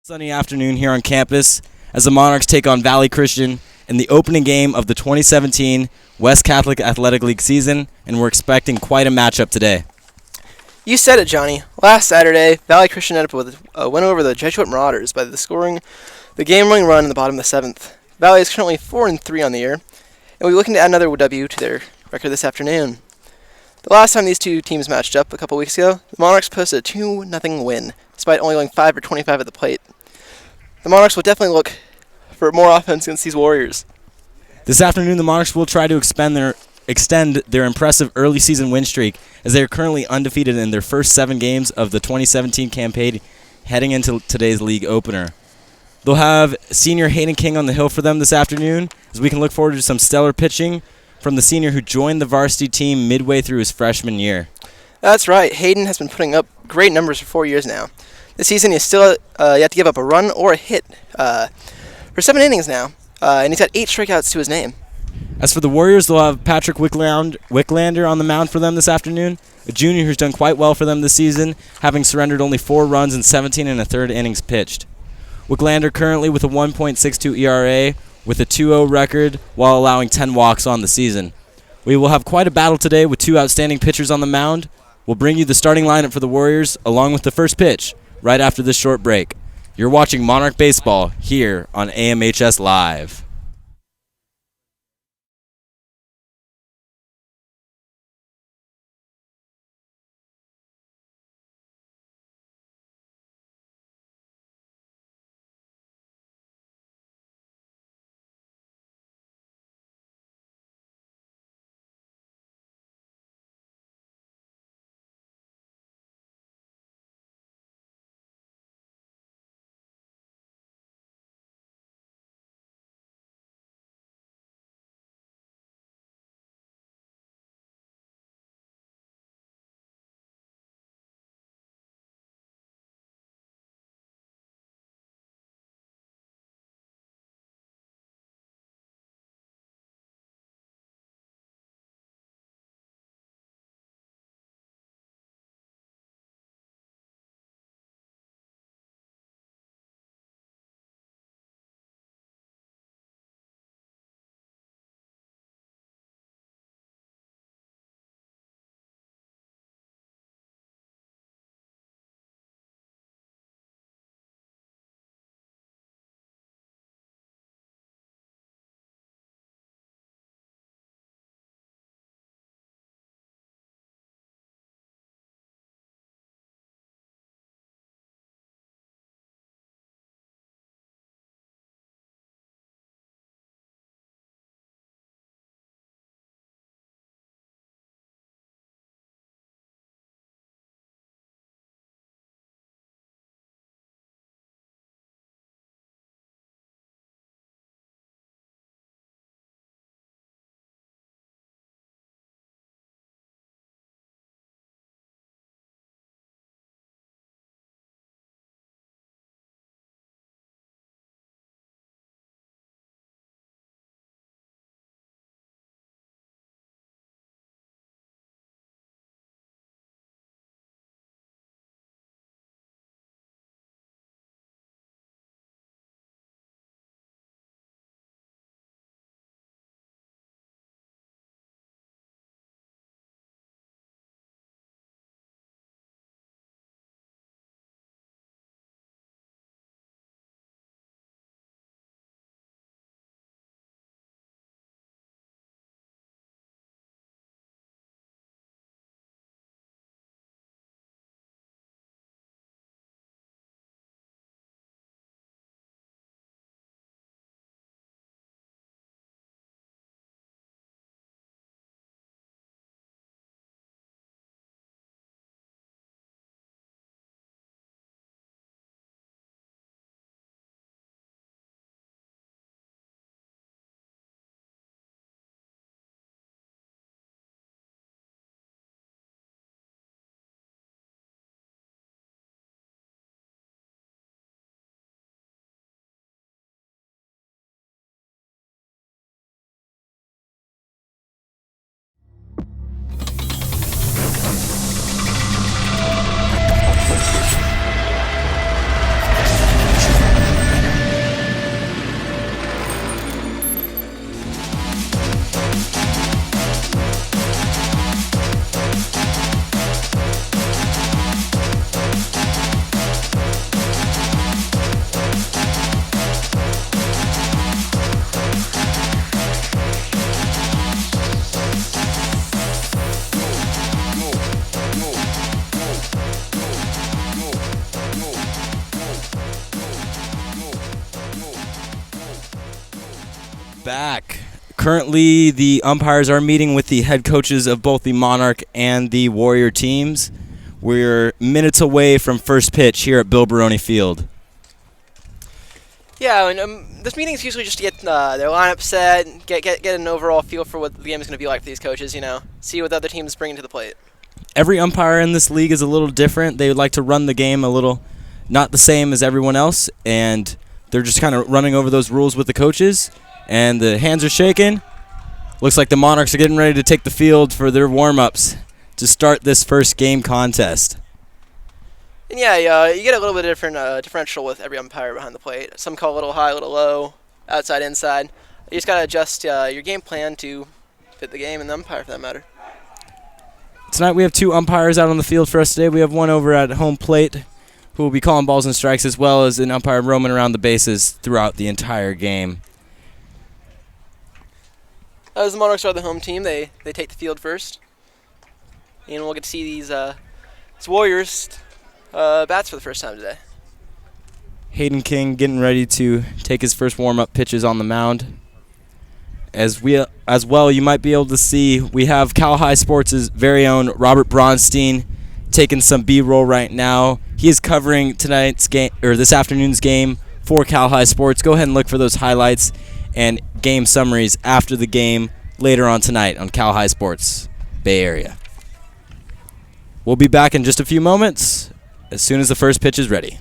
Sunny afternoon here on campus as the Monarchs take on Valley Christian in the opening game of the 2017 West Catholic Athletic League season, and we're expecting quite a matchup today. You said it, Johnny. Last Saturday, Valley Christian ended up with a win over the Jesuit Marauders by scoring the game-winning run in the bottom of the seventh. Valley is currently 4-3 on the year, and we'll be looking to add another W to their record this afternoon. The last time these two teams matched up a couple weeks ago, the Monarchs posted a 2-0 win, despite only going 5 for 25 at the plate. The Monarchs will definitely look for more offense against these Warriors. This afternoon, the Monarchs will try to extend their impressive early season win streak as they are currently undefeated in their first 7 games of the 2017 campaign heading into today's league opener. They'll have senior Hayden King on the hill for them this afternoon, as we can look forward to some stellar pitching from the senior who joined the varsity team midway through his freshman year. That's right. Hayden has been putting up great numbers for 4 years now. This season, he's still yet to give up a run or a hit for 7 innings now, and he's got 8 strikeouts to his name. As for the Warriors, they'll have Patrick Wicklander on the mound for them this afternoon, a junior who's done quite well for them this season, having surrendered only 4 runs in 17 and a third innings pitched. Wicklander currently with a 1.62 ERA with a 2-0 record while allowing 10 walks on the season. We will have quite a battle today with 2 outstanding pitchers on the mound. We'll bring you the starting lineup for the Warriors along with the first pitch right after this short break. You're watching Monarch Baseball here on AMHS Live. back. Currently, the umpires are meeting with the head coaches of both the Monarch and the Warrior teams. We're minutes away from first pitch here at Bill Baroni Field. Yeah, and this meeting is usually just to get their lineup set, get an overall feel for what the game is going to be like for these coaches, see what the other teams bring to the plate. Every umpire in this league is a little different. They would like to run the game a little not the same as everyone else, and they're just kind of running over those rules with the coaches. And the hands are shaking. Looks like the Monarchs are getting ready to take the field for their warm-ups to start this first game contest. And yeah, you get a little bit different differential with every umpire behind the plate. Some call a little high, a little low, outside, inside. You just got to adjust your game plan to fit the game and the umpire for that matter. Tonight we have two umpires out on the field for us today. We have one over at home plate who will be calling balls and strikes, as well as an umpire roaming around the bases throughout the entire game. As the Monarchs are the home team, they take the field first. And we'll get to see these Warriors bats for the first time today. Hayden King getting ready to take his first warm-up pitches on the mound. As well, you might be able to see we have Cal High Sports' very own Robert Bronstein taking some B-roll right now. He is covering tonight's game or this afternoon's game for Cal High Sports. Go ahead and look for those highlights and game summaries after the game later on tonight on Cal High Sports Bay Area. We'll be back in just a few moments as soon as the first pitch is ready.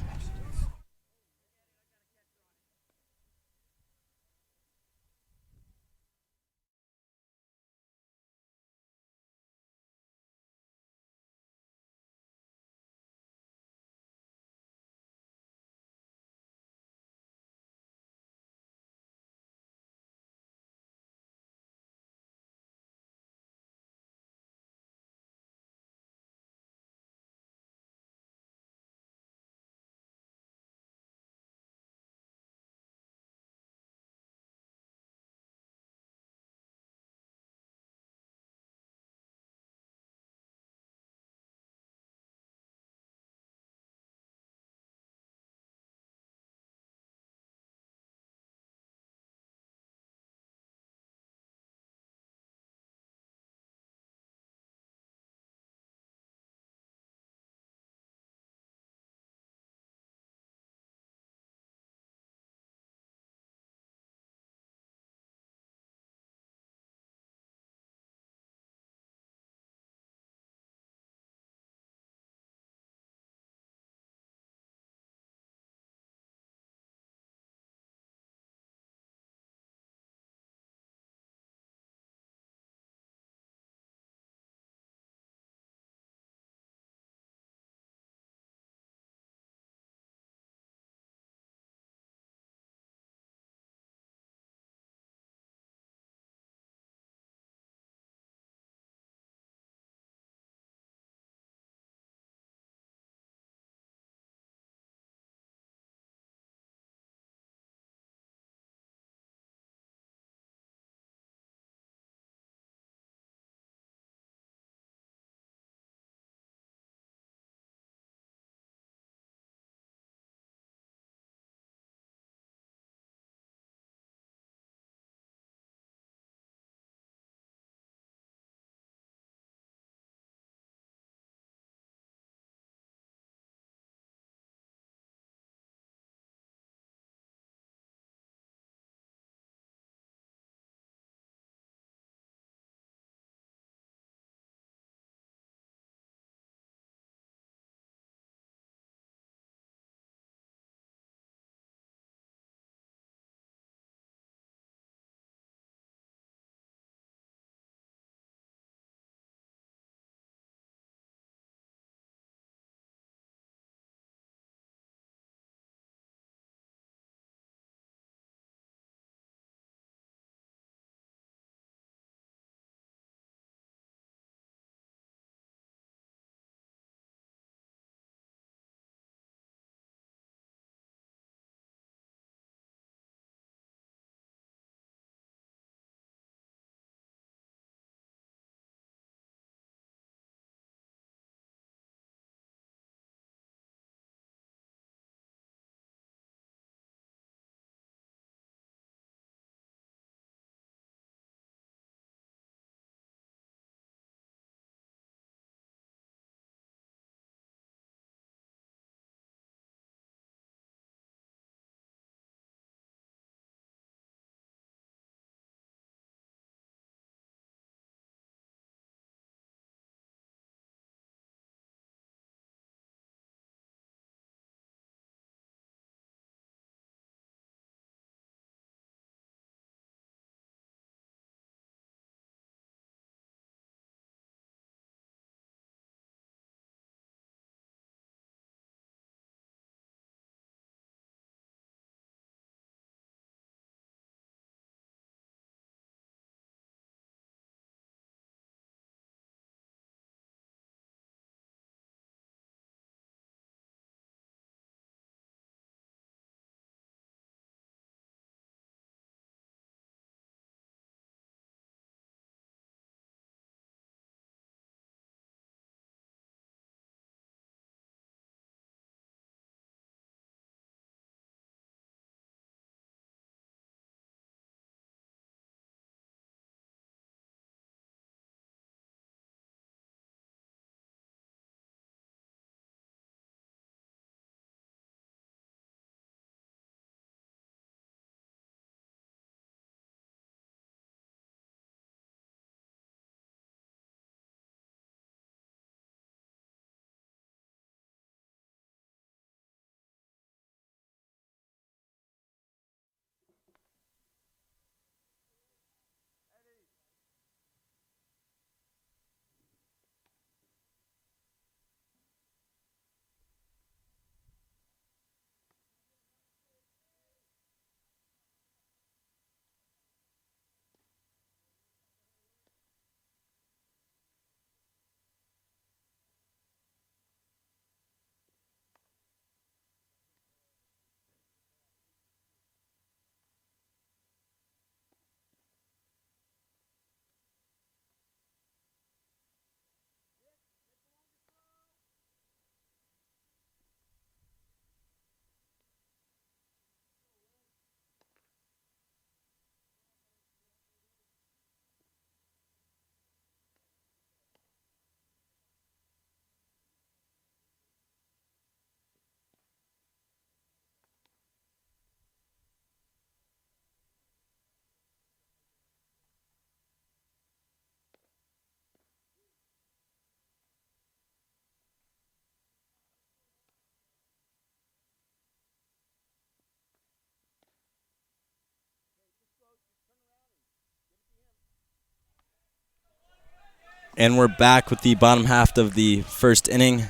And we're back with the bottom half of the first inning.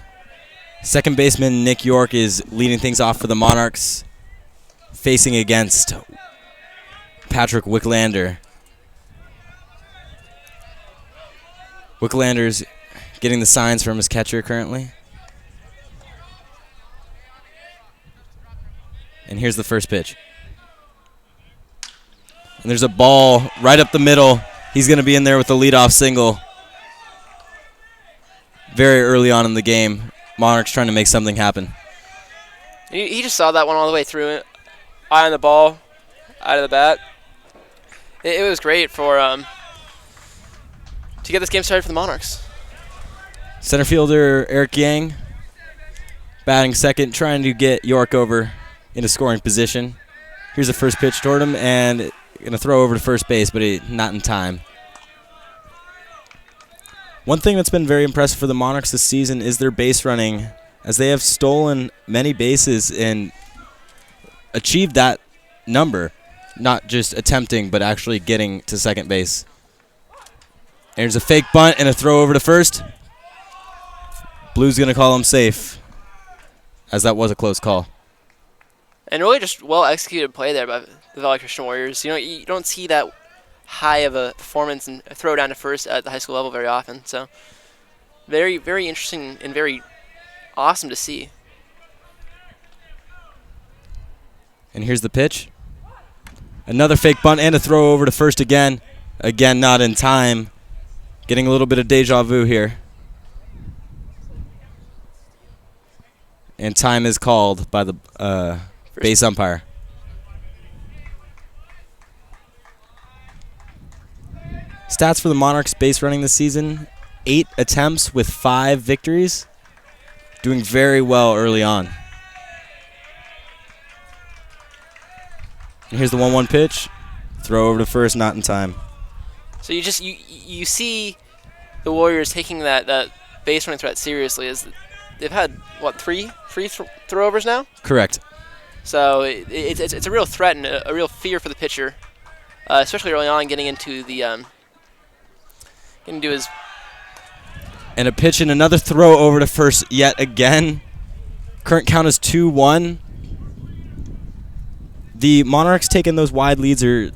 Second baseman Nick York is leading things off for the Monarchs, facing against Patrick Wicklander. Wicklander's getting the signs from his catcher currently. And here's the first pitch. And there's a ball right up the middle. He's going to be in there with the leadoff single. Very early on in the game, Monarchs trying to make something happen. He just saw that one all the way through it. Eye on the ball, out of the bat. It was great for to get this game started for the Monarchs. Center fielder Eric Yang batting second, trying to get York over into scoring position. Here's the first pitch toward him, and going to throw over to first base, but not in time. One thing that's been very impressive for the Monarchs this season is their base running, as they have stolen many bases and achieved that number, not just attempting, but actually getting to second base. There's a fake bunt and a throw over to first. Blue's going to call him safe, as that was a close call. And really just well-executed play there by the Valley Christian Warriors. You know, you don't see that high of a performance and a throw down to first at the high school level very often. So very, very interesting and very awesome to see. And here's the pitch. Another fake bunt and a throw over to first again. Again, not in time. Getting a little bit of deja vu here. And time is called by the base umpire. Stats for the Monarchs base running this season: 8 attempts with 5 victories. Doing very well early on. And here's the 1-1 pitch. Throw over to first, not in time. So you see the Warriors taking that base running threat seriously, as they've had, what, three throwovers now? Correct. So it's a real threat and a real fear for the pitcher, especially early on, getting into his. And a pitch and another throw over to first yet again. Current count is 2-1. The Monarchs taking those wide leads are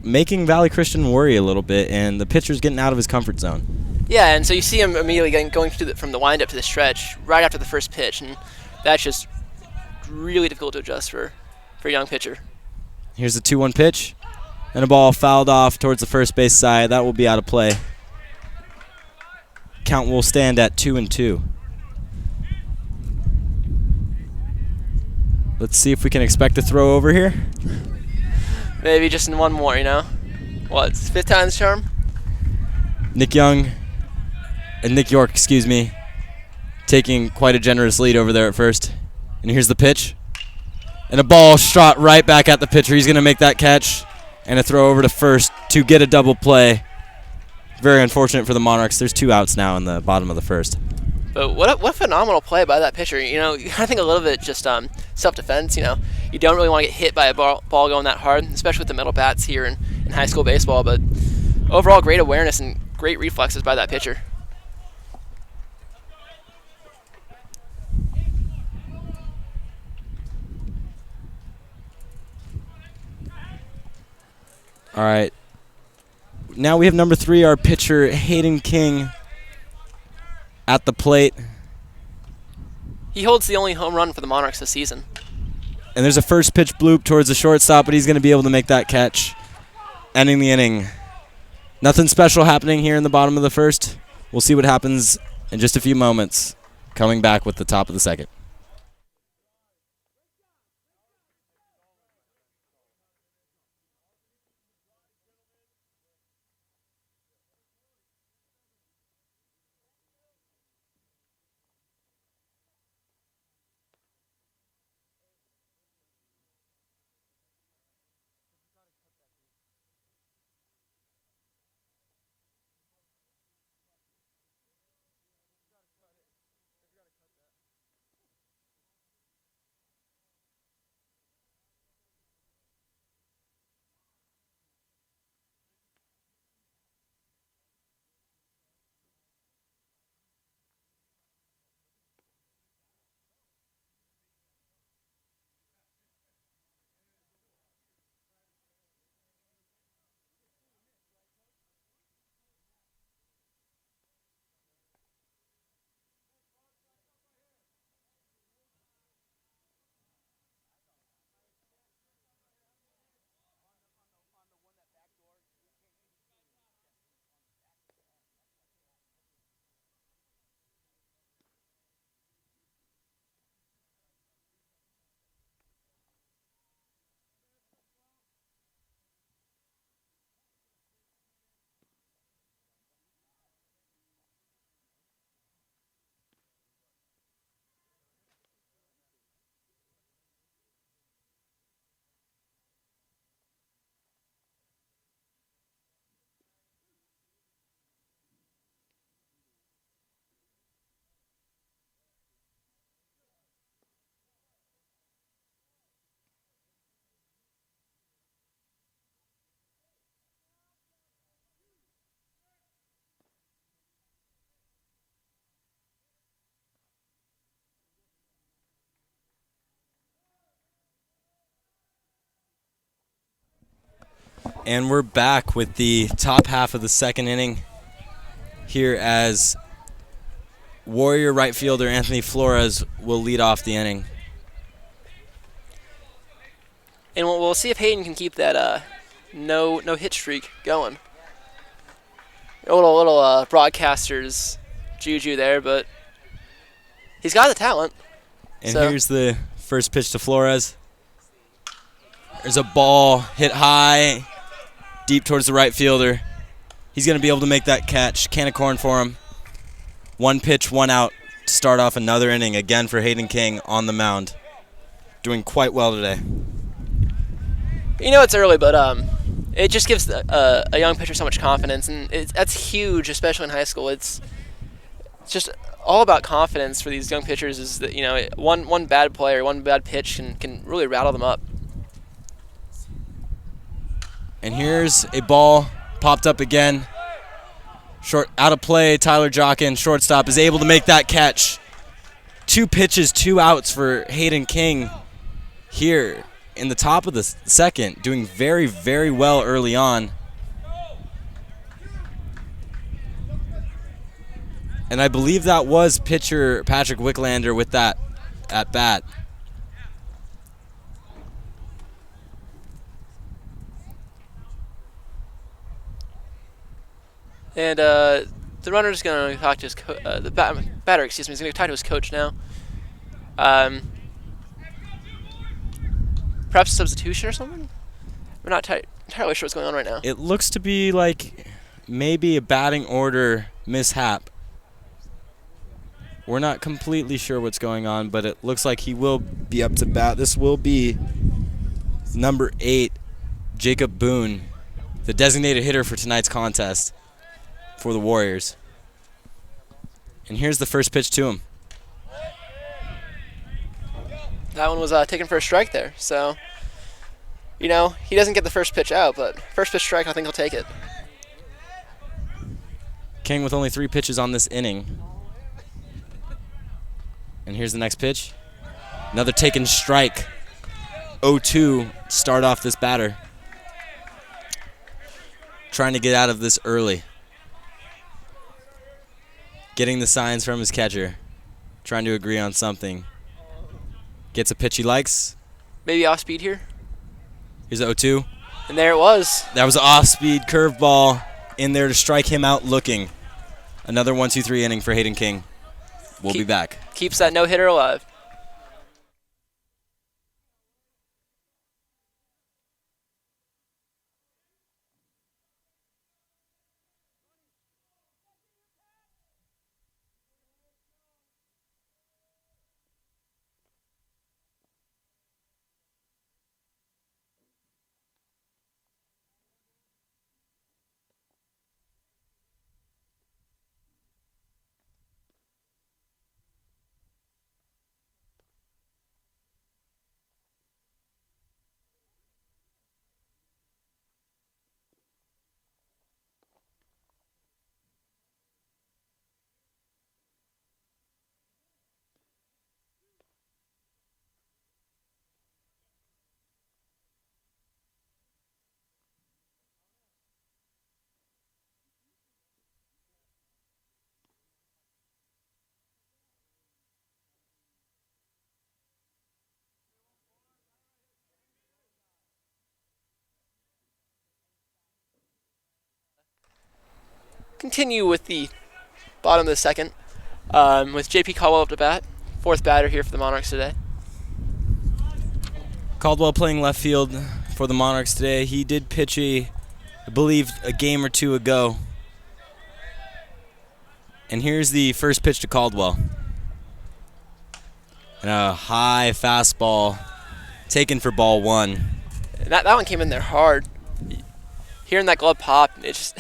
making Valley Christian worry a little bit, and the pitcher's getting out of his comfort zone. Yeah, and so you see him immediately going from the windup to the stretch right after the first pitch, and that's just really difficult to adjust for a young pitcher. Here's the 2-1 pitch, and a ball fouled off towards the first base side. That will be out of play. Count will stand at 2-2. Let's see if we can expect a throw over here. Maybe just in one more, you know? What, it's 5th time's charm? Nick York, taking quite a generous lead over there at first. And here's the pitch. And a ball shot right back at the pitcher. He's going to make that catch. And a throw over to first to get a double play. Very unfortunate for the Monarchs. There's 2 outs now in the bottom of the first. But what a phenomenal play by that pitcher. You know, I think a little bit just self-defense. You know, you don't really want to get hit by a ball going that hard, especially with the middle bats here in high school baseball. But overall, great awareness and great reflexes by that pitcher. All right. Now we have number 3, our pitcher, Hayden King, at the plate. He holds the only home run for the Monarchs this season. And there's a first pitch bloop towards the shortstop, but he's going to be able to make that catch, ending the inning. Nothing special happening here in the bottom of the first. We'll see what happens in just a few moments, coming back with the top of the second. And we're back with the top half of the second inning here as Warrior right fielder Anthony Flores will lead off the inning. And we'll see if Hayden can keep that no hit streak going. A little broadcaster's juju there, but he's got the talent. And here's the first pitch to Flores. There's a ball hit high, deep towards the right fielder. He's going to be able to make that catch. Can of corn for him. 1 pitch, 1 out to start off another inning again for Hayden King on the mound. Doing quite well today. You know it's early, but it just gives a young pitcher so much confidence, and that's huge, especially in high school. It's just all about confidence for these young pitchers. Is that one bad play or one bad pitch can really rattle them up. And here's a ball popped up again. Short out of play. Tyler Jockin, shortstop, is able to make that catch. 2 pitches, 2 outs for Hayden King here in the top of the second, doing very, very well early on. And I believe that was pitcher Patrick Wicklander with that at bat. And the runner's going to talk to his batter. Excuse me, is going to talk to his coach now. Perhaps a substitution or something. We're not entirely sure what's going on right now. It looks to be like maybe a batting order mishap. We're not completely sure what's going on, but it looks like he will be up to bat. This will be number 8, Jacob Boone, the designated hitter for tonight's contest for the Warriors. And here's the first pitch to him. That one was taken for a strike there. So, he doesn't get the first pitch out, but first pitch strike, I think he'll take it. King with only 3 pitches on this inning. And here's the next pitch. Another taken strike. 0-2 to start off this batter. Trying to get out of this early. Getting the signs from his catcher. Trying to agree on something. Gets a pitch he likes. Maybe off speed here. Here's the 0-2. And there it was. That was an off-speed curveball in there to strike him out looking. Another 1-2-3 inning for Hayden King. We'll be back. Keeps that no-hitter alive. Continue with the bottom of the second with J.P. Caldwell up to bat. 4th batter here for the Monarchs today. Caldwell playing left field for the Monarchs today. He did pitch I believe, a game or 2 ago. And here's the first pitch to Caldwell. And a high fastball taken for ball 1. And that one came in there hard. Hearing that glove pop, it just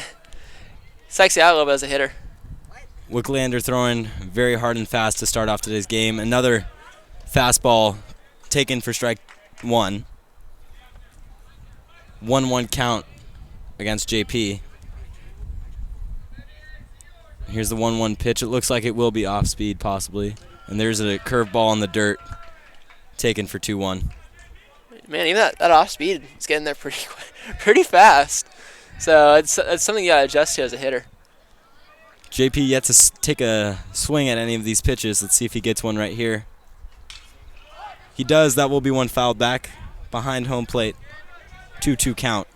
psychs you out a little bit as a hitter. Wicklander throwing very hard and fast to start off today's game. Another fastball taken for strike 1. 1-1 count against JP. Here's the 1-1 pitch. It looks like it will be off speed possibly. And there's a curveball in the dirt taken for 2-1. man, even that off speed is getting there pretty fast. So it's something you gotta adjust to as a hitter. JP yet to take a swing at any of these pitches. Let's see if he gets one right here. He does. That will be one fouled back behind home plate. 2-2 count.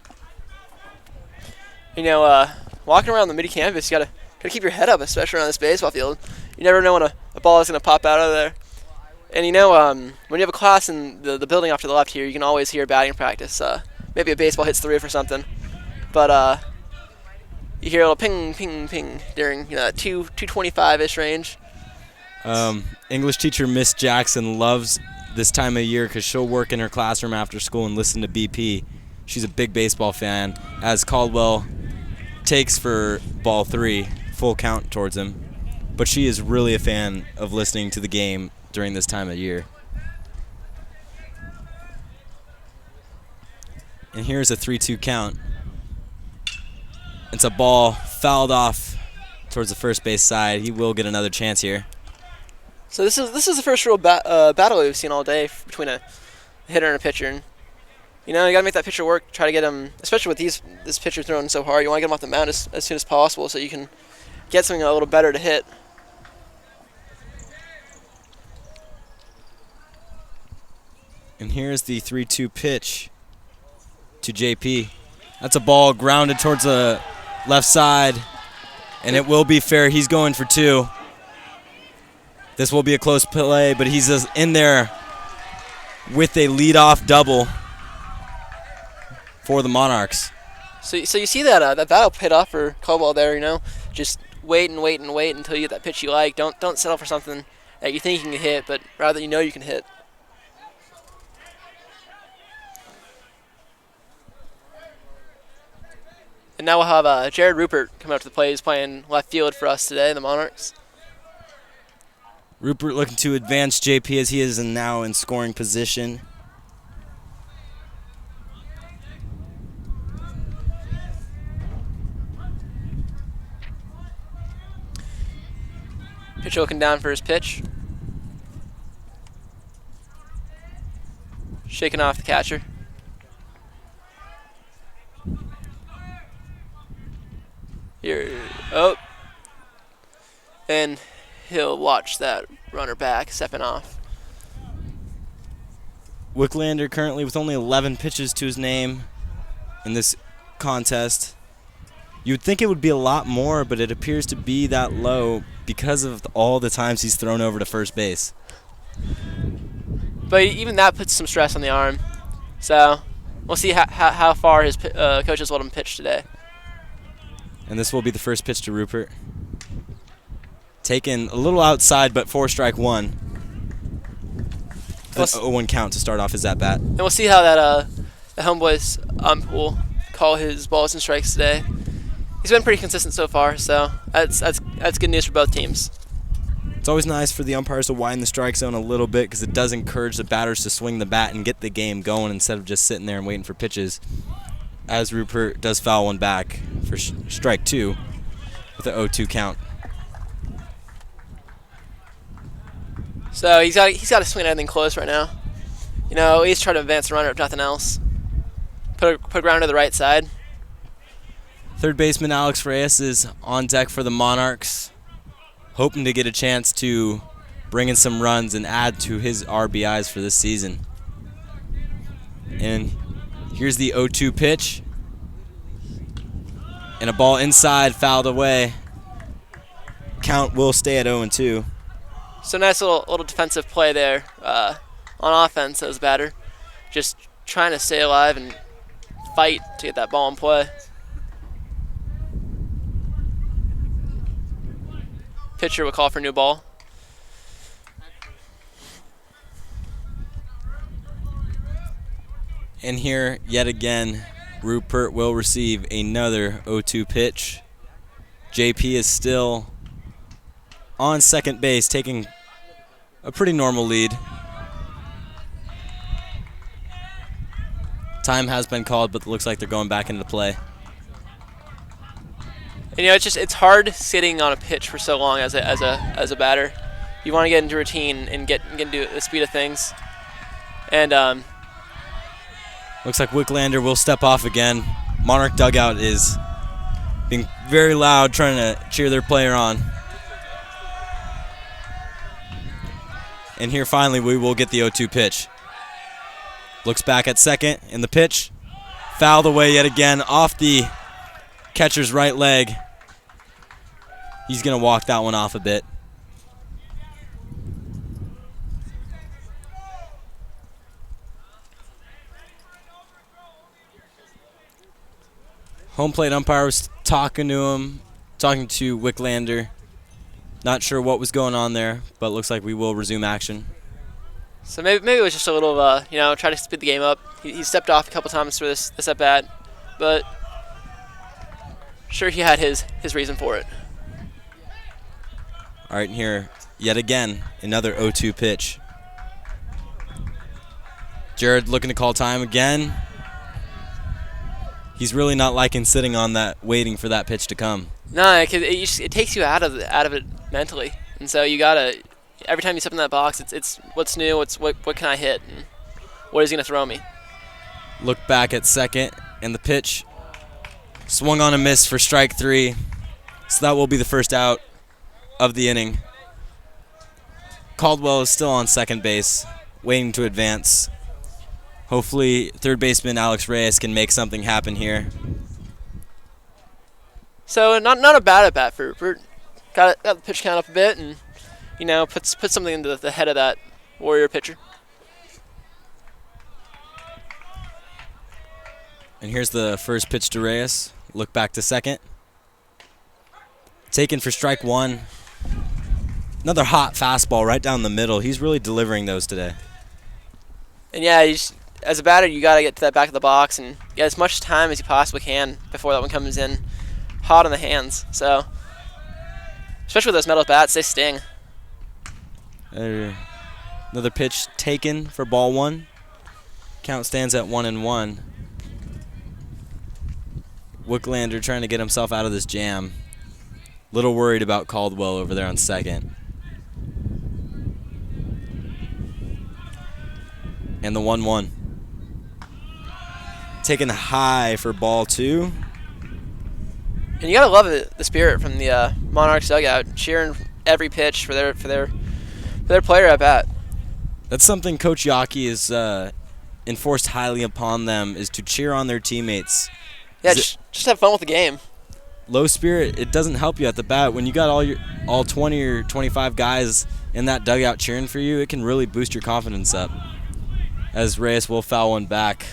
You know, walking around the Mitty campus, you gotta keep your head up, especially around this baseball field. You never know when a ball is gonna pop out of there. And you know, when you have a class in the building off to the left here, you can always hear batting practice. Maybe a baseball hits the roof or something, but you hear a little ping, ping, ping during 2:25-ish range. English teacher Miss Jackson loves this time of year because she'll work in her classroom after school and listen to BP. She's a big baseball fan, as Caldwell takes for ball 3, full count towards him. But she is really a fan of listening to the game during this time of year. And here's a 3-2 count. It's a ball fouled off towards the first base side. He will get another chance here. So this is the first real battle we've seen all day between a hitter and a pitcher. And, you know, you got to make that pitcher work, try to get him, especially with this pitcher throwing so hard, you want to get him off the mound as soon as possible so you can get something a little better to hit. And here's the 3-2 pitch to JP. That's a ball grounded towards the left side, and it will be fair. He's going for 2. This will be a close play, but he's just in there with a leadoff double for the Monarchs. So you see that battle paid off for Caldwell there. You know, just wait and wait and wait until you get that pitch you like. Don't settle for something that you think you can hit, but rather you know you can hit. And now we'll have Jared Rupert come up to the plate. He's playing left field for us today, the Monarchs. Rupert looking to advance JP as he is now in scoring position. Pitcher looking down for his pitch. Shaking off the catcher. Here, and he'll watch that runner back stepping off. Wicklander currently with only 11 pitches to his name in this contest. You'd think it would be a lot more, but it appears to be that low because of all the times he's thrown over to first base. But even that puts some stress on the arm. So we'll see how far his coaches let him pitch today. And this will be the first pitch to Rupert. Taken a little outside, but 4-strike 1. The 0-1 count to start off his at-bat. And we'll see how that the homeboys will call his balls and strikes today. He's been pretty consistent so far, so that's good news for both teams. It's always nice for the umpires to widen the strike zone a little bit because it does encourage the batters to swing the bat and get the game going instead of just sitting there and waiting for pitches. As Rupert does foul one back for strike 2 with an 0-2 count. So he's got to swing at anything close right now. You know, at least try to advance the runner if nothing else. Put a ground to the right side. Third baseman Alex Reyes is on deck for the Monarchs, hoping to get a chance to bring in some runs and add to his RBIs for this season. And here's the 0-2 pitch. And a ball inside, fouled away. Count will stay at 0-2. So nice little defensive play there on offense as a batter. Just trying to stay alive and fight to get that ball in play. Pitcher will call for new ball. And here, yet again, Rupert will receive another 0-2 pitch. JP is still on second base, taking a pretty normal lead. Time has been called, but it looks like they're going back into play. And, you know, it's hard sitting on a pitch for so long as a batter. You want to get into routine and get into the speed of things. And Looks like Wicklander will step off again. Monarch dugout is being very loud, trying to cheer their player on. And here finally we will get the 0-2 pitch. Looks back at second, and the pitch fouled away yet again off the catcher's right leg. He's going to walk that one off a bit. Home plate umpire was talking to Wicklander. Not sure what was going on there, but looks like we will resume action. So maybe it was just a little, try to speed the game up. He stepped off a couple times for this at bat, but sure he had his reason for it. All right, and here yet again another 0-2 pitch. Jared looking to call time again. He's really not liking sitting on that, waiting for that pitch to come. No, it takes you out of it mentally, and so you gotta. Every time you step in that box, it's what's new, what can I hit, and what is he gonna throw me? Look back at second, and the pitch swung on a miss for strike 3. So that will be the first out of the inning. Caldwell is still on second base, waiting to advance. Hopefully, third baseman Alex Reyes can make something happen here. So not a bad at bat for Rupert. Got the pitch count up a bit, and put something into the head of that Warrior pitcher. And here's the first pitch to Reyes. Look back to second. Taken for strike 1. Another hot fastball right down the middle. He's really delivering those today. And yeah, as a batter, you got to get to that back of the box and get as much time as you possibly can before that one comes in hot on the hands. So, especially with those metal bats, they sting. Another pitch taken for ball 1. Count stands at 1-1. Wicklander trying to get himself out of this jam. Little worried about Caldwell over there on second. And the 1-1. Taken high for ball 2. And you gotta love the spirit from the Monarchs dugout, cheering every pitch for their player at bat. That's something Coach Yockey has enforced highly upon them, is to cheer on their teammates. Yeah, just have fun with the game. Low spirit, it doesn't help you at the bat. When you got all 20 or 25 guys in that dugout cheering for you, it can really boost your confidence up. As Reyes will foul one back.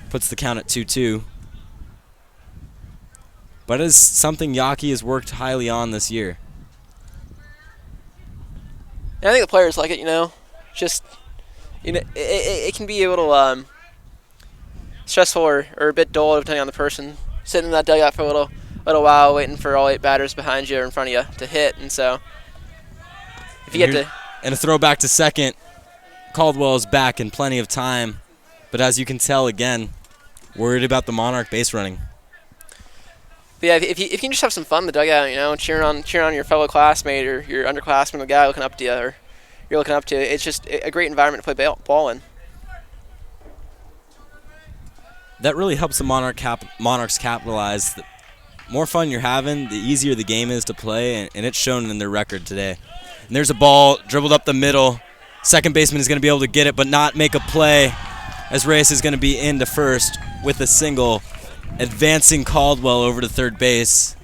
Puts the count at 2-2. But it is something Yockey has worked highly on this year. And I think the players like it, Just, it can be a little stressful or a bit dull depending on the person. Sitting in that dugout for a little while, waiting for all 8 batters behind you or in front of you to hit. And so, if you get to... And a throw back to second. Caldwell is back in plenty of time. But as you can tell, again, worried about the Monarch base running. But yeah, if you can just have some fun in the dugout, cheering on your fellow classmate or your underclassman, the guy looking up to you, or you're looking up to, it's just a great environment to play ball in. That really helps the Monarchs capitalize. The more fun you're having, the easier the game is to play, and it's shown in their record today. And there's a ball dribbled up the middle. Second baseman is going to be able to get it, but not make a play, as Reyes is going to be into first with a single, advancing Caldwell over to third base.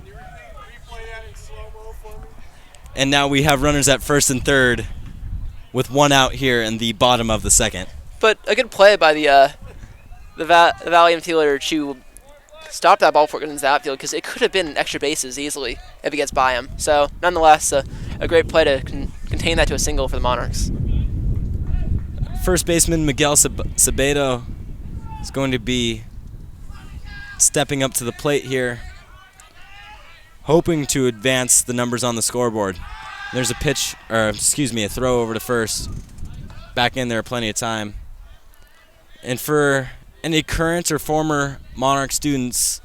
And now we have runners at first and third with 1 out here in the bottom of the second. But a good play by the Valley infielder to stop that ball before it got into the outfield, because it could have been extra bases easily if it gets by him. So nonetheless, a great play to contain that to a single for the Monarchs. First baseman Miguel Sabedo is going to be stepping up to the plate here, hoping to advance the numbers on the scoreboard. There's a throw over to first. Back in there, plenty of time. And for any current or former Monarch students,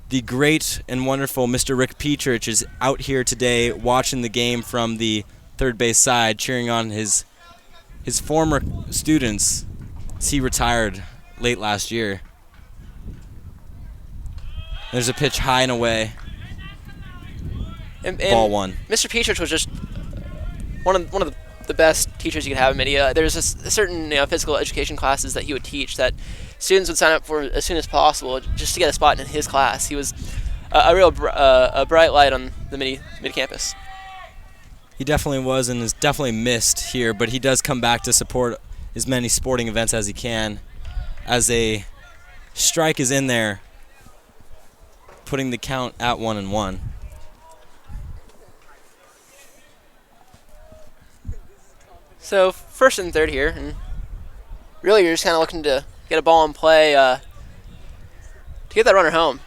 the great and wonderful Mr. Rick Petrich is out here today watching the game from the third base side, cheering on his former students as he retired late last year. There's a pitch high and away. And Ball one. Mr. Petrich was just one of the best teachers you could have in Mitty. There's a certain physical education classes that he would teach that students would sign up for as soon as possible just to get a spot in his class. He was a real bright light on the Mitty campus. He definitely was, and is definitely missed here, but he does come back to support as many sporting events as he can. As a strike is in there, putting the count at 1-1. So first and third here, and really you're just kind of looking to get a ball in play to get that runner home.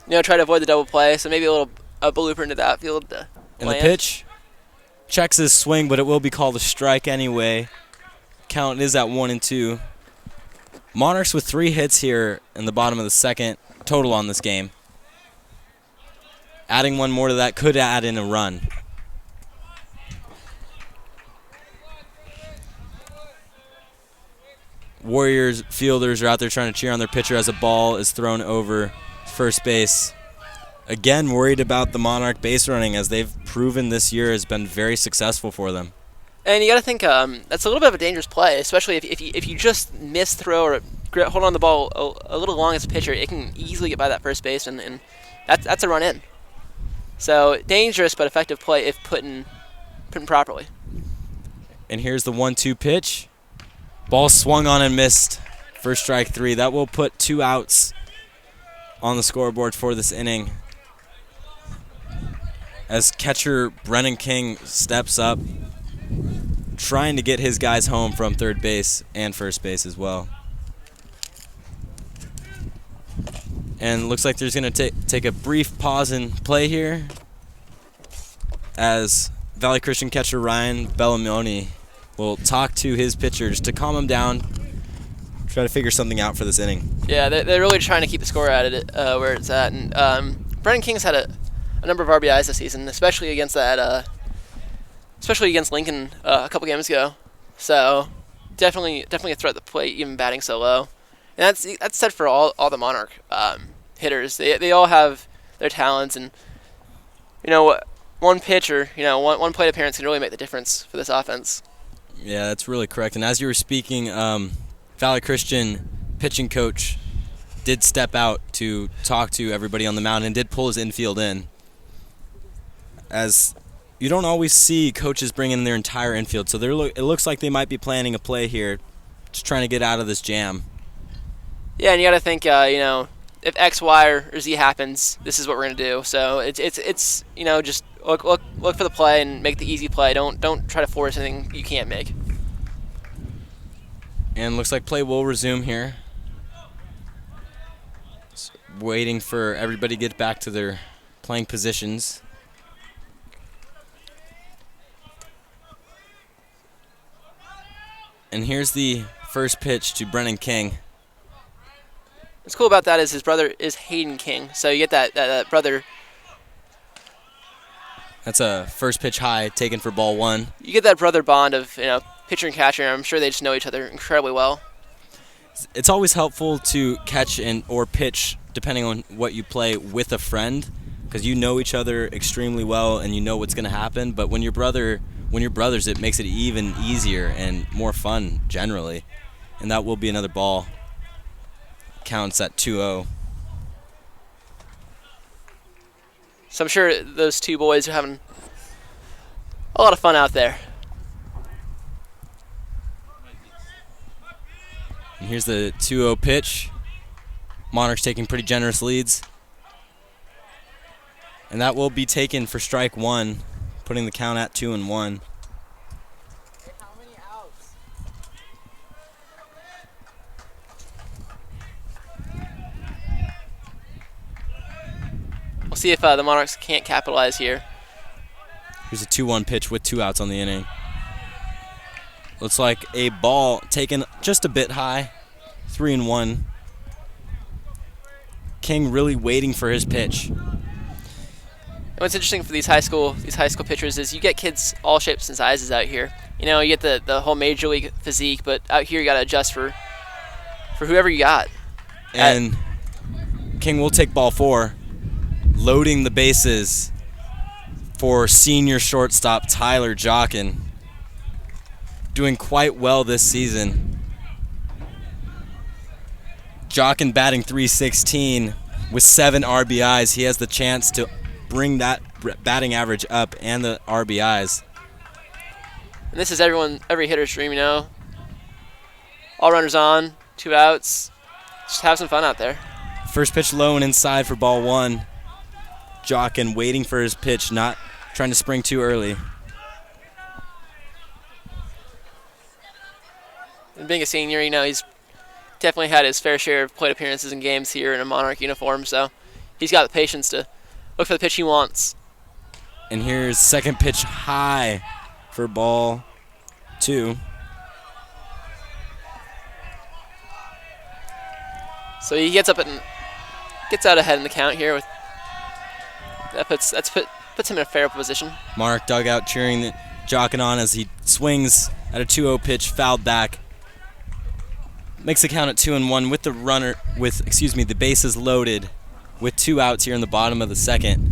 Try to avoid the double play, so maybe a blooper into that field. And the pitch checks his swing, but it will be called a strike anyway. Count is at 1-2. Monarchs with 3 hits here in the bottom of the second total on this game. Adding one more to that could add in a run. Warriors fielders are out there trying to cheer on their pitcher as a ball is thrown over first base. Again, worried about the Monarch base running, as they've proven this year has been very successful for them. And you got to think that's a little bit of a dangerous play, especially if you just miss throw or hold on the ball a little long as a pitcher, it can easily get by that first base, and that's a run in. So dangerous but effective play if put in properly. And here's the 1-2 pitch. Ball swung on and missed for strike 3. That will put 2 outs on the scoreboard for this inning, as catcher Brennan King steps up, trying to get his guys home from third base and first base as well. And looks like there's going to take a brief pause in play here, as Valley Christian catcher Ryan Bellamoni will talk to his pitchers to calm him down, try to figure something out for this inning. Yeah, they're really trying to keep the score at it where it's at. And Brennan King's had a number of RBIs this season, especially against Lincoln a couple games ago. So definitely a threat at the plate, even batting so low. And that's said for all the Monarch hitters. They all have their talents, and one pitcher, one plate appearance can really make the difference for this offense. Yeah, that's really correct. And as you were speaking, Valley Christian pitching coach did step out to talk to everybody on the mound and did pull his infield in. As you don't always see coaches bring in their entire infield, so it looks like they might be planning a play here, just trying to get out of this jam. Yeah, and you got to think, if X, Y, or Z happens, this is what we're gonna do. So it's just look for the play and make the easy play. Don't try to force anything you can't make. And looks like play will resume here. Just waiting for everybody to get back to their playing positions. And here's the first pitch to Brennan King. What's cool about that is his brother is Hayden King, so you get that brother. That's a first pitch high taken for ball 1. You get that brother bond of pitcher and catcher, and I'm sure they just know each other incredibly well. It's always helpful to catch or pitch, depending on what you play, with a friend, because you know each other extremely well and you know what's going to happen. But when you're brothers, it makes it even easier and more fun generally. And that will be another ball. Counts at 2-0. So I'm sure those two boys are having a lot of fun out there. And here's the 2-0 pitch. Monarchs taking pretty generous leads. And that will be taken for strike 1, putting the count at 2-1. We'll see if the Monarchs can't capitalize here. Here's a 2-1 pitch with 2 outs on the inning. Looks like a ball taken just a bit high. 3-1. King really waiting for his pitch. And what's interesting for these high school pitchers is you get kids all shapes and sizes out here. You know, you get the whole major league physique, but out here you got to adjust for whoever you got. And King will take ball 4, loading the bases for senior shortstop Tyler Jockin. Doing quite well this season. Jockin batting .316 with 7 RBIs. He has the chance to bring that batting average up and the RBIs. And this is every hitter's dream, you know. All runners on, 2 outs. Just have some fun out there. First pitch low and inside for ball 1. Jockin waiting for his pitch, not trying to spring too early. And being a senior, you know, he's definitely had his fair share of plate appearances in games here in a Monarch uniform, so he's got the patience to look for the pitch he wants. And here's second pitch high for ball 2. So he gets up and gets out ahead in the count here. Puts him in a fair position. Mark dugout cheering the Jockin on as he swings at a 2-0 pitch, fouled back. Makes the count at 2-1 with the bases loaded with 2 outs here in the bottom of the second.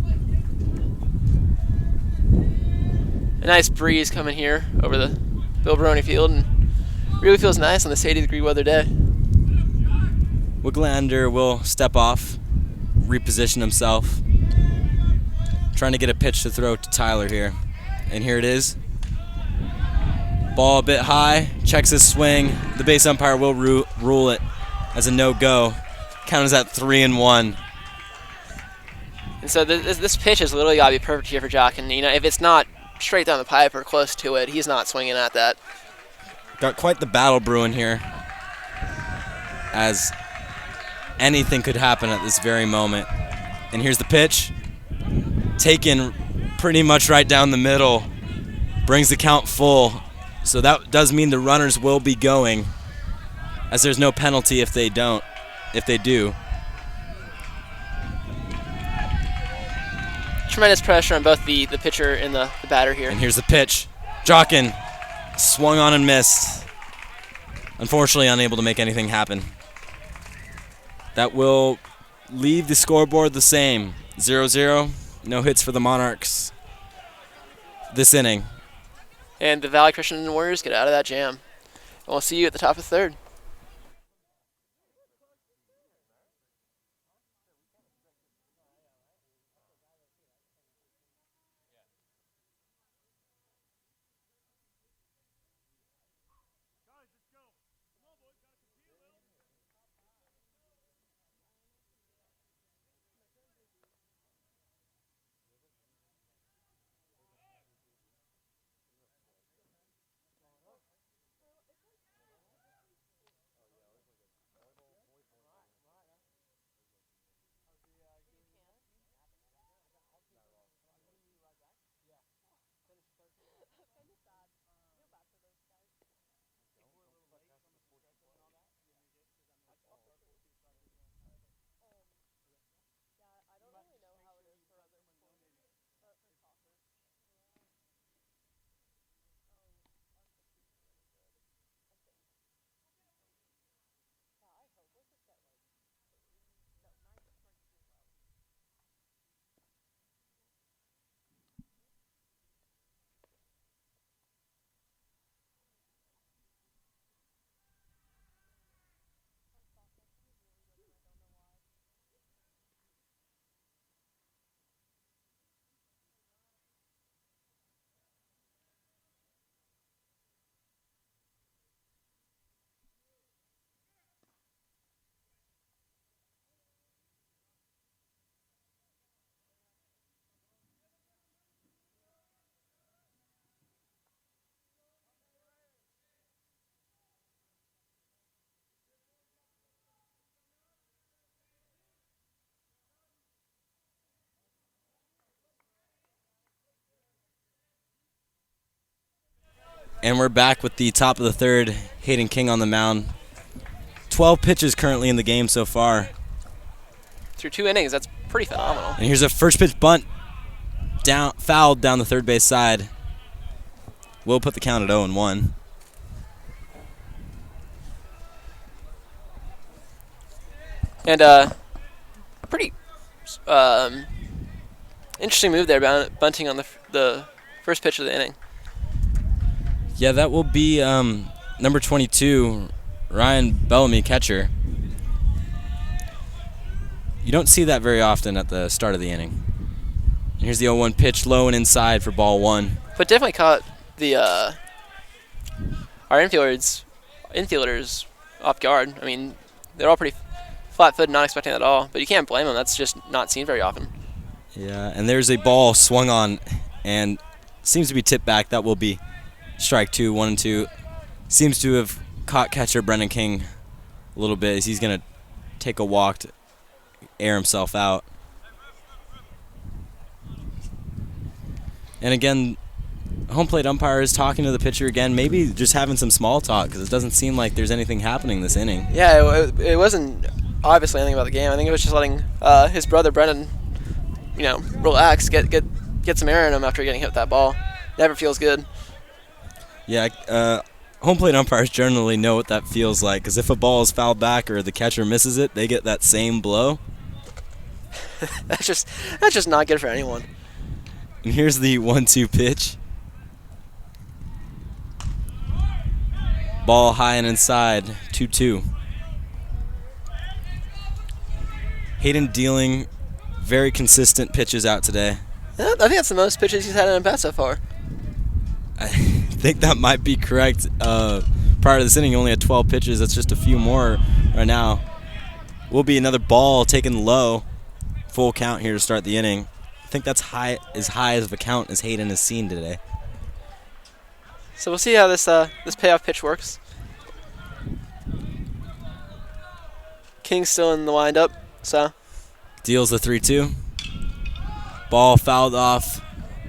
A nice breeze coming here over the Bill Baroni Field, and really feels nice on this 80-degree weather day. Wicklander will step off, reposition himself, trying to get a pitch to throw to Tyler here. And here it is. Ball a bit high, checks his swing. The base umpire will rule it as a no-go. Count is at 3-1. And so this pitch has literally got to be perfect here for Jockin. You know, if it's not straight down the pipe or close to it, he's not swinging at that. Got quite the battle brewing here, as anything could happen at this very moment. And here's the pitch. Taken pretty much right down the middle. Brings the count full. So that does mean the runners will be going, as there's no penalty if they do. Tremendous pressure on both the pitcher and the batter here. And here's the pitch. Jockin swung on and missed. Unfortunately unable to make anything happen. That will leave the scoreboard the same. 0-0. No hits for the Monarchs this inning. And the Valley Christian Warriors get out of that jam. And we'll see you at the top of third. And we're back with the top of the third. Hayden King on the mound. 12 pitches currently in the game so far. Through 2 innings, that's pretty phenomenal. And here's a first pitch bunt, fouled down the third base side. will put the count at 0-1. And pretty interesting move there, bunting on the first pitch of the inning. Yeah, that will be number 22, Ryan Bellamy, catcher. You don't see that very often at the start of the inning. And here's the 0-1 pitch, low and inside for ball 1. But definitely caught the our infielders off guard. I mean, they're all pretty flat-footed, not expecting that at all. But you can't blame them. That's just not seen very often. Yeah, and there's a ball swung on and seems to be tipped back. That will be strike 2, 1-2. Seems to have caught catcher Brendan King a little bit as he's going to take a walk to air himself out. And again, home plate umpire is talking to the pitcher again, maybe just having some small talk because it doesn't seem like there's anything happening this inning. Yeah, it wasn't obviously anything about the game. I think it was just letting his brother Brendan, relax, get some air in him after getting hit with that ball. Never feels good. Yeah, home plate umpires generally know what that feels like because if a ball is fouled back or the catcher misses it, they get that same blow. That's just not good for anyone. And here's the 1-2 pitch. Ball high and inside, 2-2. Hayden dealing very consistent pitches out today. Yeah, I think that's the most pitches he's had in a bat so far. I think that might be correct. Prior to this inning, he only had 12 pitches. That's just a few more right now. Will be another ball taken low. Full count here to start the inning. I think that's as high as of a count as Hayden has seen today. So we'll see how this payoff pitch works. King's still in the windup, so. Deals the 3-2. Ball fouled off,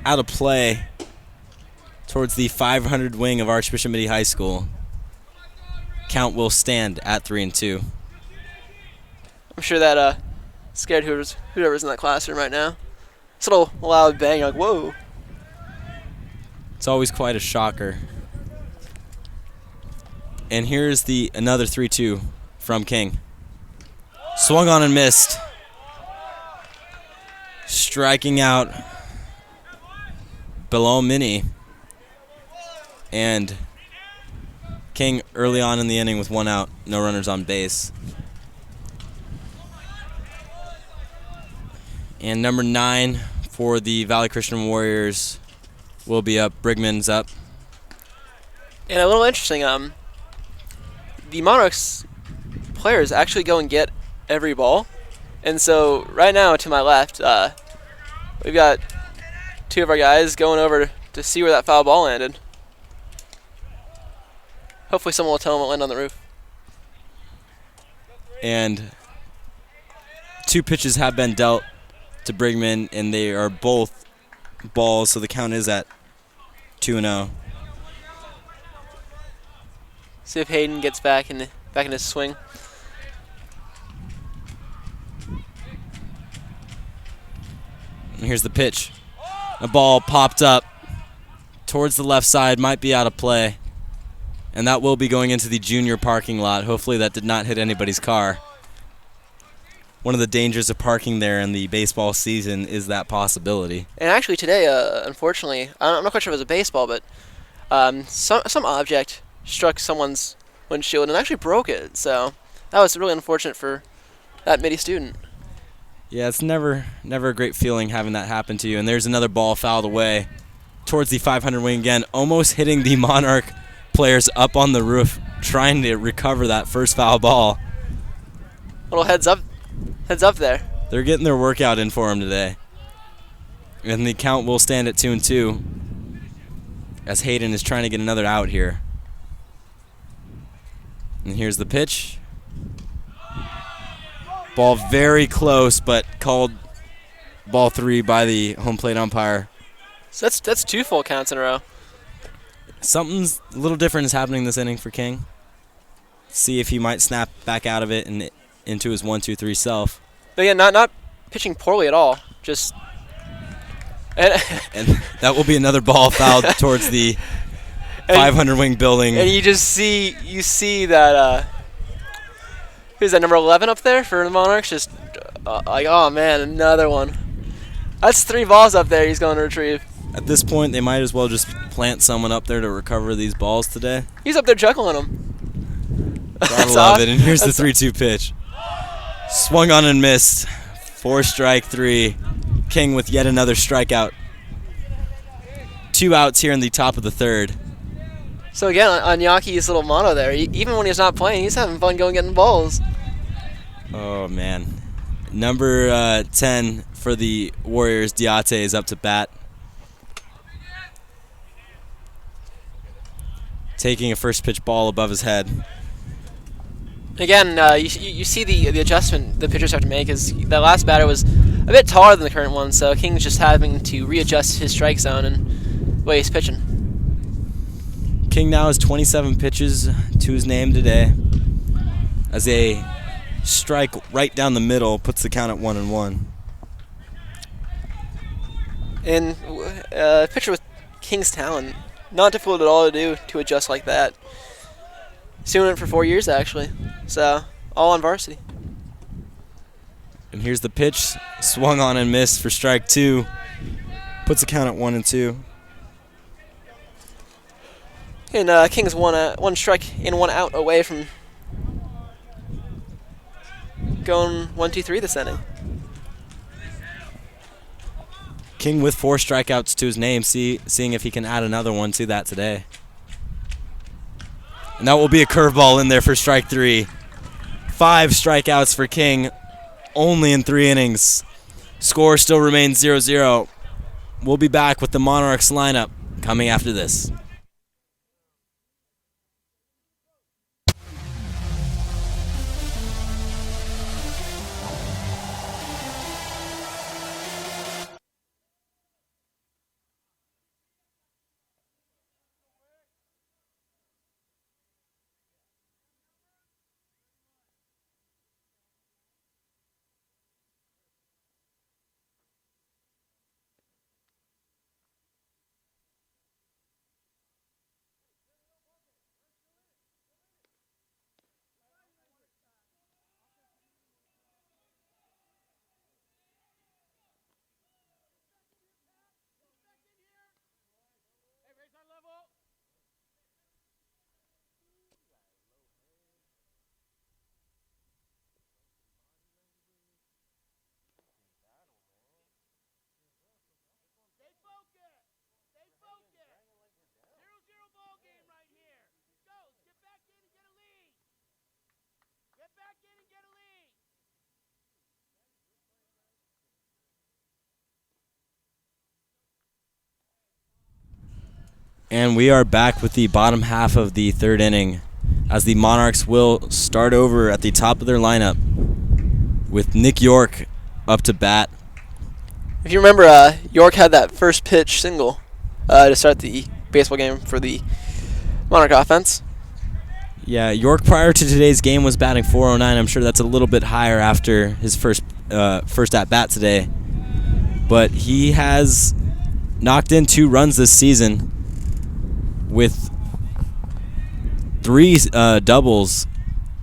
out of play, towards the 500 wing of Archbishop Mitty High School. Count will stand at 3-2. I'm sure that scared whoever's in that classroom right now. This little loud bang, you're like, whoa. It's always quite a shocker. And here's another 3-2 from King. Swung on and missed. Striking out below Mitty. And King early on in the inning with 1 out, no runners on base. And number 9 for the Valley Christian Warriors will be up. Brigman's up. And a little interesting, the Monarchs players actually go and get every ball. And so right now to my left, we've got 2 of our guys going over to see where that foul ball landed. Hopefully someone will tell them it landed on the roof. And 2 pitches have been dealt to Brigman, and they are both balls, so the count is at 2-0. See if Hayden gets back in his swing. And here's the pitch. A ball popped up towards the left side, might be out of play. And that will be going into the junior parking lot. Hopefully that did not hit anybody's car. One of the dangers of parking there in the baseball season is that possibility. And actually today, unfortunately, I'm not quite sure if it was a baseball, but some object struck someone's windshield and actually broke it. So that was really unfortunate for that Mitty student. Yeah, it's never a great feeling having that happen to you. And there's another ball fouled away towards the 500 wing again, almost hitting the Monarch players up on the roof, trying to recover that first foul ball. Little heads up there. They're getting their workout in for him today. And the count will stand at 2-2 as Hayden is trying to get another out here. And here's the pitch. Ball very close, but called ball 3 by the home plate umpire. So that's 2 full counts in a row. Something's a little different is happening this inning for King. See if he might snap back out of it and into his 1-2-3 self. But yeah, not pitching poorly at all. Just and that will be another ball fouled towards the 500 wing building. And you see that, who's that, number 11 up there for the Monarchs? Just like, oh man, another one. That's 3 balls up there he's going to retrieve. At this point, they might as well just plant someone up there to recover these balls today. He's up there juggling them. Gotta love it. And here's the 3-2 pitch. Swung on and missed. 4 strike 3. King with yet another strikeout. 2 outs here in the top of the 3rd. So again, on Yaki's little motto there, even when he's not playing, he's having fun going getting balls. Oh, man. Number 10 for the Warriors, Diate, is up to bat. Taking a first pitch ball above his head. Again, you see the adjustment the pitchers have to make is the last batter was a bit taller than the current one, so King's just having to readjust his strike zone and the way he's pitching. King now has 27 pitches to his name today, as a strike right down the middle puts the count at 1-1. And a pitcher with King's talent, not difficult at all to do to adjust like that. He's doing it for 4 years actually, so all on Varsity. And here's the pitch, swung on and missed for strike 2, puts the count at 1-2. And King's one strike and 1 out away from going 1-2-3 this inning. King with 4 strikeouts to his name, seeing if he can add another one to that today. And that will be a curveball in there for strike 3. 5 strikeouts for King, only in 3 innings. Score still remains 0-0. We'll be back with the Monarchs lineup coming after this. And we are back with the bottom half of the 3rd inning, as the Monarchs will start over at the top of their lineup with Nick York up to bat. If you remember, York had that first pitch single to start the baseball game for the Monarch offense. Yeah, York prior to today's game was batting .409. I'm sure that's a little bit higher after his first at-bat today. But he has knocked in 2 runs this season with 3 doubles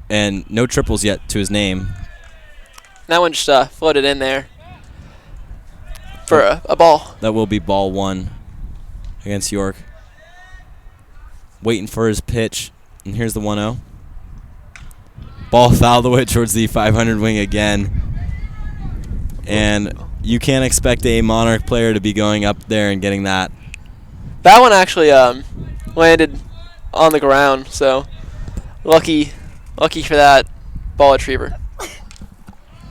and no triples yet to his name. That one just floated in there for a ball. That will be ball 1 against York. Waiting for his pitch, and here's the 1-0. Ball fouled away towards the 500 wing again. And you can't expect a Monarch player to be going up there and getting that. That one actually landed on the ground, so lucky for that ball retriever.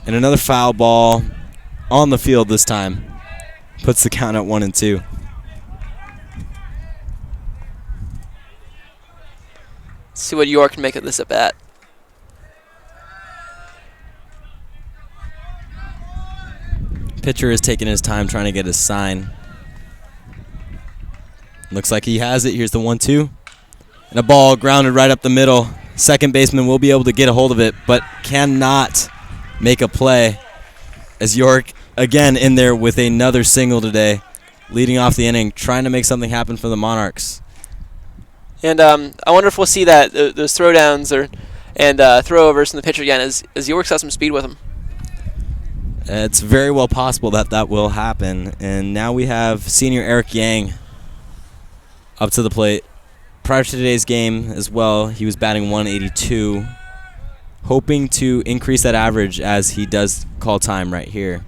And another foul ball on the field this time. Puts the count at 1-2. See what York can make of this at bat. Pitcher is taking his time trying to get his sign. Looks like he has it. Here's the 1-2. And a ball grounded right up the middle. Second baseman will be able to get a hold of it, but cannot make a play. As York, again, in there with another single today, leading off the inning, trying to make something happen for the Monarchs. And I wonder if we'll see that those throwdowns and throwovers from the pitcher again as York's got some speed with him. It's very well possible that will happen. And now we have senior Eric Yang up to the plate. Prior to today's game as well, he was batting 182, hoping to increase that average as he does call time right here.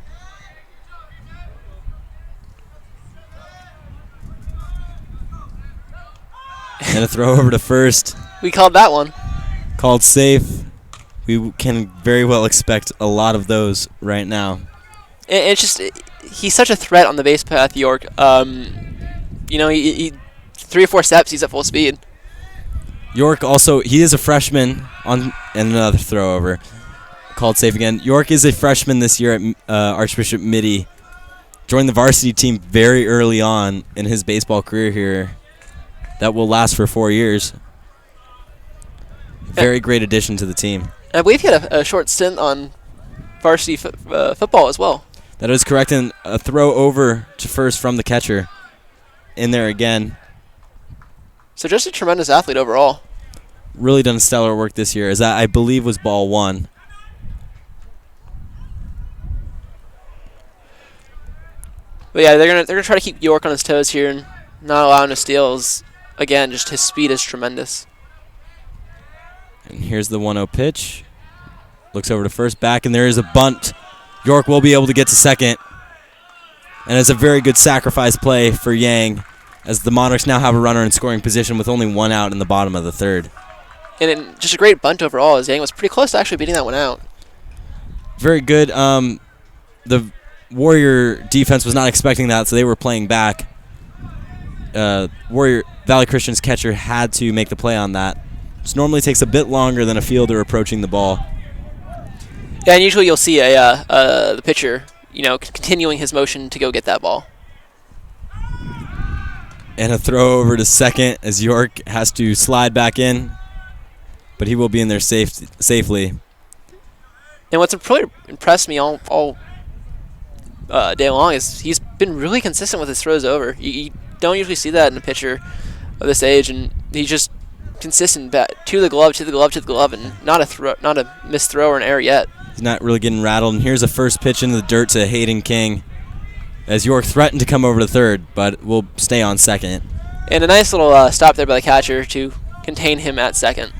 And a throw over to first. We called that one. Called safe. We can very well expect a lot of those right now. It's just he's such a threat on the base path, York. He 3 or 4 steps, he's at full speed. York also, he is a freshman and another throw over. Called safe again. York is a freshman this year at Archbishop Mitty. Joined the varsity team very early on in his baseball career here. That will last for 4 years. Very great addition to the team. I believe he had a short stint on varsity football as well. That is correct, and a throw over to first from the catcher. In there again. So just a tremendous athlete overall. Really done stellar work this year, as that I believe was ball 1. But yeah, they're gonna try to keep York on his toes here and not allow him to steal. Again, just his speed is tremendous. And here's the 1-0 pitch. Looks over to first, back, and there is a bunt. York will be able to get to second. And it's a very good sacrifice play for Yang, as the Monarchs now have a runner in scoring position with only 1 out in the bottom of the 3rd. And just a great bunt overall, as Yang was pretty close to actually beating that one out. Very good. The Warrior defense was not expecting that, so they were playing back. Warrior Valley Christian's catcher had to make the play on that. This normally takes a bit longer than a fielder approaching the ball. Yeah, and usually you'll see the pitcher, continuing his motion to go get that ball. And a throw over to second as York has to slide back in, but he will be in there safely. And what's really impressed me all day long is he's been really consistent with his throws over. You don't usually see that in a pitcher of this age, and he's just consistent to the glove, and not a missed throw or an error yet. He's not really getting rattled. And here's a first pitch into the dirt to Hayden King, as York threatened to come over to third, but will stay on second. And a nice little stop there by the catcher to contain him at second.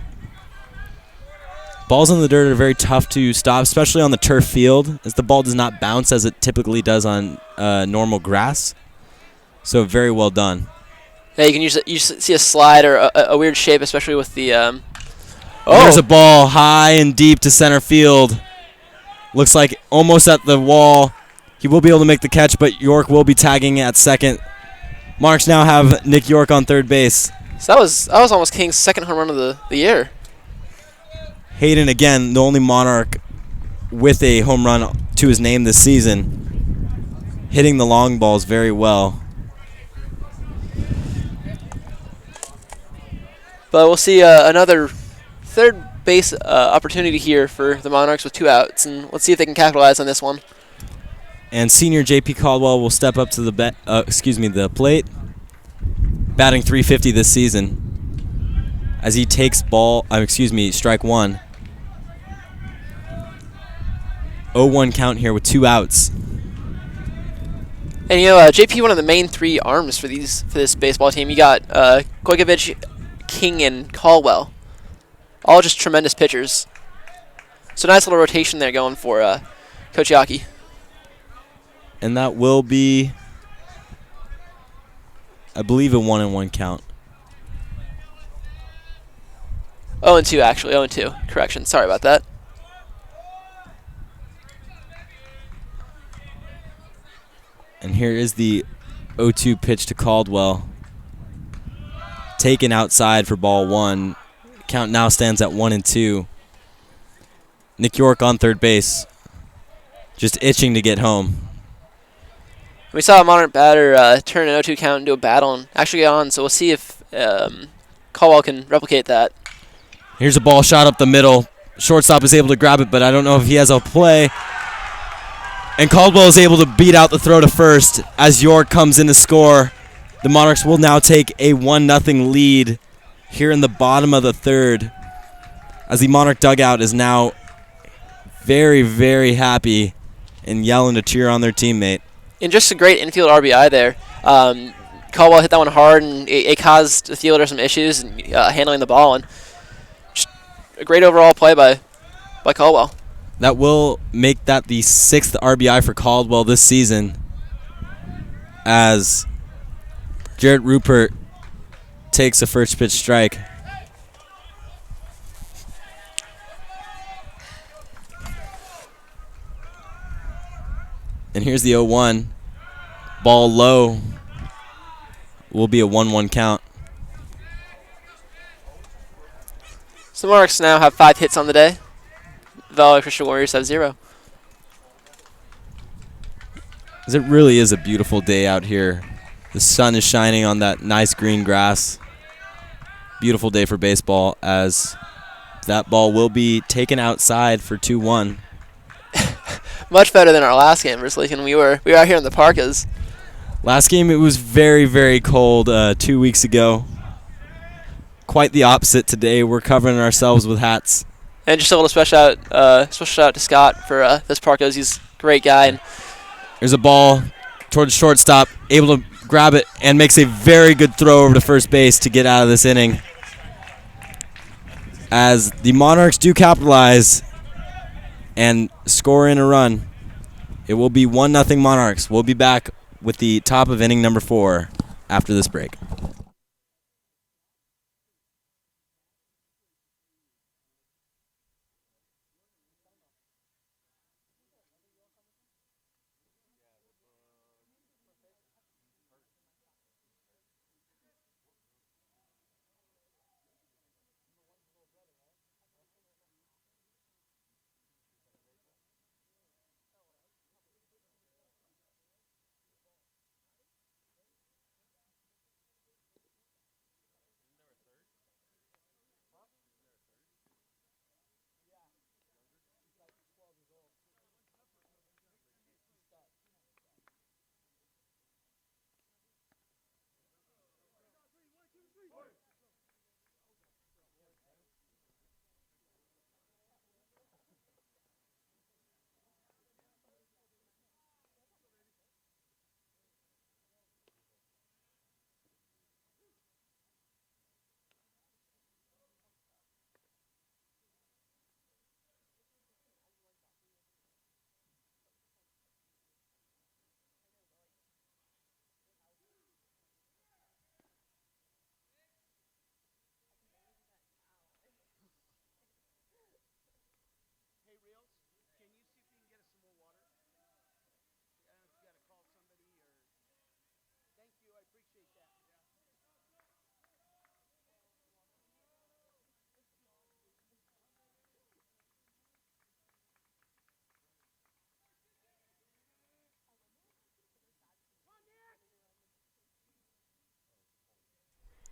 Balls in the dirt are very tough to stop, especially on the turf field, as the ball does not bounce as it typically does on normal grass. So very well done. Yeah, you see a slide or a weird shape, especially with the. There's a ball high and deep to center field. Looks like almost at the wall. He will be able to make the catch, but York will be tagging at second. Monarchs now have Nick York on third base. So that was almost King's second home run of the year. Hayden, again, the only Monarch with a home run to his name this season, hitting the long balls very well. But we'll see another third base opportunity here for the Monarchs with 2 outs, and let's see if they can capitalize on this one. And senior J.P. Caldwell will step up to the plate, batting .350 this season, as he takes strike 1. 0-1 count here with 2 outs. And JP, one of the main 3 arms for this baseball team. You got Gojkovic, King, and Caldwell, all just tremendous pitchers. So nice little rotation there going for Coach Yaki. And that will be, I believe, a 1-1 count. 0-2 actually, 0-2. Correction, sorry about that. And here is the 0-2 pitch to Caldwell. Taken outside for ball 1. Count now stands at 1-2. Nick York on third base, just itching to get home. We saw a Monarch batter turn an 0-2 count into a battle and actually get on, so we'll see if Caldwell can replicate that. Here's a ball shot up the middle. Shortstop is able to grab it, but I don't know if he has a play. And Caldwell is able to beat out the throw to first as York comes in to score. The Monarchs will now take a 1-0 lead here in the bottom of the third, as the Monarch dugout is now very, very happy and yelling to cheer on their teammate. And just a great infield RBI there. Caldwell hit that one hard, and it caused the fielder some issues in, handling the ball. And just a great overall play by Caldwell. That will make that the 6th RBI for Caldwell this season, as Jarrett Rupert takes a first pitch strike. And here's the 0-1. Ball low. Will be a 1-1 count. So the Monarchs now have 5 hits on the day. Valley Christian Warriors have 0. It really is a beautiful day out here. The sun is shining on that nice green grass. Beautiful day for baseball, as that ball will be taken outside for 2-1. Much better than our last game versus Lincoln. We were out here in the parkas. Last game it was very, very cold 2 weeks ago. Quite the opposite today. We're covering ourselves with hats. And just a little special shout out to Scott for this parkas. He's a great guy. And there's a ball towards shortstop, able to grab it and makes a very good throw over to first base to get out of this inning. As the Monarchs do capitalize and score in a run, it will be 1-0 Monarchs. We'll be back with the top of inning number 4 after this break.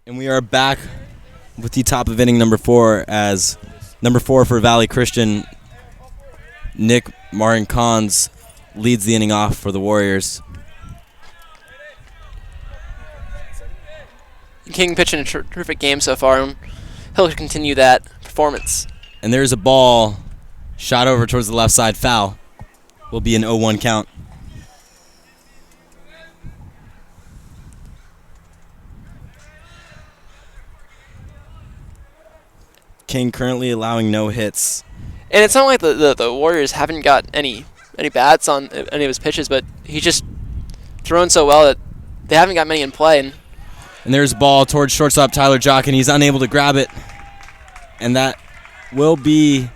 And we are back with the top of inning number 4, as number 4 for Valley Christian, Nick Martin-Cons, leads the inning off for the Warriors. King pitching a terrific game so far, and he'll continue that performance. And there's a ball shot over towards the left side, foul. Will be an 0-1 count. King currently allowing no hits. And it's not like the Warriors haven't got any bats on any of his pitches, but he's just thrown so well that they haven't got many in play. And there's a ball towards shortstop Tyler Jock, and he's unable to grab it. And that will be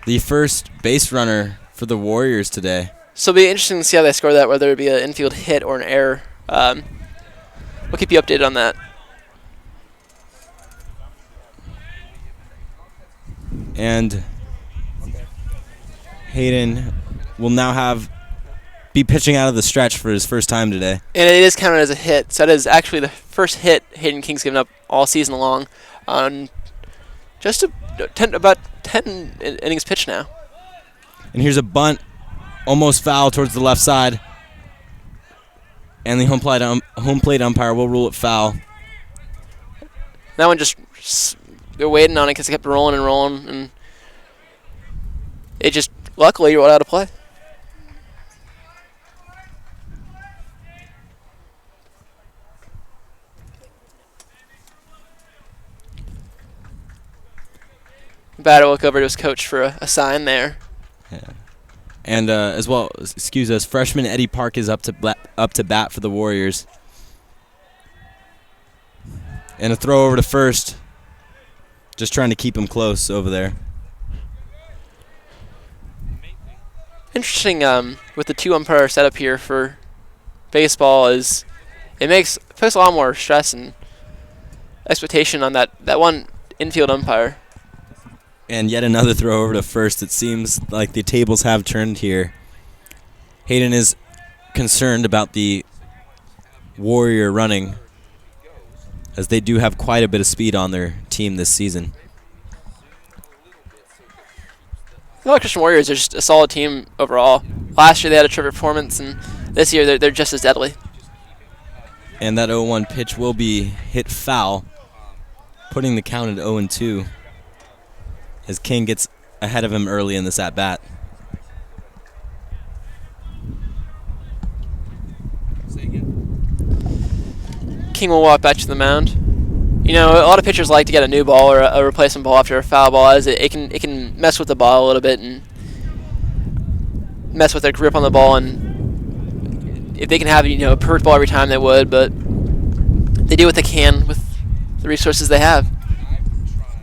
the first base runner for the Warriors today. So it'll be interesting to see how they score that, whether it be an infield hit or an error. We'll keep you updated on that. And Hayden will now be pitching out of the stretch for his first time today. And it is counted as a hit. So that is actually the first hit Hayden King's given up all season long on just about 10 innings pitched now. And here's a bunt, almost foul towards the left side. And the home plate umpire will rule it foul. That one just they're waiting on it because it kept rolling and rolling, and it just luckily rolled out of play. Batter look over to his coach for a sign there. Yeah. And as well, excuse us, freshman Eddie Park is up to bat for the Warriors. And a throw over to first. Just trying to keep him close over there. Interesting with the 2-umpire setup here for baseball is it puts a lot more stress and expectation on that one infield umpire. And yet another throw over to first. It seems like the tables have turned here. Hayden is concerned about the Warrior running, as they do have quite a bit of speed on their team this season. The Christian Warriors are just a solid team overall. Last year they had a terrific performance, and this year they're just as deadly. And that 0-1 pitch will be hit foul, putting the count at 0-2. As King gets ahead of him early in this at-bat. King will walk back to the mound. You know, a lot of pitchers like to get a new ball or a replacement ball after a foul ball, as it can mess with the ball a little bit and mess with their grip on the ball. And if they can have a perfect ball every time, they would. But they do what they can with the resources they have.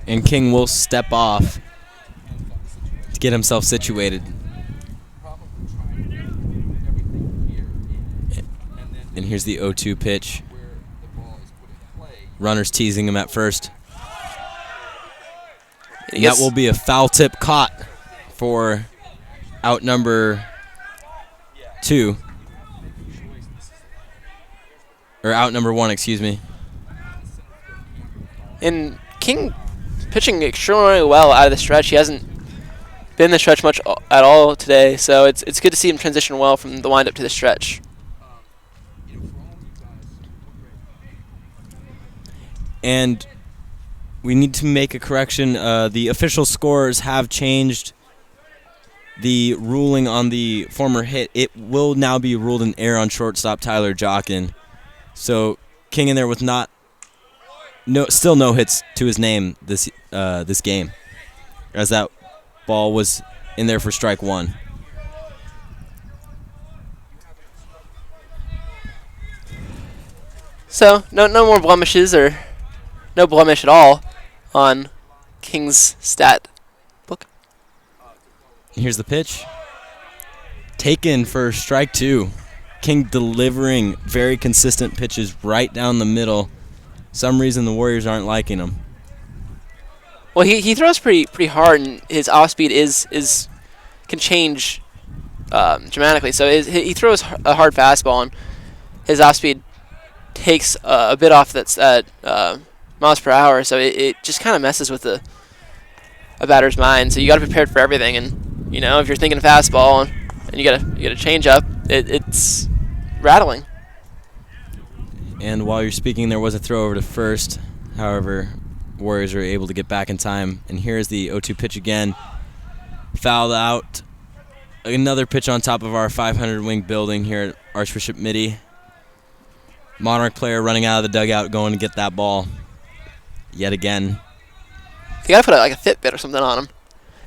And King will step off to get himself situated. And here's the 0-2 pitch. Runner's teasing him at first. And that will be a foul tip caught for out number 2. Or out number 1, excuse me. And King pitching extraordinarily well out of the stretch. He hasn't been in the stretch much at all today, so it's good to see him transition well from the windup to the stretch. And we need to make a correction. The official scores have changed the ruling on the former hit. It will now be ruled an error on shortstop Tyler Jockin. So King in there with still no hits to his name this game, as that ball was in there for strike 1. So no more blemishes, or no blemish at all on King's stat book. Here's the pitch. Taken for strike 2. King delivering very consistent pitches right down the middle. Some reason the Warriors aren't liking him. Well, he throws pretty hard, and his off speed can change dramatically. So he throws a hard fastball, and his off speed takes a bit off that miles per hour. So it just kind of messes with a batter's mind. So you got to be prepared for everything. And if you're thinking fastball and you got to change up, it's rattling. And while you're speaking, there was a throw over to first. However, Warriors are able to get back in time. And here's the 0-2 pitch again. Fouled out. Another pitch on top of our 500-wing building here at Archbishop Mitty. Monarch player running out of the dugout going to get that ball yet again. You got to put a Fitbit or something on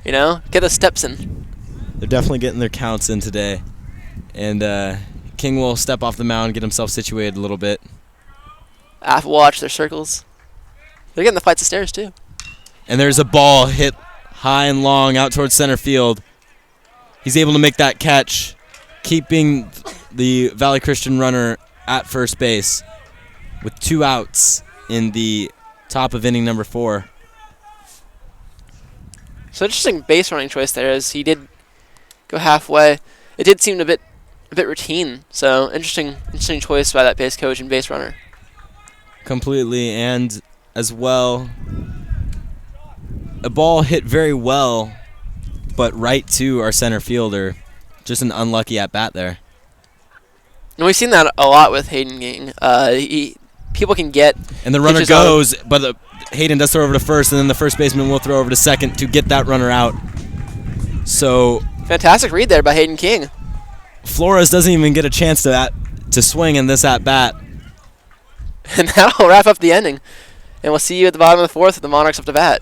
him. Get the steps in. They're definitely getting their counts in today. And King will step off the mound, get himself situated a little bit. Watch their circles. They're getting the flights of stairs, too. And there's a ball hit high and long out towards center field. He's able to make that catch, keeping the Valley Christian runner at first base with 2 outs in the top of inning number 4. So interesting base running choice there, as he did go halfway. It did seem a bit routine. So interesting choice by that base coach and base runner. Completely, and as well, a ball hit very well, but right to our center fielder. Just an unlucky at bat there. And we've seen that a lot with Hayden King. People can get, and the runner goes, but Hayden does throw over to first, and then the first baseman will throw over to second to get that runner out. So fantastic read there by Hayden King. Flores doesn't even get a chance to swing in this at-bat. And that'll wrap up the inning. And we'll see you at the bottom of the fourth with the Monarchs up to bat.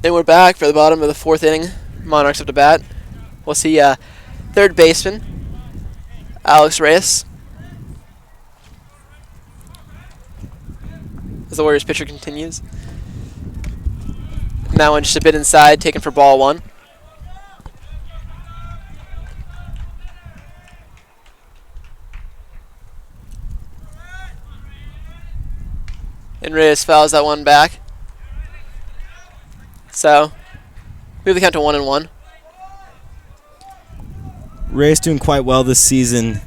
And we're back for the bottom of the fourth inning. Monarchs up to bat. We'll see third baseman, Alex Reyes. As the Warriors pitcher continues. And that one just a bit inside, taken for ball one. And Reyes fouls that one back. So, we have the count to 1-1. Reyes doing quite well this season.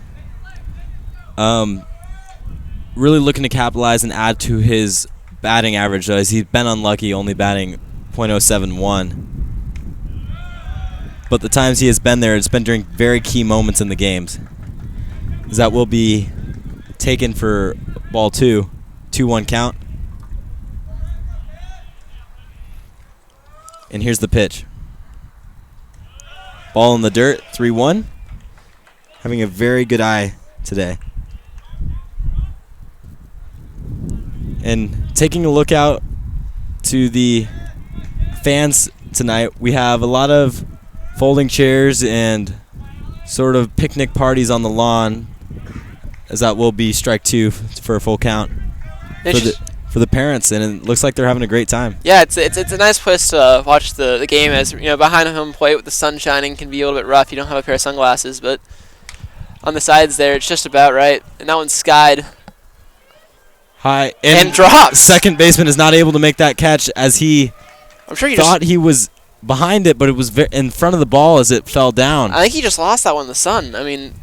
Really looking to capitalize and add to his batting average, though, as he's been unlucky, only batting .071. But the times he has been there, it's been during very key moments in the games. As that will be taken for ball two, 2-1 count. And here's the pitch. Ball in the dirt, 3-1. Having a very good eye today. And taking a look out to the fans tonight, we have a lot of folding chairs and sort of picnic parties on the lawn, as that will be strike two for a full count for the parents, and it looks like they're having a great time. Yeah, it's a nice place to watch the game. As you know, behind home plate with the sun shining can be a little bit rough. You don't have a pair of sunglasses, but on the sides there, it's just about right. And that one's skied. High and dropped. Second baseman is not able to make that catch, as he thought he was behind it, but it was in front of the ball as it fell down. I think he just lost that one in the sun. I mean,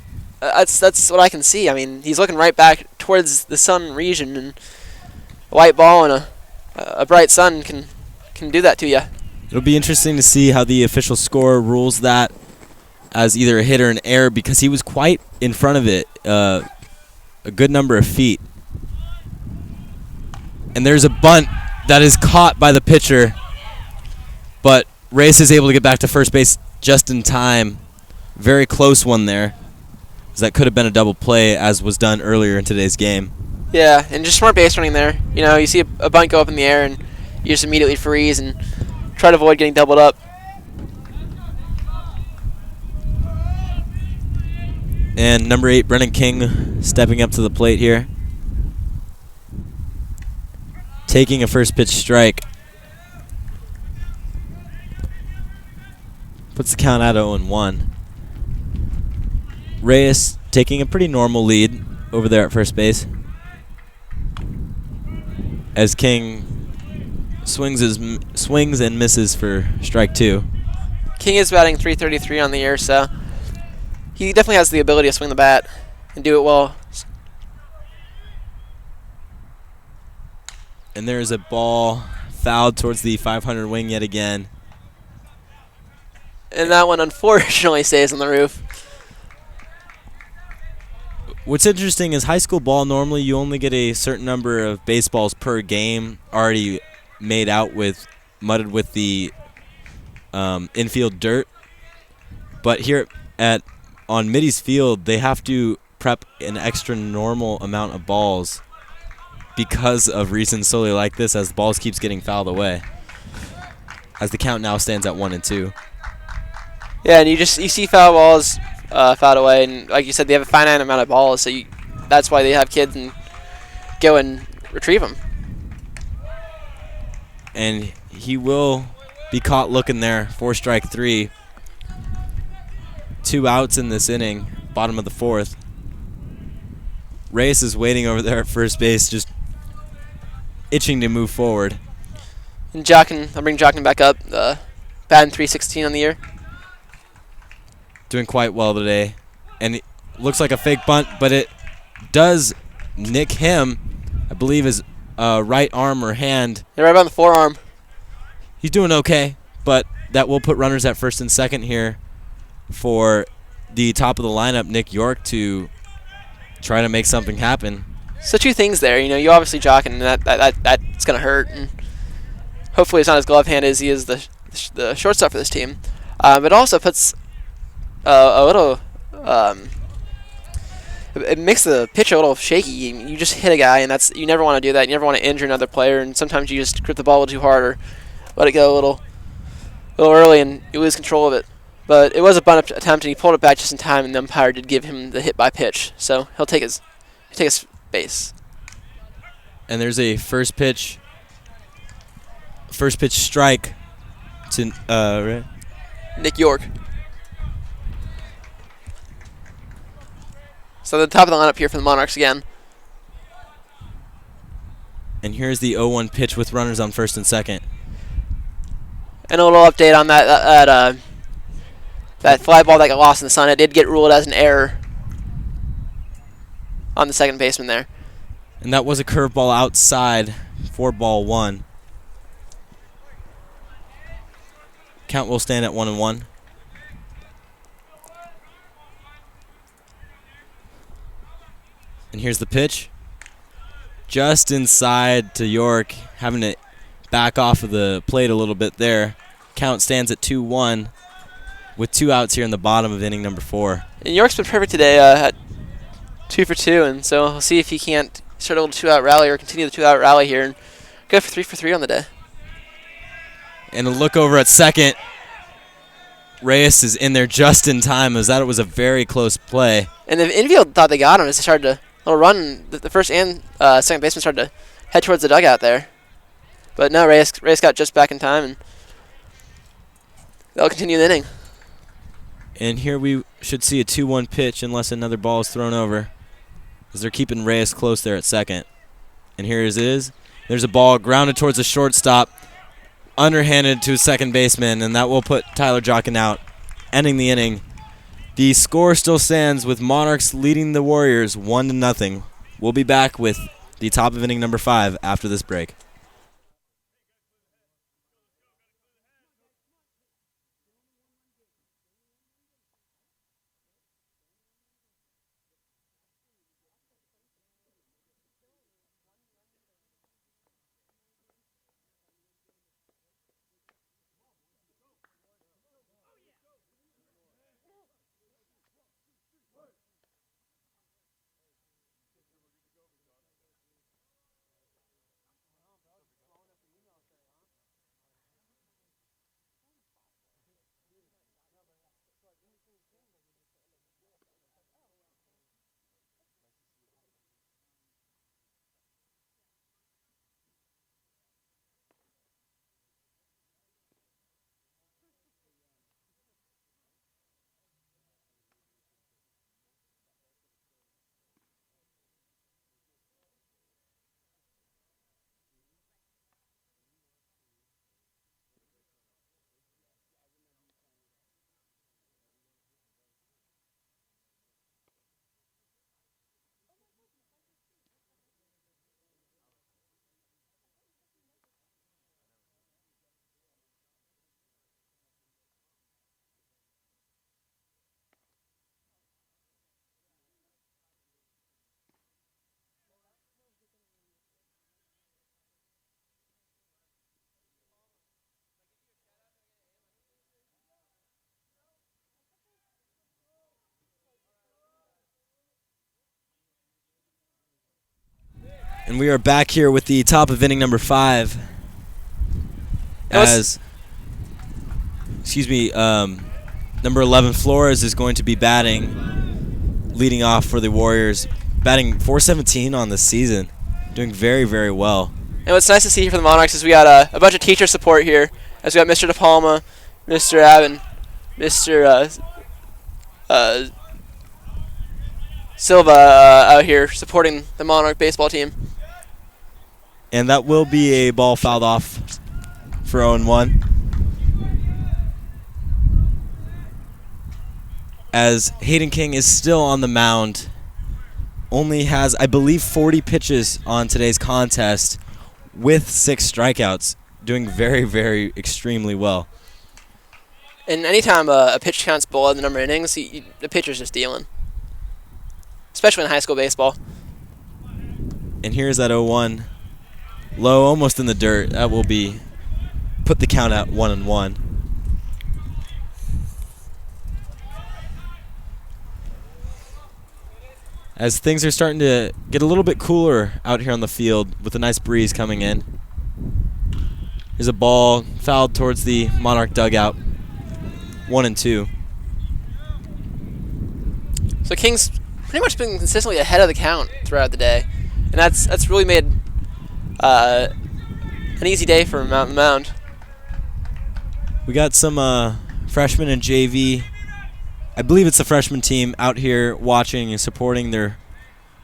that's what I can see. I mean, he's looking right back towards the sun region, and a white ball and a bright sun can do that to you. It'll be interesting to see how the official score rules that as either a hit or an error, because he was quite in front of it, a good number of feet. And there's a bunt that is caught by the pitcher, but Reyes is able to get back to first base just in time. Very close one there, as that could have been a double play, as was done earlier in today's game. Yeah, and just smart base running there. You know, you see a bunt go up in the air, and you just immediately freeze and try to avoid getting doubled up. And number 8, Brennan King, stepping up to the plate here. Taking a first pitch strike. Puts the count at 0-1. Reyes taking a pretty normal lead over there at first base, as King swings and misses for strike two. King is batting .333 on the year, so he definitely has the ability to swing the bat and do it well. And there's a ball fouled towards the 500 wing yet again. And that one unfortunately stays on the roof. What's interesting is high school ball, normally you only get a certain number of baseballs per game already made out with, mudded with the infield dirt. But here on Mitty's field, they have to prep an extra normal amount of balls because of reasons solely like this, as the balls keeps getting fouled away. As the count now stands at 1-2. Yeah, and you see foul balls fouled away, and like you said, they have a finite amount of balls, so that's why they have kids and go and retrieve them. And he will be caught looking there for strike 3. 2 outs in this inning, bottom of the 4th. Reyes is waiting over there at first base, just itching to move forward. And I'll bring Jockin back up, batting .316 on the year. Doing quite well today. And it looks like a fake bunt, but it does nick him, I believe his right arm or hand. Yeah, right on the forearm. He's doing okay, but that will put runners at first and second here for the top of the lineup, Nick York, to try to make something happen. So 2 things there. You obviously Jockin, and that's going to hurt. And hopefully it's not as glove hand as he is the shortstop for this team. But also puts a little... it makes the pitch a little shaky. You just hit a guy, and you never want to do that. You never want to injure another player, and sometimes you just grip the ball a little too hard or let it go a little early, and you lose control of it. But it was a bunt attempt, and he pulled it back just in time, and the umpire did give him the hit by pitch, so he'll take his base. And there's a first pitch strike to Nick York. So the top of the lineup here for the Monarchs again. And here's the 0-1 pitch with runners on first and second. And a little update on that fly ball that got lost in the sun. It did get ruled as an error on the second baseman there. And that was a curveball outside for ball 1. Count will stand at 1-1. And here's the pitch. Just inside to York, having to back off of the plate a little bit there. Count stands at 2-1 with 2 outs here in the bottom of inning number 4. And York's been perfect today at 2 for 2, and so we'll see if he can't start a little 2-out rally or continue the 2-out rally here and go for 3 for 3 on the day. And a look over at second. Reyes is in there just in time, as that was a very close play. And the infield thought they got him as they started to little run. The first and second baseman started to head towards the dugout there. But no, Reyes got just back in time, and they'll continue the inning. And here we should see a 2-1 pitch unless another ball is thrown over, as they're keeping Reyes close there at second. And here it is. There's a ball grounded towards the shortstop, underhanded to a second baseman, and that will put Tyler Jockin out, ending the inning. The score still stands with Monarchs leading the Warriors 1-0. We'll be back with the top of inning number 5 after this break. And we are back here with the top of inning number 5. Number 11 Flores is going to be batting, leading off for the Warriors, batting .417 on the season, doing very, very well. And what's nice to see for the Monarchs is we got a bunch of teacher support here, as we got Mr. De Palma, Mr. Abbott, Mr. Silva out here supporting the Monarch baseball team. And that will be a ball fouled off for 0-1. As Hayden King is still on the mound, only has, I believe, 40 pitches on today's contest with 6 strikeouts, doing very, very extremely well. And anytime a pitch counts below the number of innings, the pitcher's just dealing, especially in high school baseball. And here's that 0-1. Low, almost in the dirt. That will be put the count at 1-1. As things are starting to get a little bit cooler out here on the field with a nice breeze coming in. There's a ball fouled towards the Monarch dugout. 1-2. So King's pretty much been consistently ahead of the count throughout the day, and that's really made an easy day for him out on the mound. We got some freshmen and JV. I believe it's the freshman team out here watching and supporting their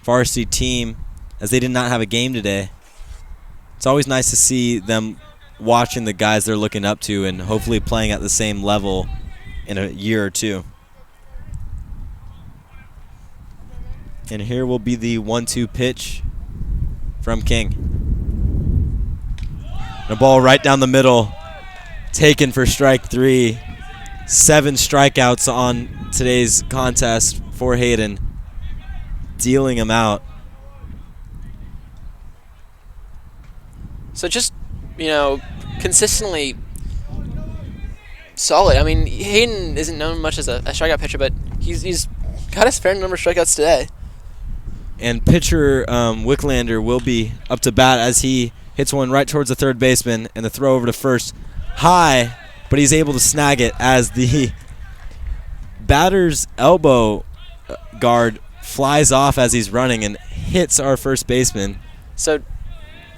varsity team, as they did not have a game today. It's always nice to see them watching the guys they're looking up to and hopefully playing at the same level in a year or two. And here will be the 1-2 pitch from King. A ball right down the middle, taken for strike 3. 7 strikeouts on today's contest for Hayden, dealing him out. So just, consistently solid. I mean, Hayden isn't known much as a strikeout pitcher, but he's got his fair number of strikeouts today. And pitcher Wicklander will be up to bat as he hits one right towards the third baseman, and the throw over to first high, but he's able to snag it as the batter's elbow guard flies off as he's running and hits our first baseman. So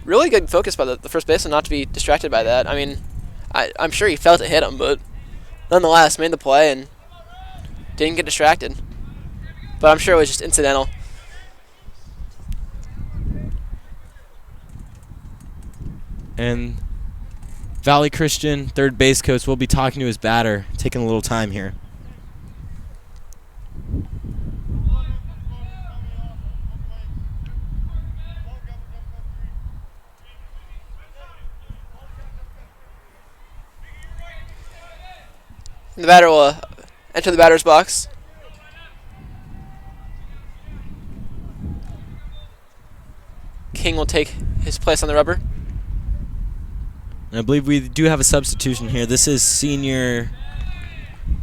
really good focus by the first baseman not to be distracted by that. I mean, I'm sure he felt it hit him, but nonetheless made the play and didn't get distracted. But I'm sure it was just incidental. And Valley Christian, third base coach, will be talking to his batter, taking a little time here. And the batter will enter the batter's box. King will take his place on the rubber. And I believe we do have a substitution here. This is senior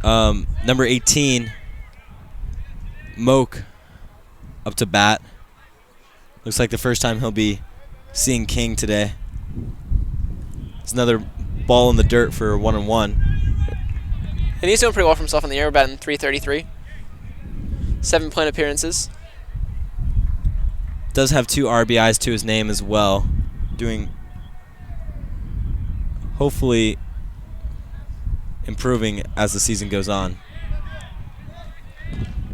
number 18, Moak, up to bat. Looks like the first time he'll be seeing King today. It's another ball in the dirt for 1-1. And he's doing pretty well for himself in the year, batting .333. 7 plate appearances. Does have 2 RBIs to his name as well. Doing, hopefully, improving as the season goes on.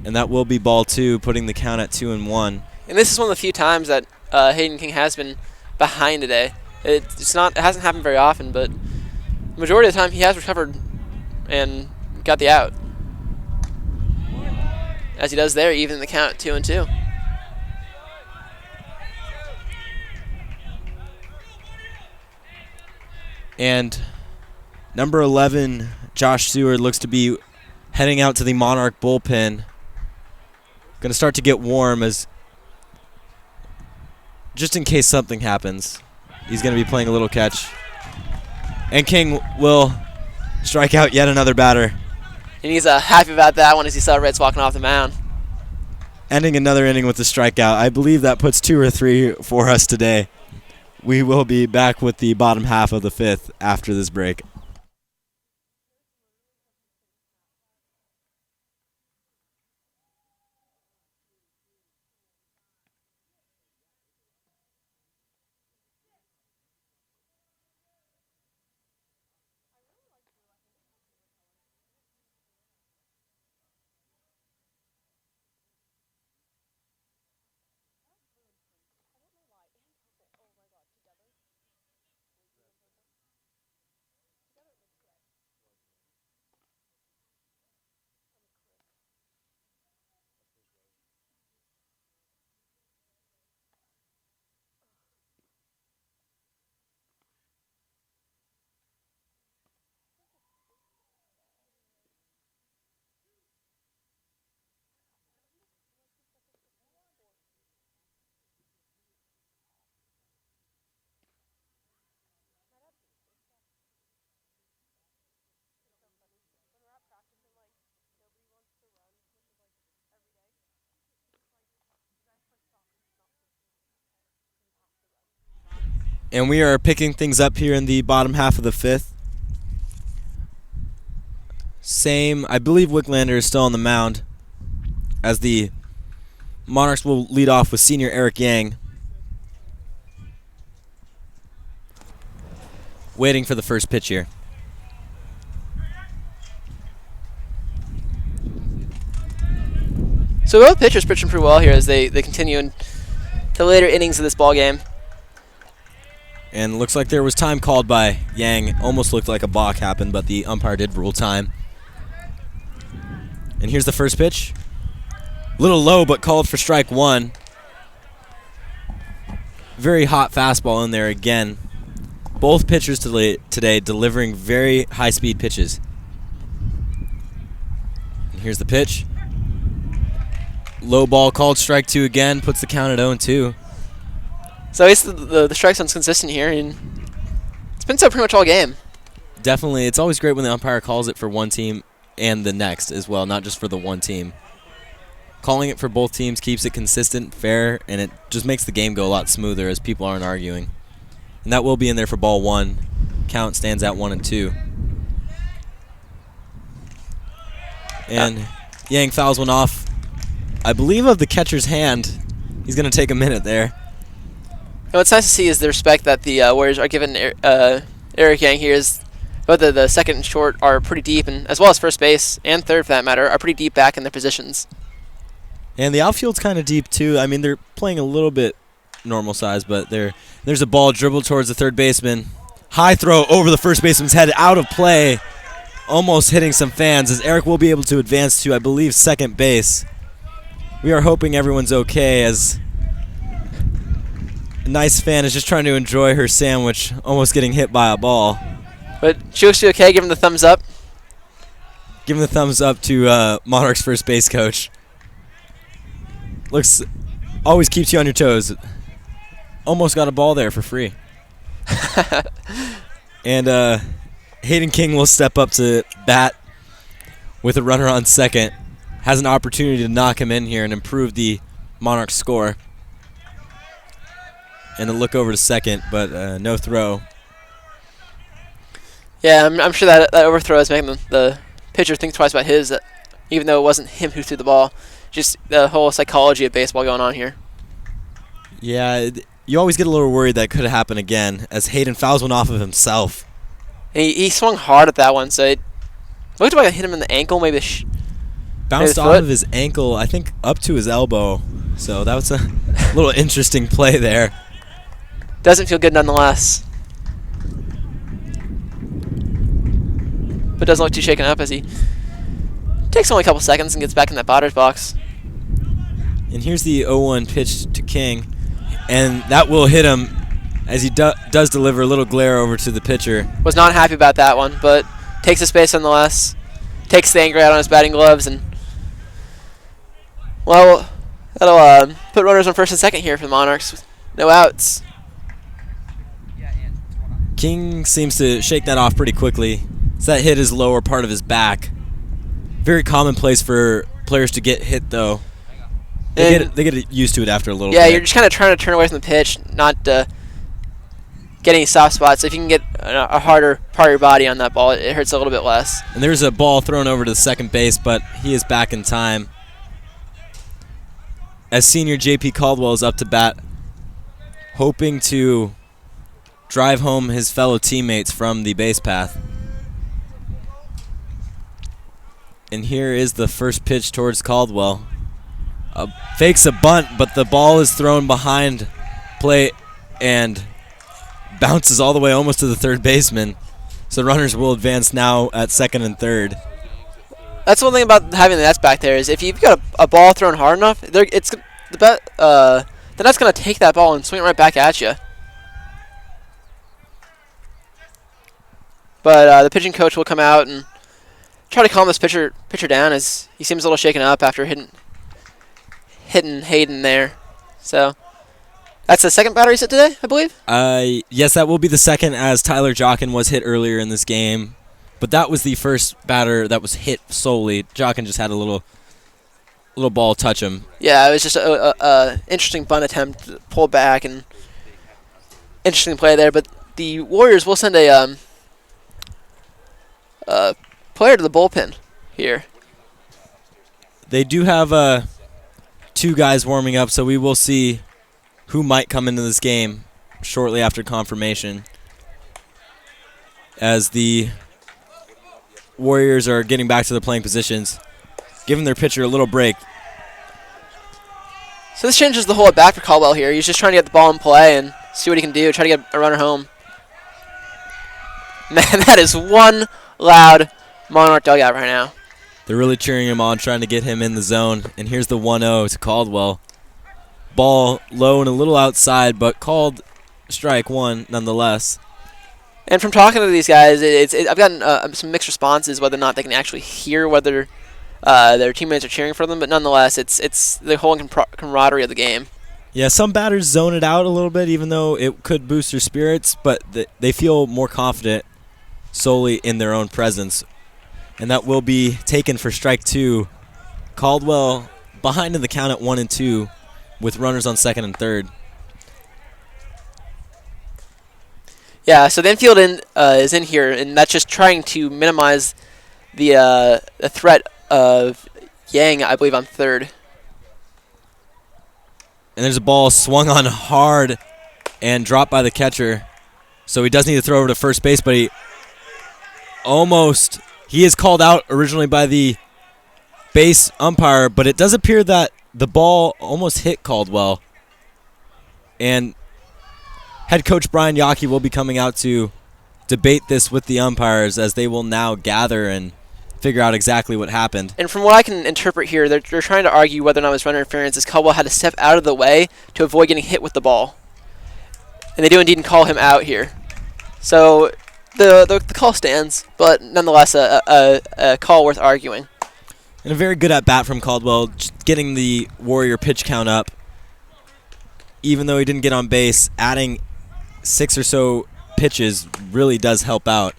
And that will be ball 2, putting the count at 2-1. And this is one of the few times that Hayden King has been behind today. It hasn't happened very often, but the majority of the time he has recovered and got the out. As he does there, even the count at 2-2. And number 11, Josh Seward, looks to be heading out to the Monarch bullpen. Going to start to get warm, as just in case something happens. He's going to be playing a little catch. And King will strike out yet another batter. And he's happy about that one as he celebrates walking off the mound. ending another inning with a strikeout. I believe that puts 2 or 3 for us today. We will be back with the bottom half of the 5th after this break. And we are picking things up here in the bottom half of the 5th. I believe Wicklander is still on the mound, as the Monarchs will lead off with senior Eric Yang, waiting for the first pitch here. So both pitchers pitching pretty well here as they continue into the later innings of this ball game. And looks like there was time called by Yang. Almost looked like a balk happened, but the umpire did rule time. And here's the first pitch. A little low, but called for strike 1. Very hot fastball in there again. Both pitchers today delivering very high-speed pitches. And here's the pitch. Low ball called strike 2 again, puts the count at 0-2. So I guess the strike zone's consistent here, and it's been so pretty much all game. Definitely. It's always great when the umpire calls it for one team and the next as well, not just for the one team. Calling it for both teams keeps it consistent, fair, and it just makes the game go a lot smoother as people aren't arguing. And that will be in there for ball 1. Count stands at 1-2. And Yang fouls one off, I believe, of the catcher's hand. He's going to take a minute there. And what's nice to see is the respect that the Warriors are giving Eric Yang here. Is both the second and short are pretty deep, and as well as first base and third, for that matter, are pretty deep back in their positions. And the outfield's kind of deep, too. I mean, they're playing a little bit normal size, but there's a ball dribbled towards the third baseman. High throw over the first baseman's head, out of play, almost hitting some fans, as Eric will be able to advance to, I believe, second base. We are hoping everyone's okay, as a nice fan is just trying to enjoy her sandwich, almost getting hit by a ball. But she looks okay. Give him the thumbs up. Give him the thumbs up to Monarchs first base coach. Always keeps you on your toes. Almost got a ball there for free. And Hayden King will step up to bat with a runner on second. Has an opportunity to knock him in here and improve the Monarchs score. And a look over to second, but no throw. Yeah, I'm sure that overthrow is making the pitcher think twice about his, even though it wasn't him who threw the ball. Just the whole psychology of baseball going on here. Yeah, you always get a little worried that could happen again, as Hayden fouls one off of himself. And he swung hard at that one, so it looked like I hit him in the ankle, maybe bounced off of his ankle, I think up to his elbow. So that was a little interesting play there. Doesn't feel good nonetheless. But doesn't look too shaken up as he takes only a couple seconds and gets back in that batter's box. And here's the 0-1 pitch to King. And that will hit him as he does deliver a little glare over to the pitcher. Was not happy about that one, but takes the space nonetheless. Takes the anger out on his batting gloves, and well, that'll put runners on first and second here for the Monarchs. No outs. King seems to shake that off pretty quickly. So that hit his lower part of his back. Very commonplace for players to get hit, though. They get used to it after a little bit. Yeah, you're just kind of trying to turn away from the pitch, not get any soft spots. If you can get a harder part of your body on that ball, it hurts a little bit less. And there's a ball thrown over to the second base, but he is back in time. As senior J.P. Caldwell is up to bat, hoping to drive home his fellow teammates from the base path. And here is the first pitch towards Caldwell. Fakes a bunt, but the ball is thrown behind plate and bounces all the way almost to the third baseman. So runners will advance now at second and third. That's one thing about having the nets back there is if you've got a ball thrown hard enough, the net's going to take that ball and swing it right back at you. But the pitching coach will come out and try to calm this pitcher down as he seems a little shaken up after hitting Hayden there. So that's the second batter he's hit today, I believe? Yes, that will be the second, as Tyler Jockin was hit earlier in this game. But that was the first batter that was hit solely. Jockin just had a little ball touch him. Yeah, it was just a interesting bunt attempt, pull back, and interesting play there. But the Warriors will send a player to the bullpen here. They do have two guys warming up, so we will see who might come into this game shortly after confirmation, as the Warriors are getting back to their playing positions, giving their pitcher a little break. So this changes the whole at bat for Caldwell here. He's just trying to get the ball in play and see what he can do, try to get a runner home. Man, that is one loud Monarch dugout right now. They're really cheering him on, trying to get him in the zone. And here's the 1-0 to Caldwell. Ball low and a little outside, but called strike one nonetheless. And from talking to these guys, I've gotten some mixed responses whether or not they can actually hear whether their teammates are cheering for them. But nonetheless, it's the whole camaraderie of the game. Yeah, some batters zone it out a little bit, even though it could boost their spirits, but they feel more confident solely in their own presence. And that will be taken for strike two. Caldwell behind in the count at 1-2 with runners on second and third. Yeah, so the infield is in here, and that's just trying to minimize the threat of Yang, I believe, on third. And there's a ball swung on hard and dropped by the catcher. So he does need to throw over to first base, but he is called out originally by the base umpire, but it does appear that the ball almost hit Caldwell. And head coach Brian Yockey will be coming out to debate this with the umpires, as they will now gather and figure out exactly what happened. And from what I can interpret here, they're trying to argue whether or not it was runner interference, as Caldwell had to step out of the way to avoid getting hit with the ball. And they do indeed call him out here. So the call stands, but nonetheless a call worth arguing. And a very good at-bat from Caldwell, just getting the Warrior pitch count up. Even though he didn't get on base, adding 6 or so pitches really does help out,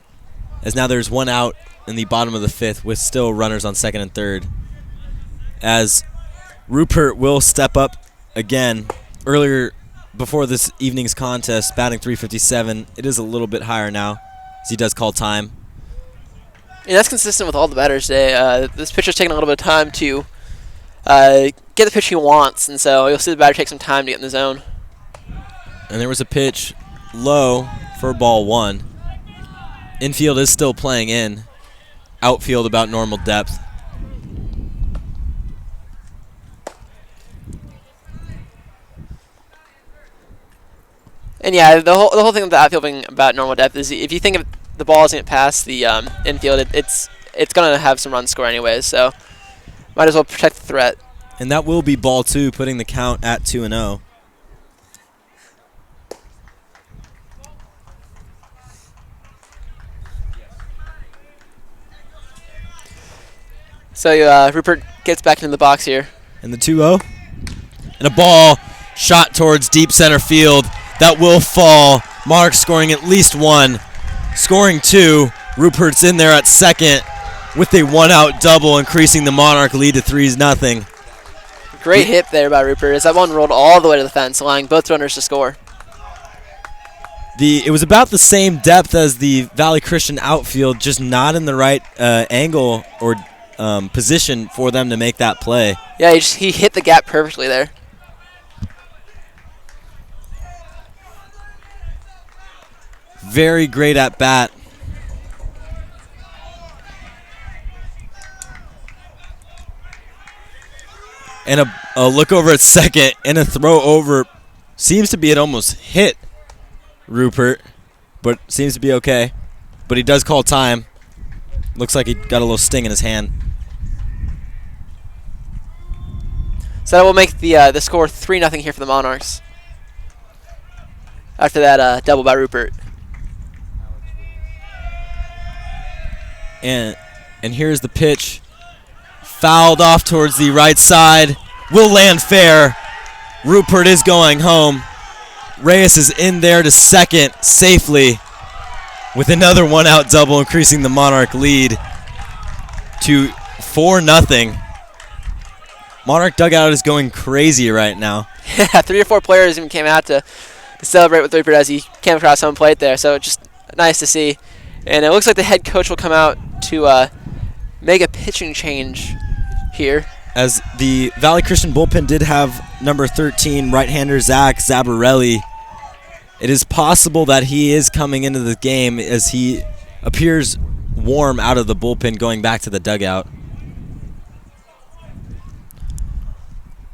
as now there's one out in the bottom of the fifth with still runners on second and third, as Rupert will step up again. Earlier before this evening's contest, batting .357. It is a little bit higher now, as he does call time. And that's consistent with all the batters today. This pitcher's taking a little bit of time to get the pitch he wants, and so you'll see the batter take some time to get in the zone. And there was a pitch low for ball one. Infield is still playing in. Outfield about normal depth. And yeah, the whole thing with the outfield being about normal depth is if you think of the ball isn't past the infield, it's going to have some runs score anyways, so might as well protect the threat. And that will be ball two, putting the count at 2-0. So Rupert gets back into the box here. And the 2-0. And a ball shot towards deep center field. That will fall. Mark scoring at least one. Scoring two. Rupert's in there at second with a one-out double, increasing the Monarch lead to 3-0. Great hit there by Rupert as that one rolled all the way to the fence, allowing both runners to score. It was about the same depth as the Valley Christian outfield, just not in the right angle or position for them to make that play. Yeah, he hit the gap perfectly there. Very great at bat. And a look over at second and a throw over. Seems to be it almost hit Rupert, but seems to be okay. But he does call time. Looks like he got a little sting in his hand. So that will make the score 3-0 here for the Monarchs. After that double by Rupert. And here's the pitch. Fouled off towards the right side. Will land fair. Rupert is going home. Reyes is in there to second safely with another one-out double, increasing the Monarch lead to 4-0. Monarch dugout is going crazy right now. Yeah, 3 or 4 players even came out to celebrate with Rupert as he came across home plate there. So just nice to see. And it looks like the head coach will come out to make a pitching change here. As the Valley Christian bullpen did have number 13 right-hander Zach Zabarelli. It is possible that he is coming into the game as he appears warm out of the bullpen going back to the dugout.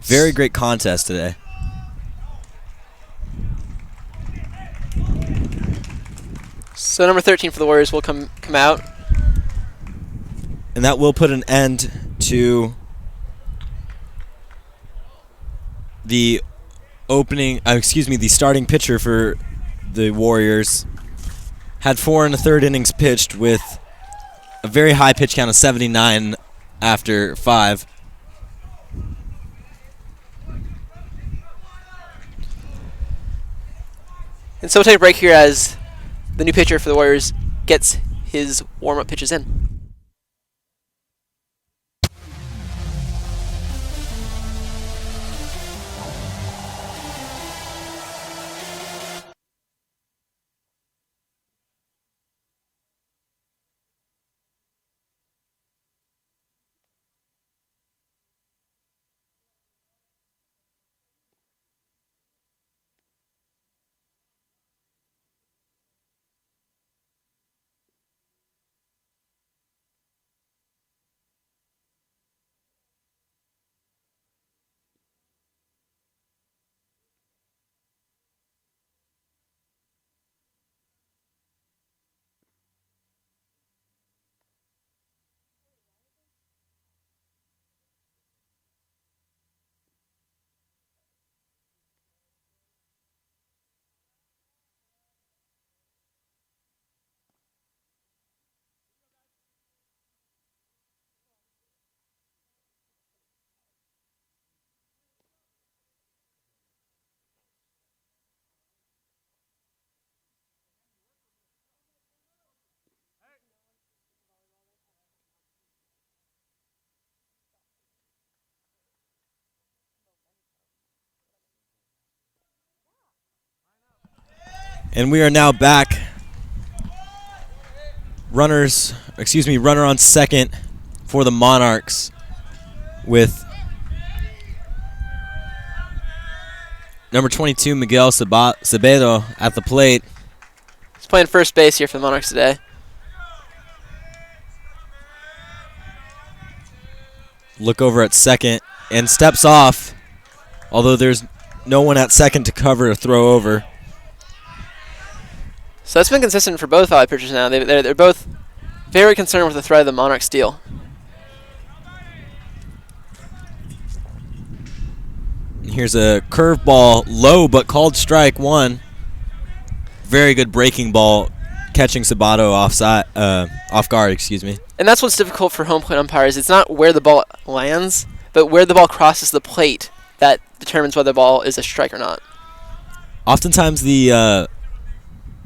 Very great contest today. So number 13 for the Warriors will come out. And that will put an end to the the starting pitcher for the Warriors. Had 4 1/3 innings pitched with a very high pitch count of 79 after 5. And so we'll take a break here as the new pitcher for the Warriors gets his warm-up pitches in. And we are now back. Runner on second for the Monarchs with number 22, Miguel Sabedo at the plate. He's playing first base here for the Monarchs today. Look over at second and steps off, although there's no one at second to cover or throw over. So that's been consistent for both Valley pitchers now. They're both very concerned with the threat of the Monarch steal. Here's a curveball, low but called strike 1. Very good breaking ball, catching Sabato off guard. And that's what's difficult for home plate umpires. It's not where the ball lands, but where the ball crosses the plate that determines whether the ball is a strike or not. Oftentimes the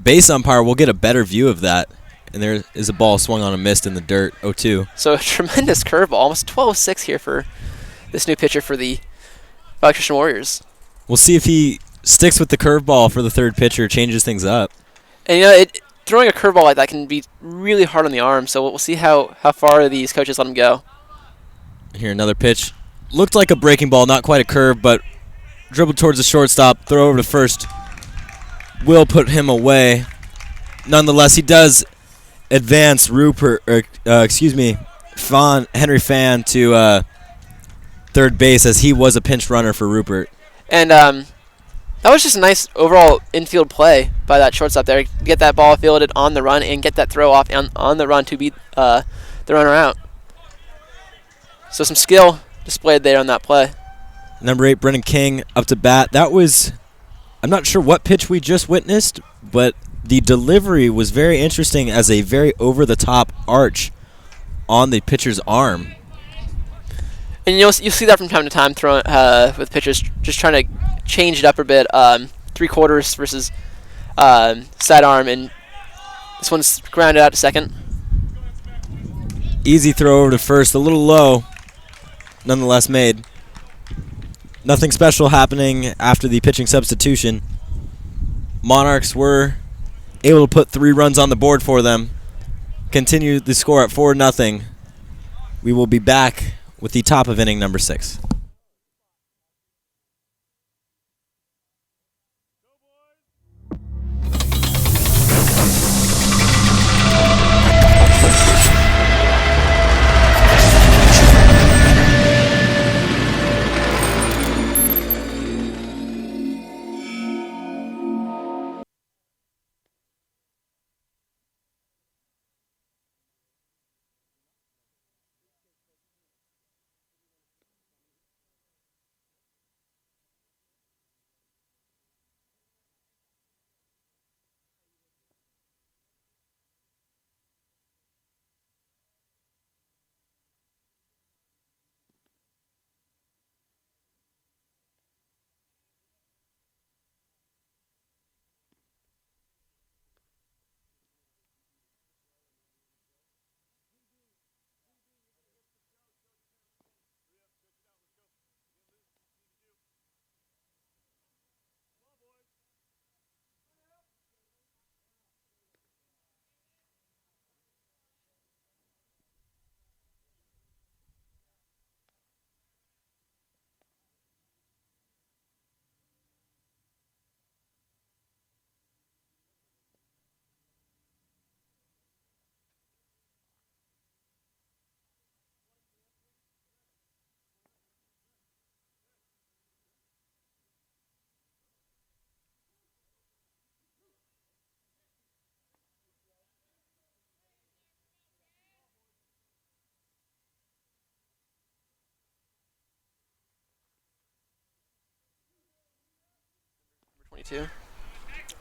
base umpire will get a better view of that, and there is a ball swung on a mist in the dirt, 0-2. So a tremendous curveball, almost 12-6 here for this new pitcher for the Valley Christian Warriors. We'll see if he sticks with the curveball for the third pitcher, changes things up. And throwing a curveball like that can be really hard on the arm. So we'll see how far these coaches let him go. Here, another pitch. Looked like a breaking ball, not quite a curve, but dribbled towards the shortstop, throw over to first. Will put him away. Nonetheless, he does advance Henry Fan to third base, as he was a pinch runner for Rupert. And that was just a nice overall infield play by that shortstop there. Get that ball fielded on the run and get that throw off on the run to beat the runner out. So some skill displayed there on that play. Number 8, Brennan King, up to bat. That was, I'm not sure what pitch we just witnessed, but the delivery was very interesting as a very over-the-top arch on the pitcher's arm. And you'll see that from time to time throwing with pitchers just trying to change it up a bit. 3/4 versus sidearm, and this one's grounded out to second. Easy throw over to first, a little low, nonetheless made. Nothing special happening after the pitching substitution. Monarchs were able to put 3 runs on the board for them. Continue the score at 4-0. We will be back with the top of inning number 6.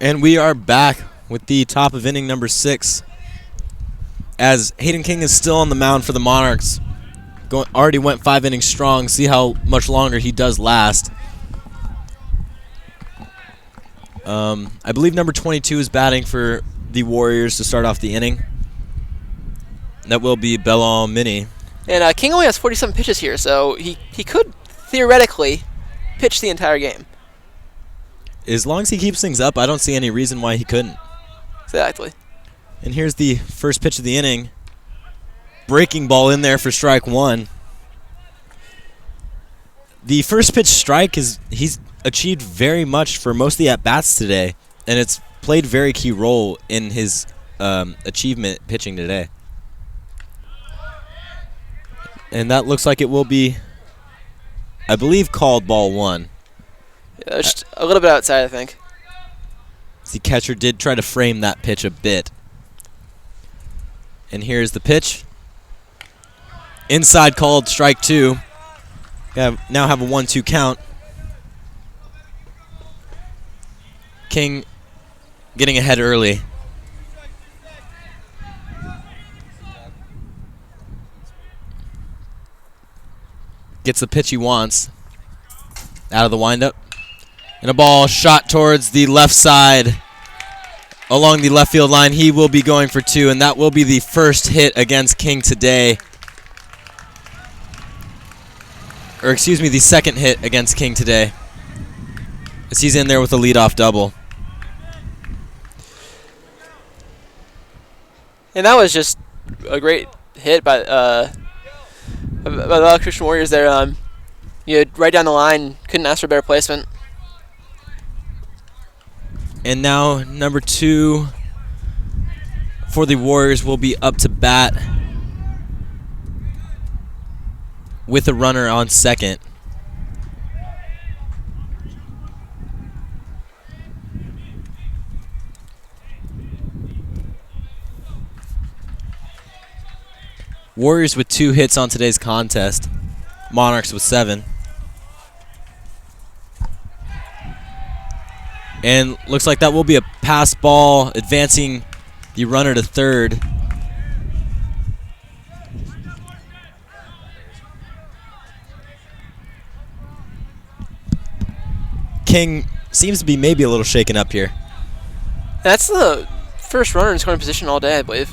And we are back with the top of inning number 6, as Hayden King is still on the mound for the Monarchs. Already went 5 innings strong. See how much longer he does last. I believe number 22 is batting for the Warriors to start off the inning. That will be Bellon Mitty. And King only has 47 pitches here, so he could theoretically pitch the entire game. As long as he keeps things up, I don't see any reason why he couldn't. Exactly. And here's the first pitch of the inning. Breaking ball in there for strike 1. The first pitch strike he's achieved very much for most of the at-bats today, and it's played very key role in his achievement pitching today. And that looks like it will be, I believe, called ball 1. Yeah, just a little bit outside, I think. The catcher did try to frame that pitch a bit. And here's the pitch. Inside, called strike 2. Now have a 1-2 count. King getting ahead early. Gets the pitch he wants. Out of the windup. And a ball shot towards the left side. Along the left field line, he will be going for 2, and that will be the first hit against King today. or excuse me, the second hit against King today, as he's in there with a leadoff double. And that was just a great hit by the Christian Warriors there. Right down the line, couldn't ask for a better placement. And now number 2 for the Warriors will be up to bat with a runner on second. Warriors with 2 hits on today's contest. Monarchs with 7. And looks like that will be a pass ball, advancing the runner to third. King seems to be maybe a little shaken up here. That's the first runner in scoring position all day, I believe.